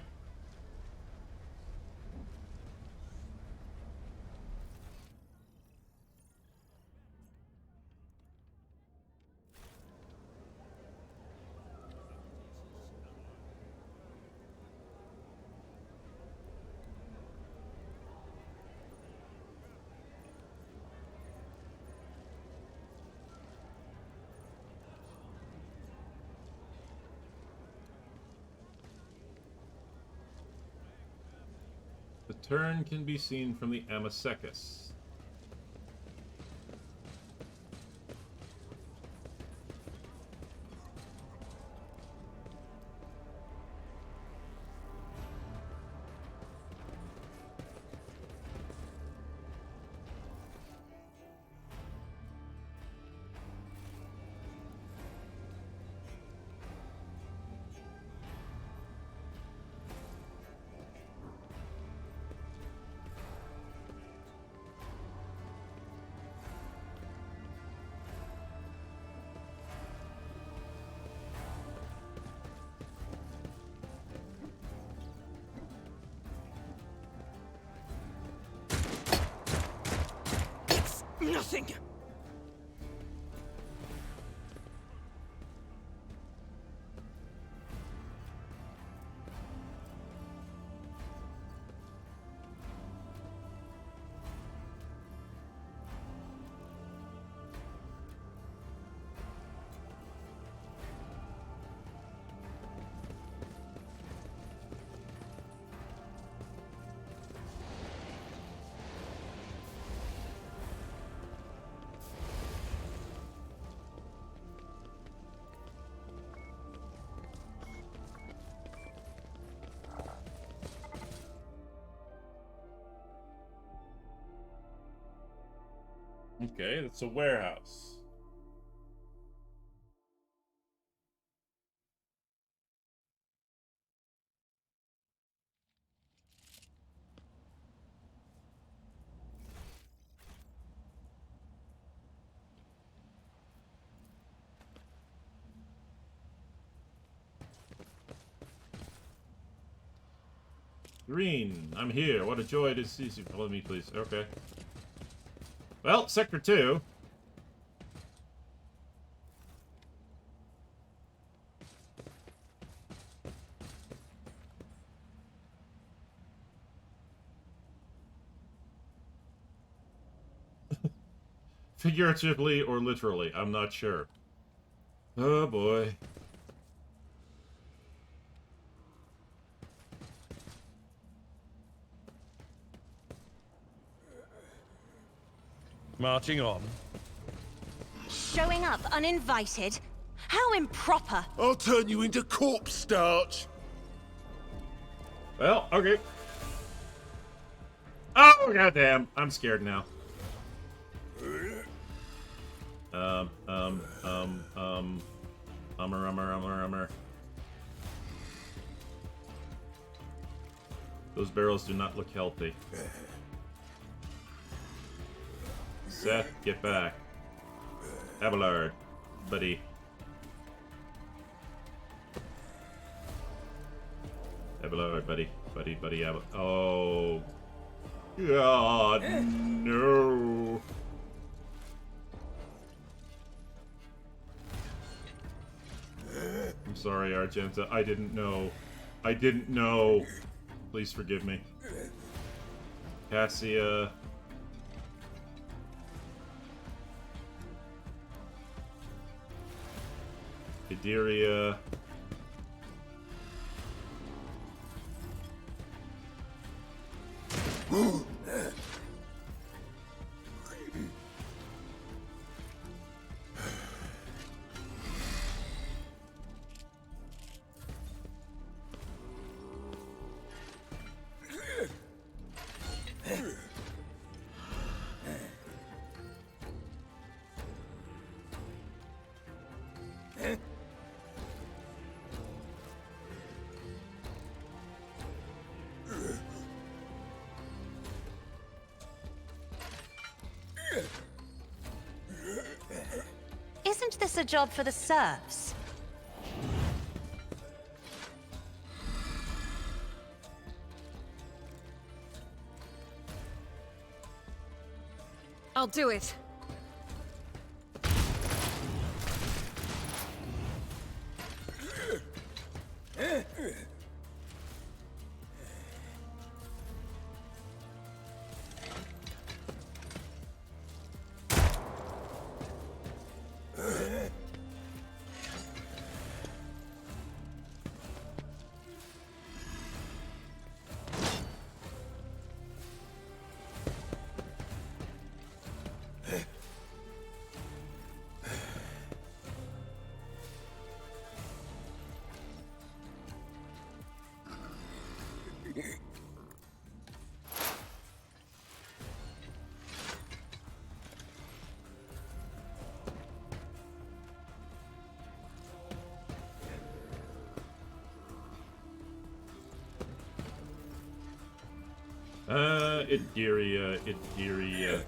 The turn can be seen from the Amasecus.
Nothing! Okay, that's a warehouse.
Green, I'm here. What a joy to see you. Follow me, please. Okay. Well, Sector 2. Figuratively or literally, I'm not sure. Oh boy.
Marching on.
Showing up uninvited? How improper!
I'll turn you into corpse starch.
Well, okay. Oh, goddamn. I'm scared now. Ummer. Those barrels do not look healthy. Seth, get back. Abelard, buddy. Abelard, buddy. Buddy, Abelard. Oh. God, no. I'm sorry, Argenta. I didn't know. Please forgive me. Cassia. Idiria.
Isn't this a job for the serfs?
I'll do it. Idiria.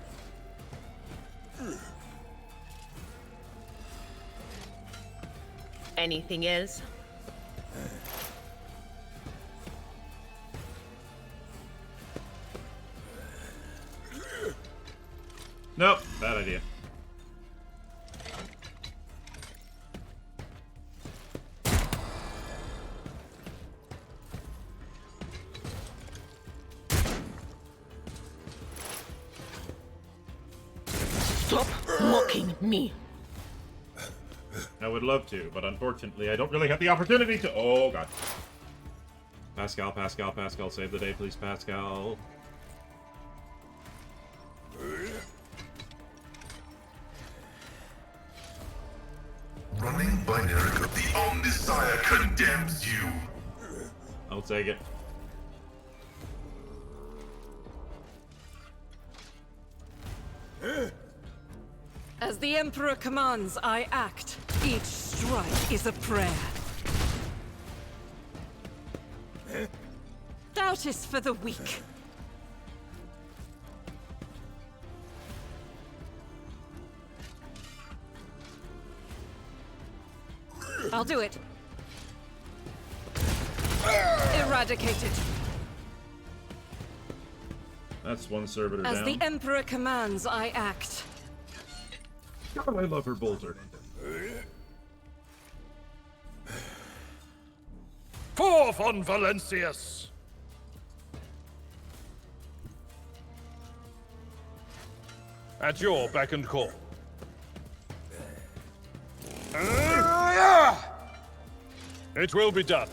Anything else?
Nope, bad idea.
Stop mocking me.
I would love to, but unfortunately I don't really have the opportunity to. Oh god. Pascal, save the day, please, Pascal.
Running binary code. The Omnisire condemns you.
I'll take it.
As the Emperor commands, I act. Each strike is a prayer. Doubt is for the weak. I'll do it. Eradicated.
That's one servitor
As
down.
the Emperor commands, I act.
God, I love her bolter.
Forth on Valencius! At your beck and call. It will be done.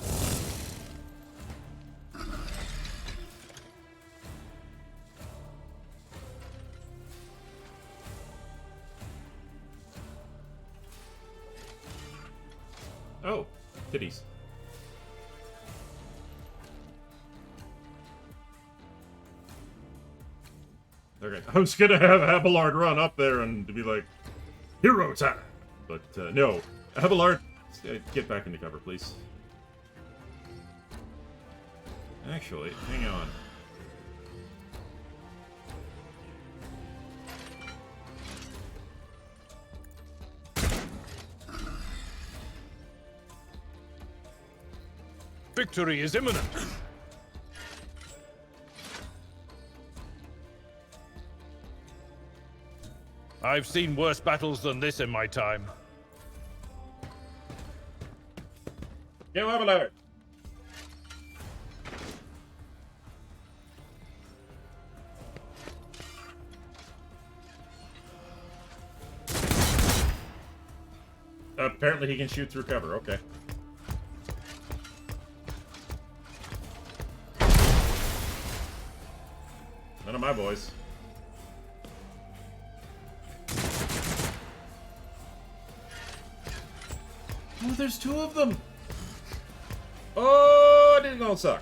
Oh, titties. Okay, I was gonna have Abelard run up there and to be like, hero time! But no. Abelard, get back into cover, please. Actually, hang on.
Victory is imminent. I've seen worse battles than this in my time.
Go Abelard! Apparently he can shoot through cover, okay. None of my boys. Oh, there's two of them! Oh, it didn't all suck.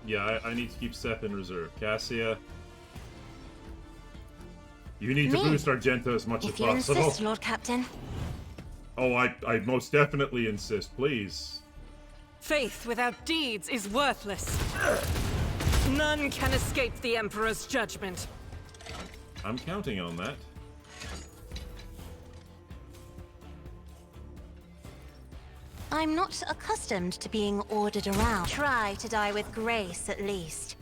Yeah, I need to keep Seth in reserve. Cassia, you need to boost Argento as much as
If you
possible.
insist, Lord Captain.
Oh, I most definitely insist, please.
Faith without deeds is worthless. None can escape the Emperor's judgment.
I'm counting on that.
I'm not accustomed to being ordered around. Try to die with grace, at least.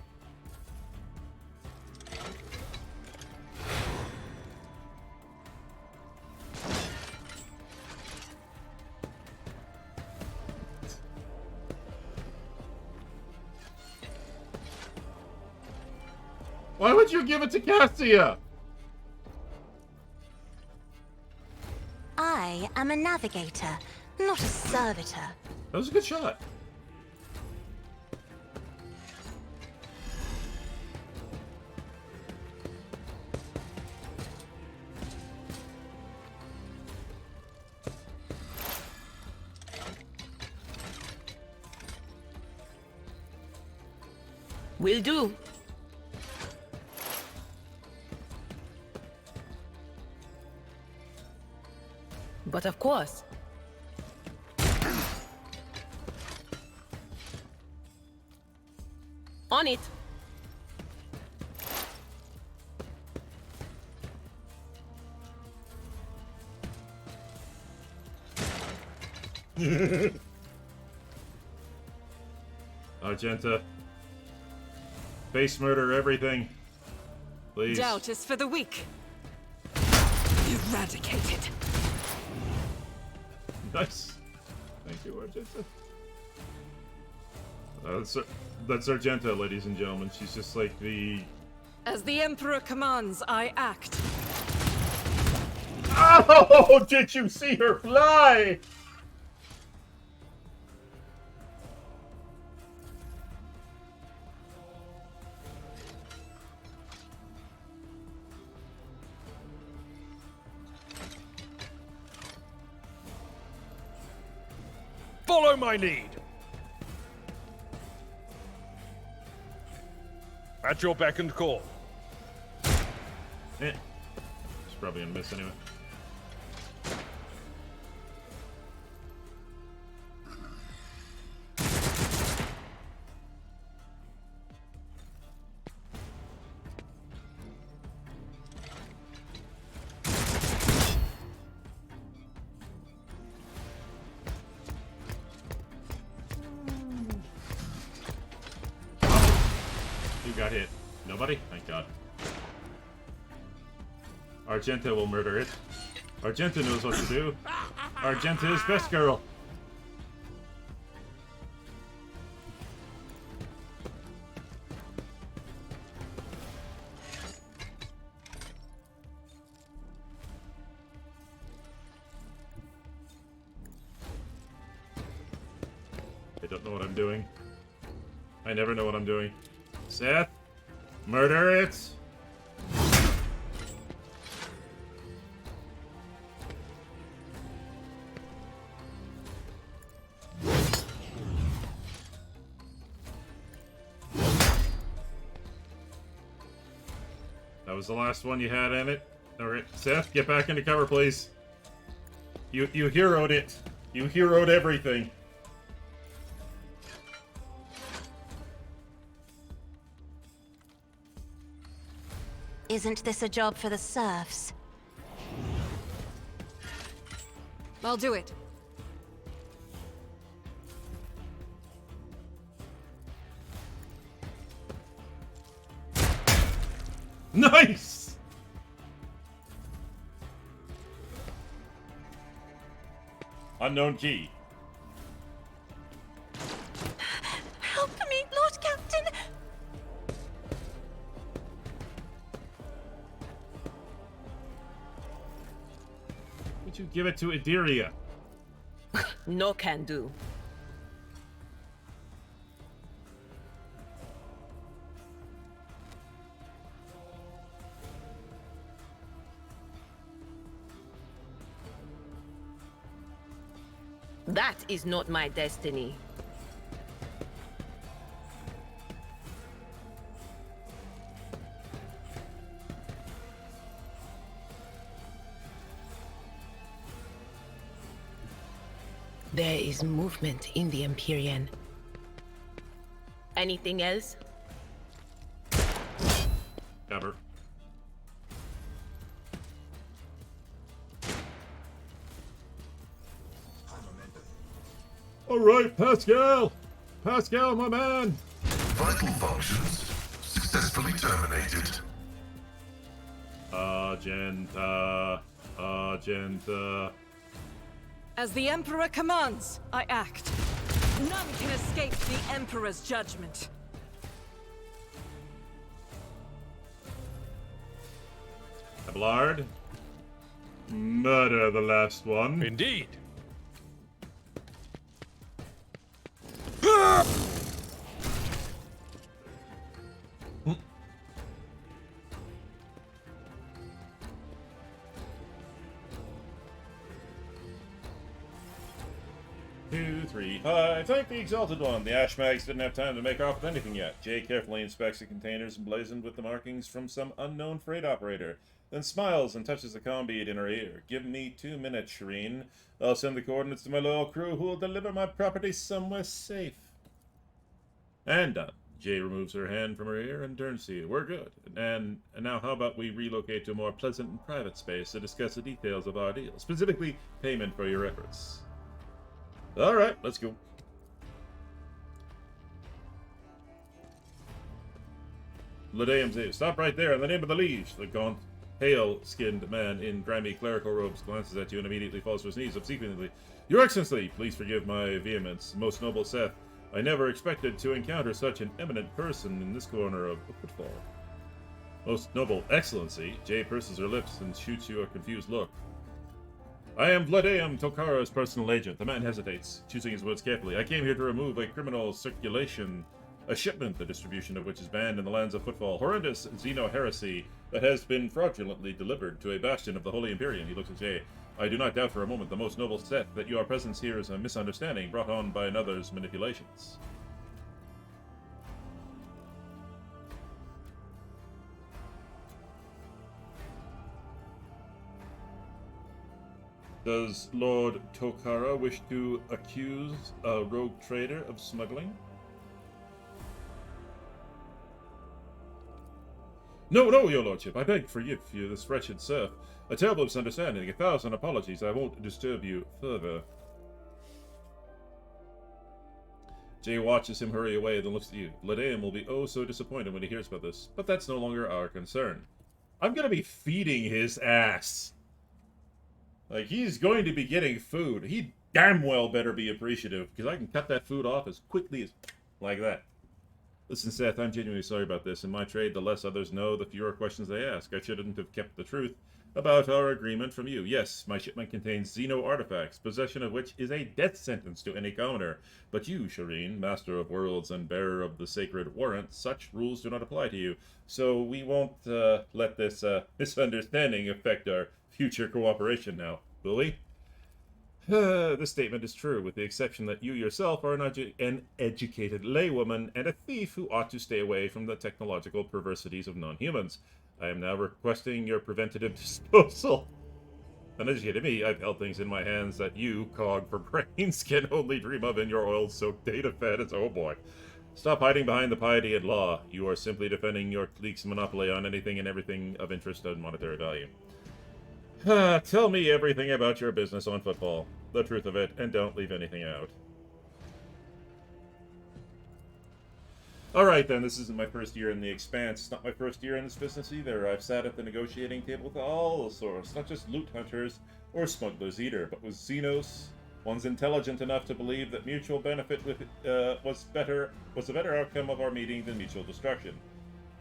Why would you give it to Cassia?
I am a navigator, not a servitor.
That was a good shot.
Will do. But of course. On it.
Argenta. Face murder, everything. Please.
Doubt is for the weak. Eradicated.
Nice. Thank you, Argenta. That's Argenta, ladies and gentlemen. She's just like the...
As the Emperor commands, I act.
Oh, did you see her fly?
Follow my lead.
At your beck and call.
It's probably gonna miss anyway. Who got hit? Nobody? Thank God. Argenta will murder it. Argenta knows what to do. Argenta is best girl. I don't know what I'm doing. I never know what I'm doing. Seth, murder it! That was the last one you had in it. Alright, Seth, get back into cover, please. You heroed it. You heroed everything.
Isn't this a job for the serfs?
I'll do it.
Nice! Unknown key.
Help me, Lord Captain!
Would you give it to Ideria?
No can do. That is not my destiny. There is movement in the Empyrean. Anything else?
Cover. Alright, Pascal! Pascal, my man!
Vital functions successfully terminated.
Argenta.
As the Emperor commands, I act. None can escape the Emperor's judgment.
Abelard. Murder the last one.
Indeed.
2, 3, 5. Thank the Exalted One. The Ashmags didn't have time to make off with anything yet. Jay carefully inspects the containers emblazoned with the markings from some unknown freight operator, then smiles and touches the comm bead in her ear. Give me 2 minutes, Shireen. I'll send the coordinates to my loyal crew who will deliver my property somewhere safe. And done. Jay removes her hand from her ear and turns to you. We're good. And now how about we relocate to a more pleasant and private space to discuss the details of our deal, specifically payment for your efforts. Alright, let's go. Ladeum, stop right there in the name of the liege. The gaunt, pale-skinned man in grimy clerical robes glances at you and immediately falls to his knees obsequiously. Your Excellency, please forgive my vehemence. Most noble Seth, I never expected to encounter such an eminent person in this corner of Footfall. Most noble Excellency, Jay purses her lips and shoots you a confused look. I am Vladeum Tokara's personal agent. The man hesitates, choosing his words carefully. I came here to remove a criminal circulation, a shipment, the distribution of which is banned in the lands of Footfall. Horrendous xeno-heresy that has been fraudulently delivered to a bastion of the Holy Imperium. He looks at Jay. I do not doubt for a moment, the most noble Seth, that your presence here is a misunderstanding brought on by another's manipulations. Does Lord Tokara wish to accuse a rogue trader of smuggling? No, no, your lordship, I beg forgive you, this wretched serf. A terrible misunderstanding, 1,000 apologies, I won't disturb you further. Jay watches him hurry away, then looks at you. Ledeum will be oh so disappointed when he hears about this, but that's no longer our concern. I'm gonna be feeding his ass. Like, he's going to be getting food. He damn well better be appreciative, because I can cut that food off as quickly as... like that. Listen, Seth, I'm genuinely sorry about this. In my trade, the less others know, the fewer questions they ask. I shouldn't have kept the truth about our agreement from you. Yes, my shipment contains Xeno artifacts, possession of which is a death sentence to any commoner. But you, Shireen, master of worlds and bearer of the sacred warrant, such rules do not apply to you. So we won't let this misunderstanding affect our future cooperation now, will we? This statement is true, with the exception that you yourself are an educated laywoman and a thief who ought to stay away from the technological perversities of non-humans. I am now requesting your preventative disposal. Uneducated me, I've held things in my hands that you, cog for brains, can only dream of in your oil-soaked data fed. Oh boy. Stop hiding behind the piety and law. You are simply defending your clique's monopoly on anything and everything of interest and monetary value. Tell me everything about your business on Footfall, the truth of it, and don't leave anything out. Alright then, this isn't my first year in the Expanse. It's not my first year in this business either. I've sat at the negotiating table with all sorts, not just loot hunters or smugglers either, but with Xenos. One's intelligent enough to believe that mutual benefit with was a better outcome of our meeting than mutual destruction.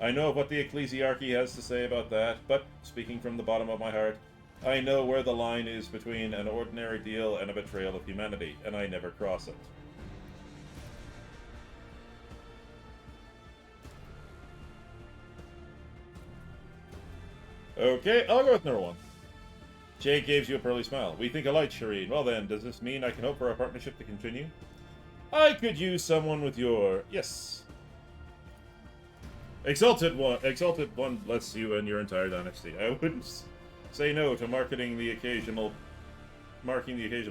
I know what the Ecclesiarchy has to say about that, but speaking from the bottom of my heart, I know where the line is between an ordinary deal and a betrayal of humanity, and I never cross it. Okay, I'll go with number one. Jay gives you a pearly smile. We think alike, Shireen. Well then, does this mean I can hope for our partnership to continue? I could use someone with your... Yes. Exalted one bless you and your entire dynasty. I wouldn't say no to marking the occasion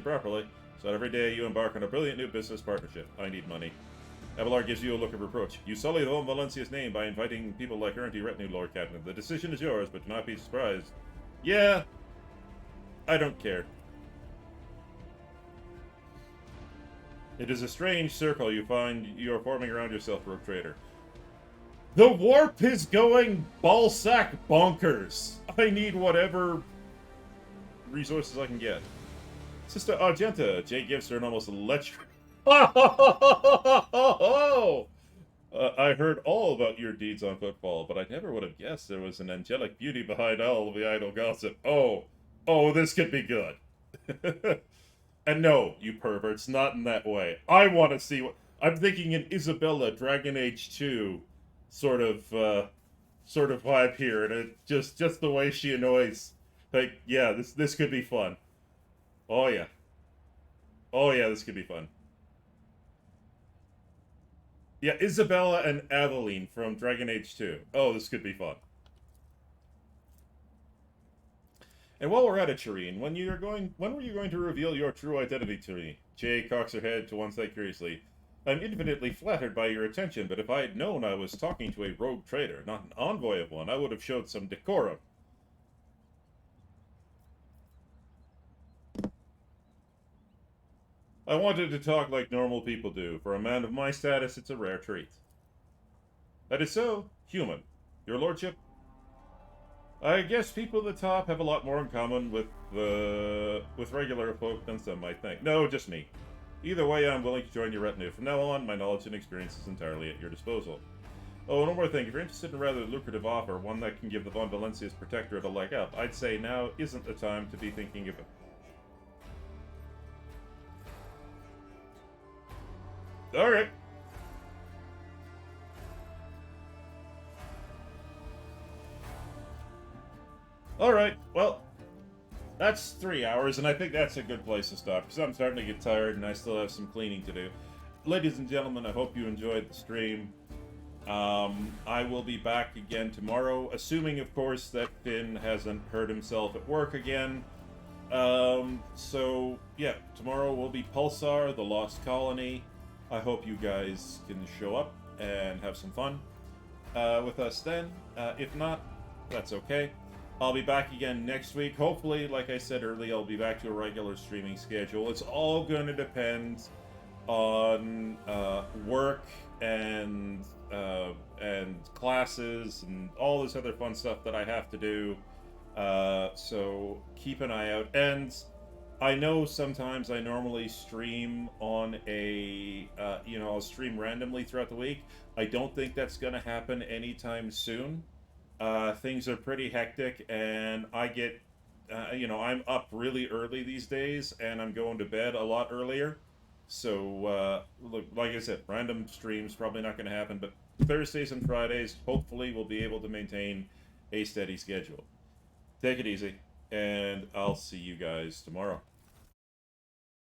properly, so that every day you embark on a brilliant new business partnership. I need money. Abelard gives you a look of reproach. You sully the Von Valencia's name by inviting people like her into your retinue, Lord Captain. The decision is yours, but do not be surprised. Yeah, I don't care. It is a strange circle you find you are forming around yourself, Rogue Trader. The warp is going ballsack bonkers. I need whatever resources I can get. Sister Argenta, Jay gives her an almost electric... I heard all about your deeds on Footfall, but I never would have guessed there was an angelic beauty behind all of the idle gossip. Oh, this could be good. And no, you perverts, not in that way. I want to see what... I'm thinking an Isabella Dragon Age 2 sort of vibe here, and it just the way she annoys. Like, yeah, this could be fun. Oh yeah, this could be fun. Yeah, Isabella and Aveline from Dragon Age 2. Oh, this could be fun. And while we're at it, Shireen, when were you going to reveal your true identity to me? Jay cocks her head to one side curiously. I'm infinitely flattered by your attention, but if I had known I was talking to a rogue trader, not an envoy of one, I would have showed some decorum. I wanted to talk like normal people do. For a man of my status, it's a rare treat. That is so. Human. Your lordship? I guess people at the top have a lot more in common with regular folk than some might think. No, just me. Either way, I'm willing to join your retinue. From now on, my knowledge and experience is entirely at your disposal. Oh, one more thing. If you're interested in a rather lucrative offer, one that can give the Von Valencia's protectorate a leg up, I'd say now isn't the time to be thinking of it. Alright. Alright, well, that's 3 hours, and I think that's a good place to stop, because I'm starting to get tired, and I still have some cleaning to do. Ladies and gentlemen, I hope you enjoyed the stream. I will be back again tomorrow, assuming, of course, that Finn hasn't hurt himself at work again. So yeah, tomorrow will be Pulsar, the Lost Colony. I hope you guys can show up and have some fun with us then. If not, that's okay. I'll be back again next week. Hopefully, like I said earlier, I'll be back to a regular streaming schedule. It's all going to depend on work and classes and all this other fun stuff that I have to do. So keep an eye out. And I know sometimes I normally stream on a, I'll stream randomly throughout the week. I don't think that's going to happen anytime soon. Things are pretty hectic, and I get, I'm up really early these days, and I'm going to bed a lot earlier. So, look, like I said, random streams probably not going to happen, but Thursdays and Fridays, hopefully we'll be able to maintain a steady schedule. Take it easy, and I'll see you guys tomorrow.